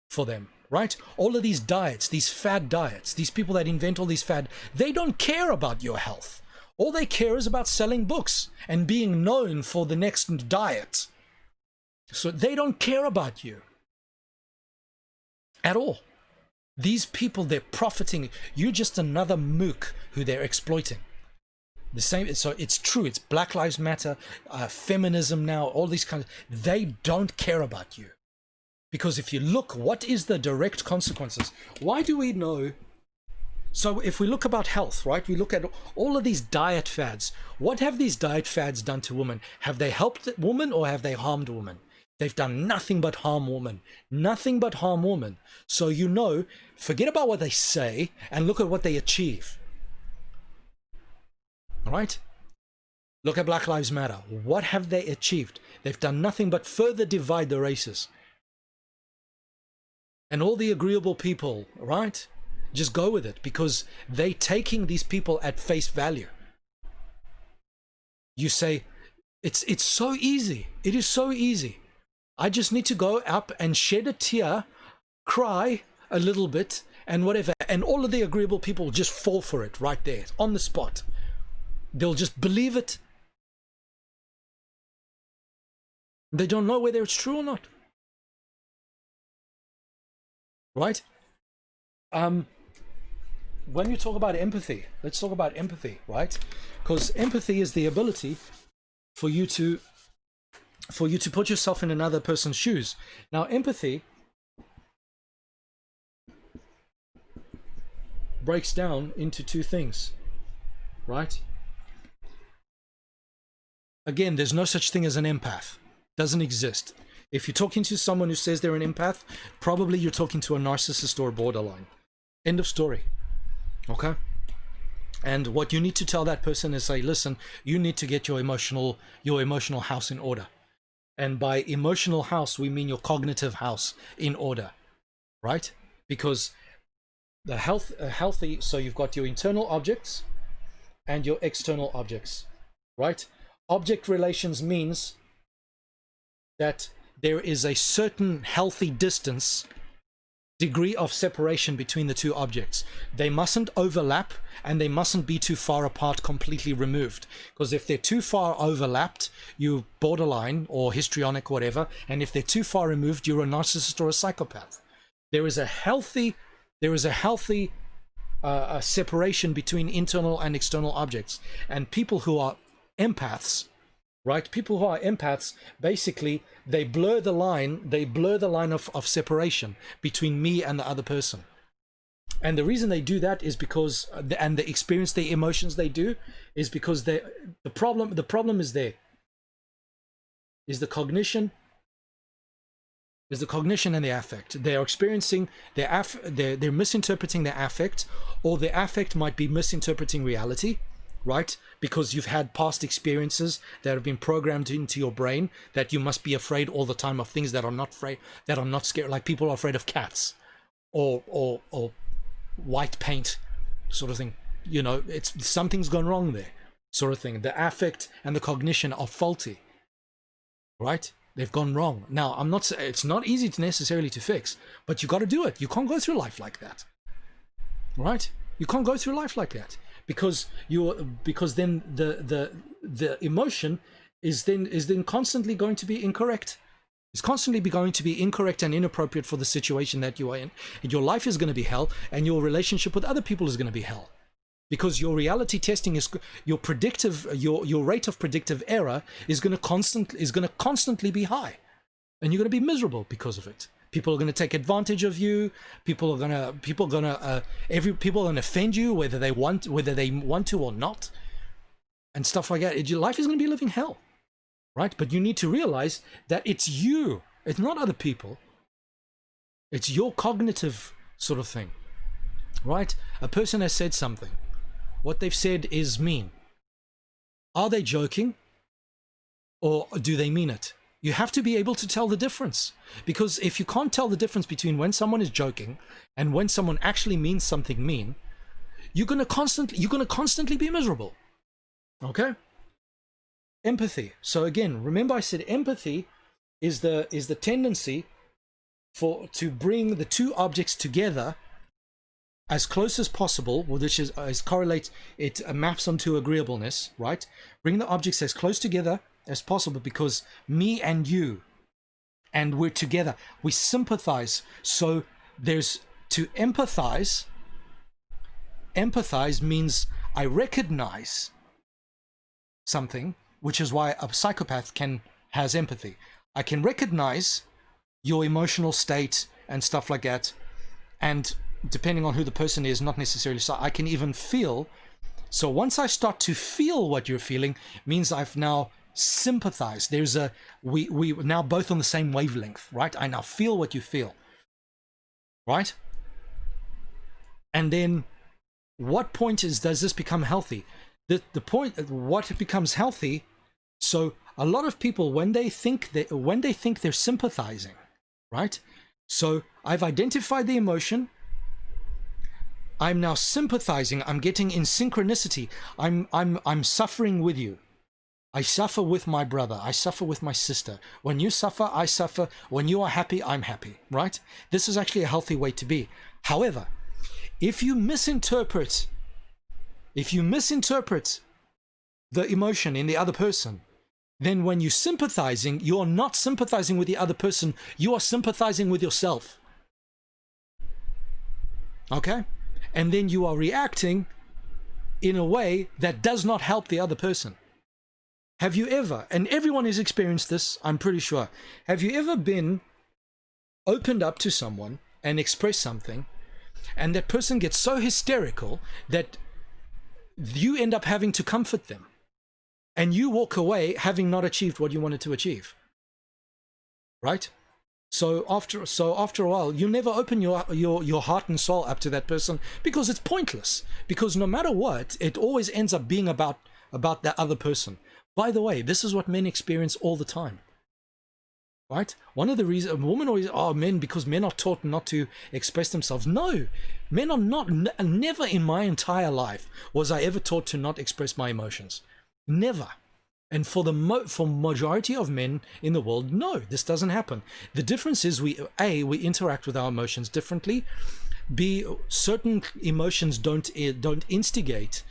for them, right? All of these diets, these fad diets, these people that invent all these fad, they don't care about your health. All they care is about selling books and being known for the next diet. So they don't care about you at all. These people, they're profiting. You're just another mook who they're exploiting. The same. So it's true. It's Black Lives Matter, feminism now, all these kinds. They don't care about you. Because if you look, what is the direct consequences? Why do we know? So if we look about health, right, we look at all of these diet fads. What have these diet fads done to women? Have they helped women or have they harmed women? They've done nothing but harm women. Nothing but harm women. So you know, forget about what they say and look at what they achieve. All right? Look at Black Lives Matter. What have they achieved? They've done nothing but further divide the races. And all the agreeable people, right? Just go with it because they're taking these people at face value. You say, it's so easy. It is so easy. I just need to go up and shed a tear, cry a little bit and whatever. And all of the agreeable people just fall for it right there on the spot. They'll just believe it. They don't know whether it's true or not. Right? When you talk about empathy, let's talk about empathy, right? Because empathy is the ability for you to put yourself in another person's shoes. Now, empathy breaks down into two things, right? Again, there's no such thing as an empath. Doesn't exist. If you're talking to someone who says they're an empath, probably you're talking to a narcissist or a borderline. End of story. Okay? And what you need to tell that person is say, listen, you need to get your emotional house in order. And by emotional house, we mean your cognitive house in order, right? Because the healthy, so you've got your internal objects and your external objects, right? Object relations means that there is a certain healthy degree of separation between the two objects. They mustn't overlap and they mustn't be too far apart, completely removed. Because if they're too far overlapped, you're borderline or histrionic, whatever. And if they're too far removed, you're a narcissist or a psychopath. There is a healthy separation between internal and external objects. And people who are empaths, right? People who are empaths, basically, they blur the line of separation between me and the other person. And the reason they do that is because, and they experience the emotions they do, is because the problem is there. Is the cognition and the affect. They are experiencing they're misinterpreting their affect, or their affect might be misinterpreting reality. Right? Because you've had past experiences that have been programmed into your brain that you must be afraid all the time of things that are not scary. Like people are afraid of cats or white paint sort of thing. You know, it's something's gone wrong there sort of thing. The affect and the cognition are faulty. Right? They've gone wrong. Now, it's not easy to necessarily to fix, but you got to do it. You can't go through life like that. Right? You can't go through life like that. Because then the emotion is then constantly going to be incorrect. It's constantly going to be incorrect and inappropriate for the situation that you are in. And your life is going to be hell, and your relationship with other people is going to be hell. Because your reality testing is your rate of predictive error is going to constantly be high, and you're going to be miserable because of it. People are going to take advantage of you. People are going to offend you, whether they want to or not, and stuff like that. Your life is going to be living hell, right? But you need to realize that it's you. It's not other people. It's your cognitive sort of thing, right? A person has said something. What they've said is mean. Are they joking, or do they mean it? You have to be able to tell the difference, because if you can't tell the difference between when someone is joking and when someone actually means something mean, you're going to constantly be miserable. Okay? Empathy. So again, remember I said empathy is the tendency to bring the two objects together as close as possible, which is correlate, it maps onto agreeableness, right? Bring the objects as close together as possible, because me and you, and we're together, we sympathize. So there's to empathize. Empathize means I recognize something, which is why a psychopath has empathy. I can recognize your emotional state and stuff like that, and depending on who the person is, not necessarily, so I can even feel. So once I start to feel what you're feeling, means I've now sympathized. There's a we now both on the same wavelength, right? I now feel what you feel, right? And then what point does this become healthy? The point, what becomes healthy, so a lot of people, when they think they're sympathizing, right? So I've identified the emotion, I'm now sympathizing, I'm getting in synchronicity, I'm suffering with you. I suffer with my brother, I suffer with my sister. When you suffer, I suffer. When you are happy, I'm happy, right? This is actually a healthy way to be. However, if you misinterpret the emotion in the other person, then when you're sympathizing, you are not sympathizing with the other person, you are sympathizing with yourself. Okay? And then you are reacting in a way that does not help the other person. Have you ever, and everyone has experienced this, I'm pretty sure, have you ever been opened up to someone and expressed something, and that person gets so hysterical that you end up having to comfort them, and you walk away having not achieved what you wanted to achieve, right? So after a while, you never open your heart and soul up to that person, because it's pointless. Because no matter what, it always ends up being about that other person. By the way, this is what men experience all the time, right? One of the reasons women always are men, because men are taught not to express themselves. No, men are not. Never in my entire life was I ever taught to not express my emotions. Never. And for the majority of men in the world, no, this doesn't happen. The difference is we interact with our emotions differently. B, certain emotions don't instigate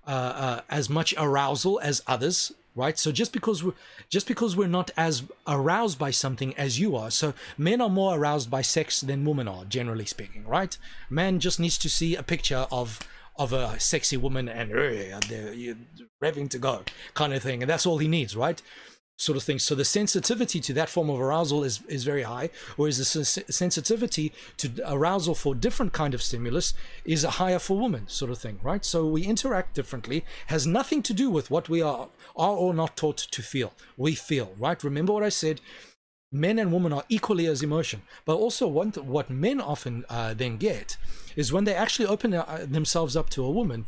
as much arousal as others, right? So just because we're not as aroused by something as you are, so men are more aroused by sex than women are, generally speaking, right? Man just needs to see a picture of a sexy woman and you're revving to go kind of thing, and that's all he needs, right? Sort of thing. So the sensitivity to that form of arousal is very high, whereas the sensitivity to arousal for different kind of stimulus is higher for women, sort of thing, right? So we interact differently, has nothing to do with what we are or not taught to feel. We feel, right? Remember what I said, men and women are equally as emotion. But also what men often then get is when they actually open themselves up to a woman,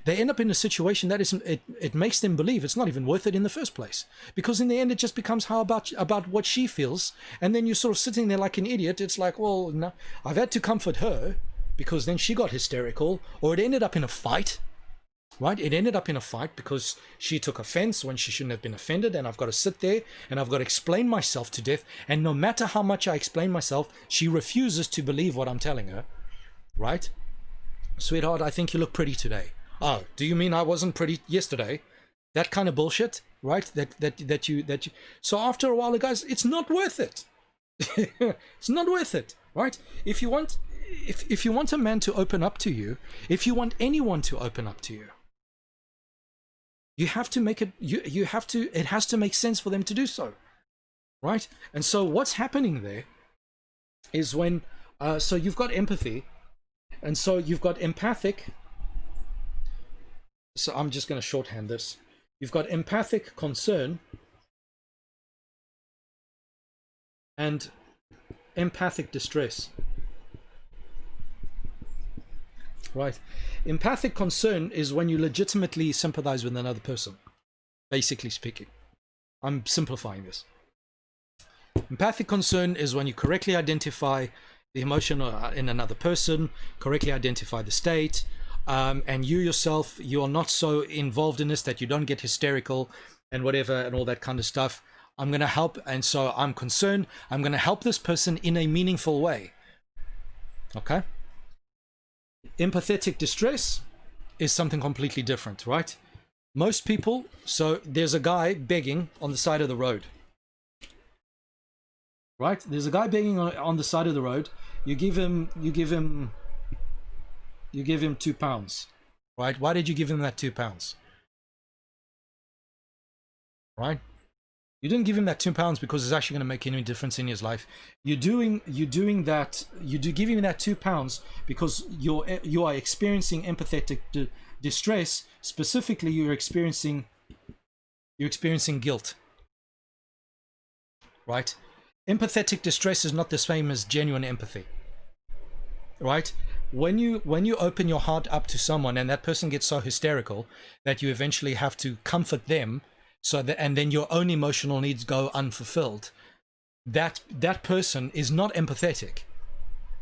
they end up in a situation that it makes them believe it's not even worth it in the first place. Because in the end, it just becomes how about what she feels. And then you're sort of sitting there like an idiot. It's like, well, no, I've had to comfort her because then she got hysterical, or it ended up in a fight, right? It ended up in a fight because she took offense when she shouldn't have been offended. And I've got to sit there and I've got to explain myself to death. And no matter how much I explain myself, she refuses to believe what I'm telling her, right? Sweetheart, I think you look pretty today. Oh, do you mean I wasn't pretty yesterday? That kind of bullshit, right? That you. So after a while, guys, it's not worth it. It's not worth it, right? If you want a man to open up to you, if you want anyone to open up to you, you have to make it. You have to. It has to make sense for them to do so, right? And so what's happening there is when so you've got empathy, and so you've got empathic. So I'm just going to shorthand this. You've got empathic concern and empathic distress. Right. Empathic concern is when you legitimately sympathize with another person, basically speaking. I'm simplifying this. Empathic concern is when you correctly identify the emotion in another person, correctly identify the state, and you yourself, you are not so involved in this that you don't get hysterical and whatever and all that kind of stuff. I'm going to help, and so I'm concerned. I'm going to help this person in a meaningful way. Okay? Empathetic distress is something completely different, right? Most people, so there's a guy begging on the side of the road, right? There's a guy begging on the side of the road. You give him £2, right? Why did you give him that £2? Right? You didn't give him that £2 because it's actually going to make any difference in his life. You're doing that. You do give him that £2 because you are experiencing empathetic distress. Specifically, you're experiencing guilt. Right? Empathetic distress is not the same as genuine empathy. Right? When you open your heart up to someone and that person gets so hysterical that you eventually have to comfort them, and then your own emotional needs go unfulfilled, that person is not empathetic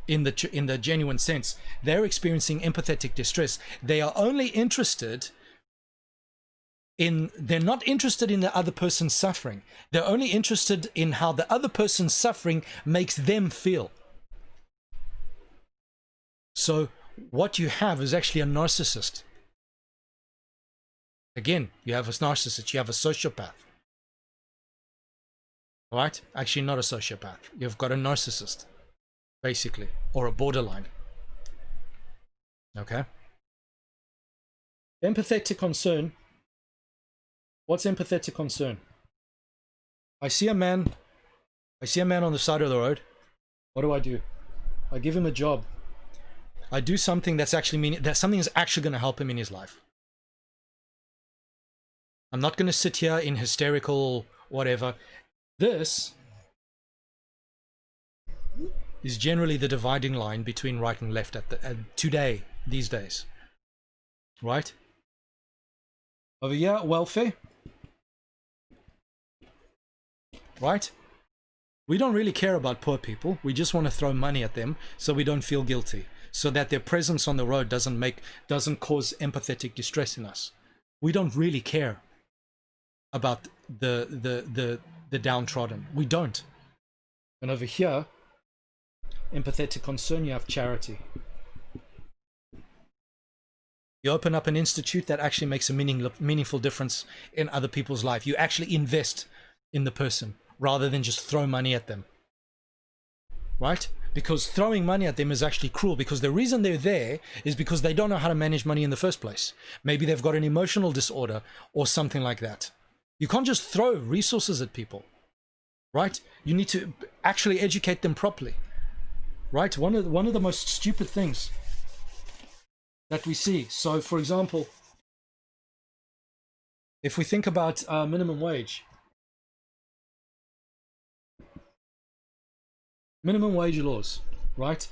in the genuine sense. They're experiencing empathetic distress. They are only interested in, they're not interested in the other person's suffering. They're only interested in how the other person's suffering makes them feel. So what you have is actually a narcissist. Again, you have a narcissist, you have a sociopath. Right? Actually, not a sociopath. You've got a narcissist, basically, or a borderline. Okay? Empathetic concern. What's empathetic concern? I see a man on the side of the road. What do? I give him a job. I do something that's actually something is actually going to help him in his life. I'm not going to sit here in hysterical whatever. This is generally the dividing line between right and left these days. Right? Over here, welfare. Right? We don't really care about poor people. We just want to throw money at them so we don't feel guilty, so that their presence on the road doesn't cause empathetic distress in us. We don't really care about the downtrodden. We don't. And over here, empathetic concern, you have charity. You open up an institute that actually makes a meaningful difference in other people's life. You actually invest in the person rather than just throw money at them. Right? Because throwing money at them is actually cruel, because the reason they're there is because they don't know how to manage money in the first place. Maybe they've got an emotional disorder or something like that. You can't just throw resources at people, right? You need to actually educate them properly, right? One of the most stupid things that we see. So, for example, if we think about minimum wage laws, right?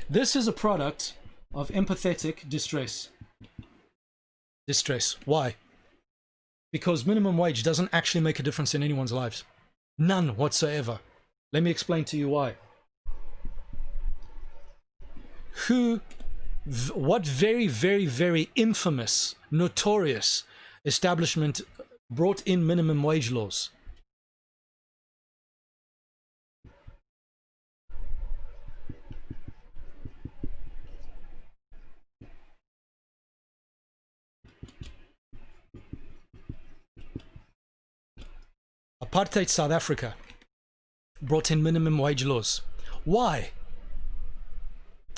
This is a product of empathetic distress. Why? Because minimum wage doesn't actually make a difference in anyone's lives. None whatsoever. Let me explain to you why. What very, very, very infamous, notorious establishment brought in minimum wage laws? Apartheid South Africa brought in minimum wage laws. Why?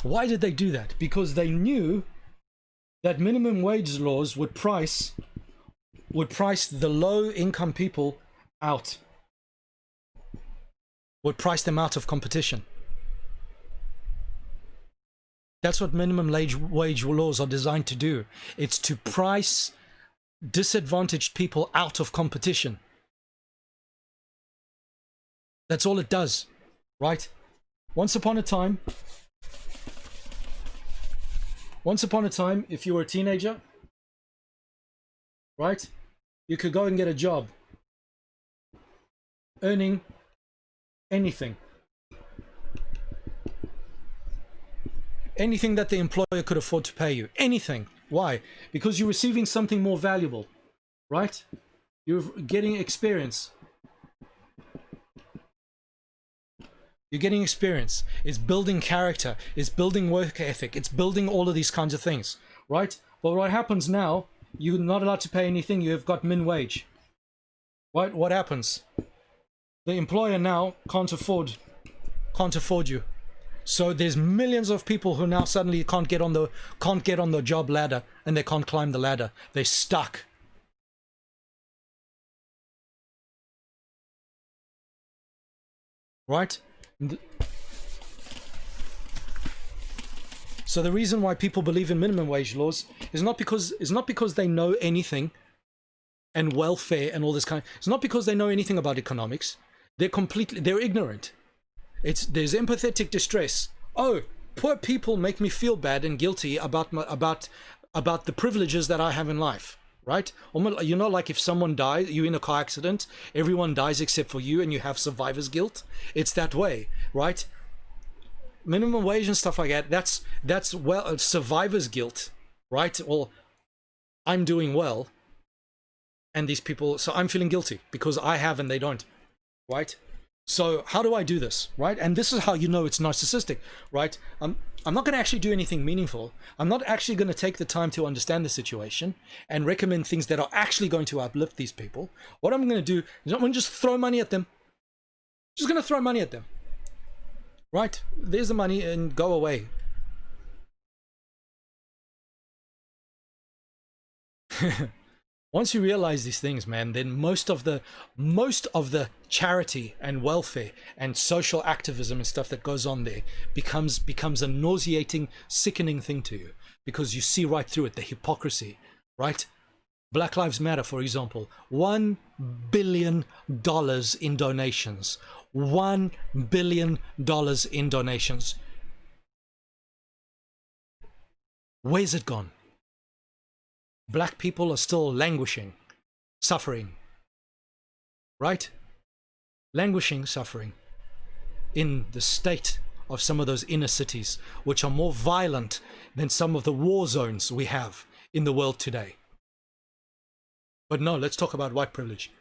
Why did they do that? Because they knew that minimum wage laws would price the low income people out, would price them out of competition. That's what minimum wage laws are designed to do. It's to price disadvantaged people out of competition. That's all it does, right? Once upon a time, if you were a teenager, right, you could go and get a job earning anything that the employer could afford to pay you. Anything. Why? Because you're receiving something more valuable, right? You're getting experience. You're getting experience. It's building character. It's building work ethic. It's building all of these kinds of things, right? But what happens now, you're not allowed to pay anything. You've got min wage. Right? What happens? The employer now can't afford you. So there's millions of people who now suddenly can't get on the job ladder, and they can't climb the ladder. They're stuck. Right? So the reason why people believe in minimum wage laws is not because they know anything and welfare and all this kind. It's not because they know anything about economics. They're ignorant. There's empathetic distress. Oh, poor people make me feel bad and guilty about the privileges that I have in life. Right? You know, like if someone dies, you're in a car accident, everyone dies except for you, and you have survivor's guilt. It's that way, right? Minimum wage and stuff like that, that's well, survivor's guilt, right? Well, I'm doing well, and these people, so I'm feeling guilty because I have and they don't, right? So how do I do this, right? And this is how you know it's narcissistic, right? I'm not going to actually do anything meaningful. I'm not actually going to take the time to understand the situation and recommend things that are actually going to uplift these people. What I'm going to do is I'm going to just throw money at them. Just going to throw money at them. Right? There's the money and go away. Once you realize these things, man, then most of the charity and welfare and social activism and stuff that goes on there becomes a nauseating, sickening thing to you, because you see right through it, the hypocrisy, right? Black Lives Matter, for example, $1 billion in donations. $1 billion in donations. Where's it gone? Black people are still languishing, suffering, right? Languishing, suffering in the state of some of those inner cities, which are more violent than some of the war zones we have in the world today. But no, let's talk about white privilege.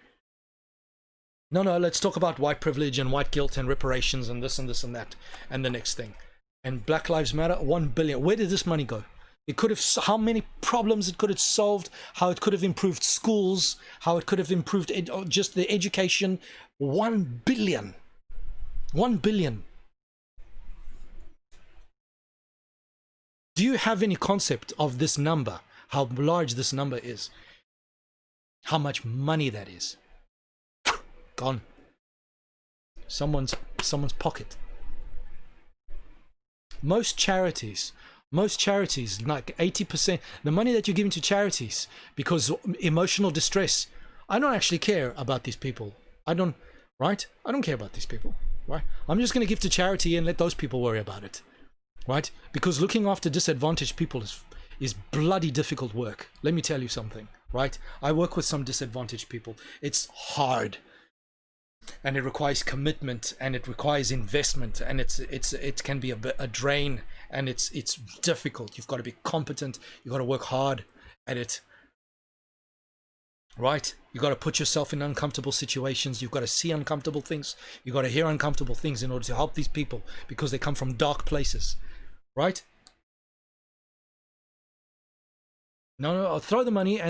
No, let's talk about white privilege and white guilt and reparations and this and this and that and the next thing. And Black Lives Matter, 1 billion. Where did this money go? It could have, how many problems it could have solved, how it could have improved schools, how it could have improved just the education. 1 billion. 1 billion. Do you have any concept of this number? How large this number is? How much money that is? Gone. Someone's pocket. Most charities, like 80%, the money that you're giving to charities because emotional distress. I don't actually care about these people. Right? I don't care about these people, right? I'm just going to give to charity and let those people worry about it, right? Because looking after disadvantaged people is bloody difficult work. Let me tell you something, right? I work with some disadvantaged people. It's hard. And it requires commitment, and it requires investment, and it can be a drain, and it's difficult. You've got to be competent. You've got to work hard at it, right? You've got to put yourself in uncomfortable situations. You've got to see uncomfortable things. You've got to hear uncomfortable things in order to help these people, because they come from dark places, right? No, I'll throw the money,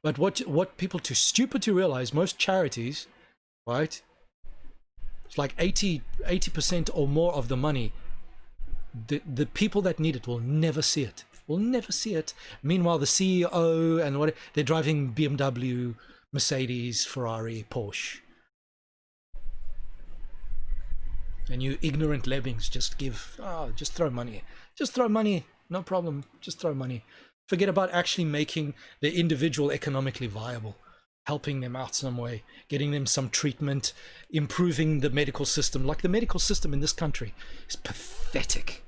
but what people too stupid to realize, most charities, right? It's like 80% or more of the money, the people that need it will never see it. Will never see it. Meanwhile, the CEO and they're driving BMW, Mercedes, Ferrari, Porsche. And you ignorant lemmings just throw money. Just throw money. No problem. Just throw money. Forget about actually making the individual economically viable. Helping them out some way, getting them some treatment, improving the medical system. Like the medical system in this country is pathetic.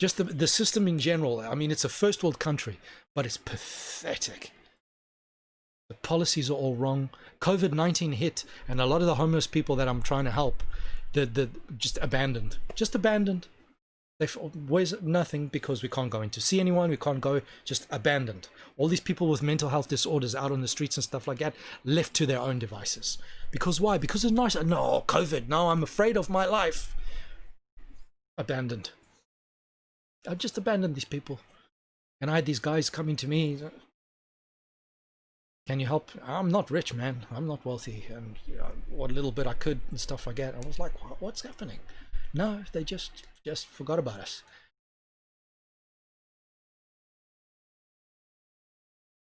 Just the system in general. I mean, it's a first world country, but it's pathetic. The policies are all wrong. COVID-19 hit, and a lot of the homeless people that I'm trying to help, just abandoned. Where's nothing, because we can't go in to see anyone, we can't go, just abandoned. All these people with mental health disorders out on the streets and stuff like that, left to their own devices. Because why? Because it's nice. No, COVID, no, I'm afraid of my life. Abandoned. I just abandoned these people. And I had these guys coming to me, can you help? I'm not rich, man, I'm not wealthy, and what little bit I could and stuff like that. I was like, what's happening? No, they just forgot about us.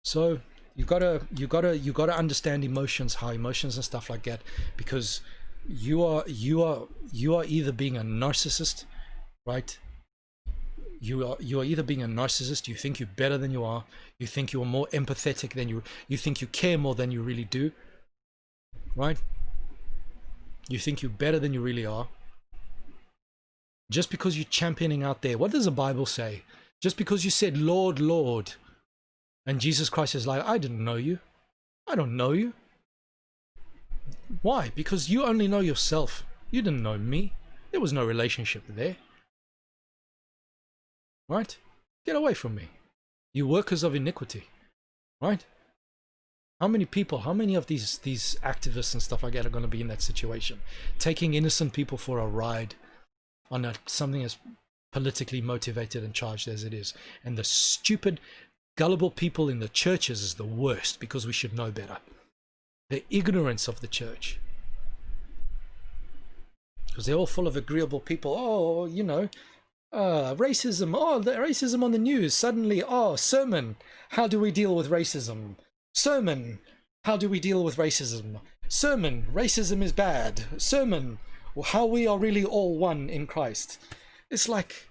So you gotta understand emotions, how emotions and stuff like that, because you are either being a narcissist, right? You are either being a narcissist, you think you're better than you are, you think you're more empathetic than you think you care more than you really do, right? You think you're better than you really are. Just because you're championing out there, what does the Bible say? Just because you said, Lord, Lord, and Jesus Christ is like, I didn't know you. I don't know you. Why? Because you only know yourself. You didn't know me. There was no relationship there. Right? Get away from me, you workers of iniquity. Right? How many people, how many of these activists and stuff like that are going to be in that situation, taking innocent people for a ride on something as politically motivated and charged as it is? And the stupid, gullible people in the churches is the worst, because we should know better. The ignorance of the church, because they're all full of agreeable people. Oh, you know, racism. Oh, the racism on the news. Suddenly, oh, sermon, how do we deal with racism? Sermon, how do we deal with racism? Sermon, racism is bad. Sermon, how we are really all one in Christ. It's like,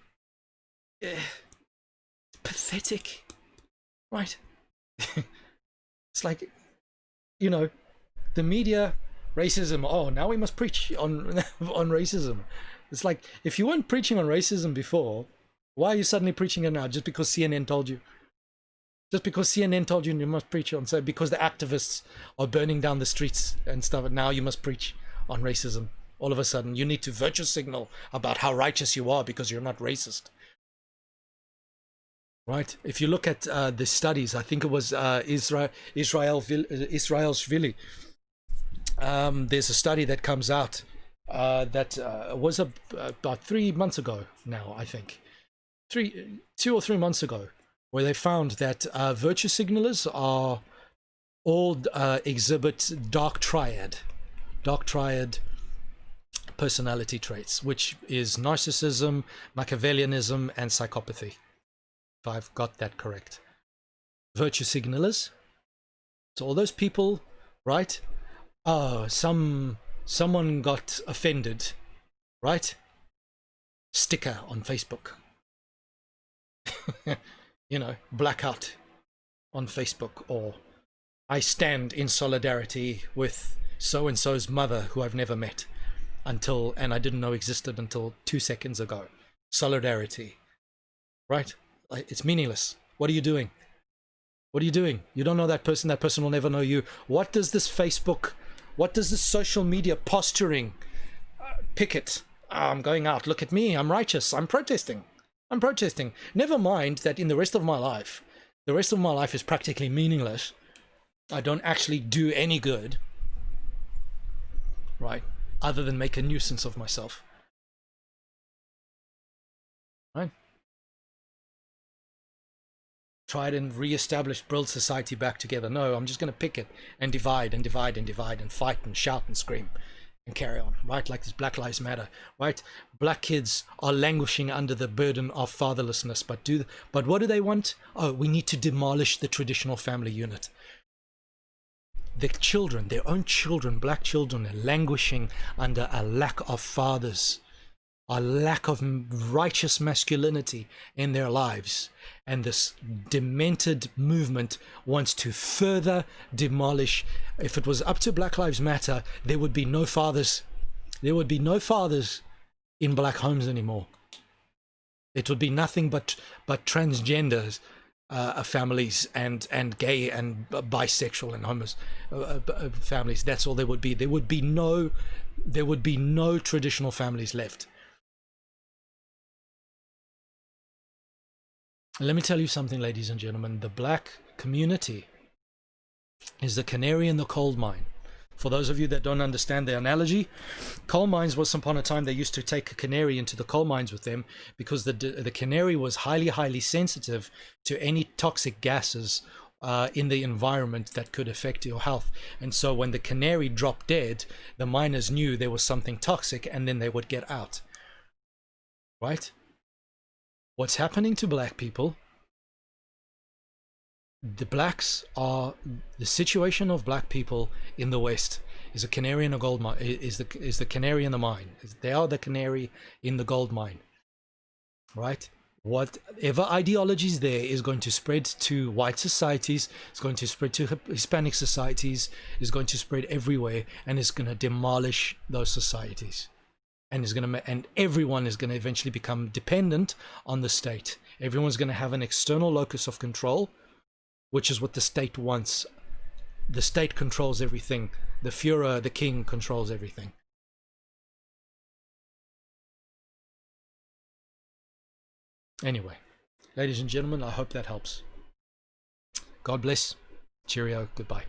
pathetic, right? It's like, you know, the media, racism. Oh, now we must preach on racism. It's like, if you weren't preaching on racism before, why are you suddenly preaching it now? Just because CNN told you? Just because CNN told you you must preach on, so because the activists are burning down the streets and stuff, and now you must preach on racism. All of a sudden, you need to virtue signal about how righteous you are because you're not racist. Right? If you look at the studies, I think it was Israelshvili. There's a study that comes out that was about 3 months ago now, I think. 2 or 3 months ago, where they found that virtue signalers are all exhibit dark triad personality traits, which is narcissism, Machiavellianism, and psychopathy, if I've got that correct. Virtue signalers, so all those people, right? Someone got offended, right? Sticker on Facebook. You know, blackout on Facebook, or I stand in solidarity with so-and-so's mother who I've never met and I didn't know existed until 2 seconds ago. Solidarity, right? It's meaningless. What are you doing? What are you doing? You don't know that person. That person will never know you. What does this Facebook, what does this social media posturing picket? I'm going out. Look at me. I'm righteous. I'm protesting. Never mind that in the rest of my life is practically meaningless. I don't actually do any good, right? Other than make a nuisance of myself, right? Try and re-establish, build society back together. No, I'm just going to pick it and divide and fight and shout and scream and carry on, right? Like this Black Lives Matter, right? Black kids are languishing under the burden of fatherlessness, but what do they want? Oh, we need to demolish the traditional family unit. Their children, their own children, black children, are languishing under a lack of fathers, a lack of righteous masculinity in their lives. And this demented movement wants to further demolish. If it was up to Black Lives Matter, there would be no fathers. There would be no fathers in black homes anymore. It would be nothing but transgenders. Families and gay and bisexual and homos families. That's all there would be. There would be no traditional families left. Let me tell you something, ladies and gentlemen. The black community is the canary in the coal mine. For those of you that don't understand the analogy, coal mines, once upon a time, they used to take a canary into the coal mines with them because the canary was highly sensitive to any toxic gases in the environment that could affect your health. And so when the canary dropped dead, the miners knew there was something toxic, and then they would get out. Right? What's happening to black people? The situation of black people in the West is a canary in a gold mine. Is the canary in the mine? They are the canary in the gold mine, right? Whatever ideologies there is going to spread to white societies, it's going to spread to Hispanic societies, is going to spread everywhere, and it's going to demolish those societies. And everyone is going to eventually become dependent on the state. Everyone's going to have an external locus of control, which is what the state wants. The state controls everything. The Führer, the king, controls everything. Anyway, ladies and gentlemen, I hope that helps. God bless. Cheerio. Goodbye.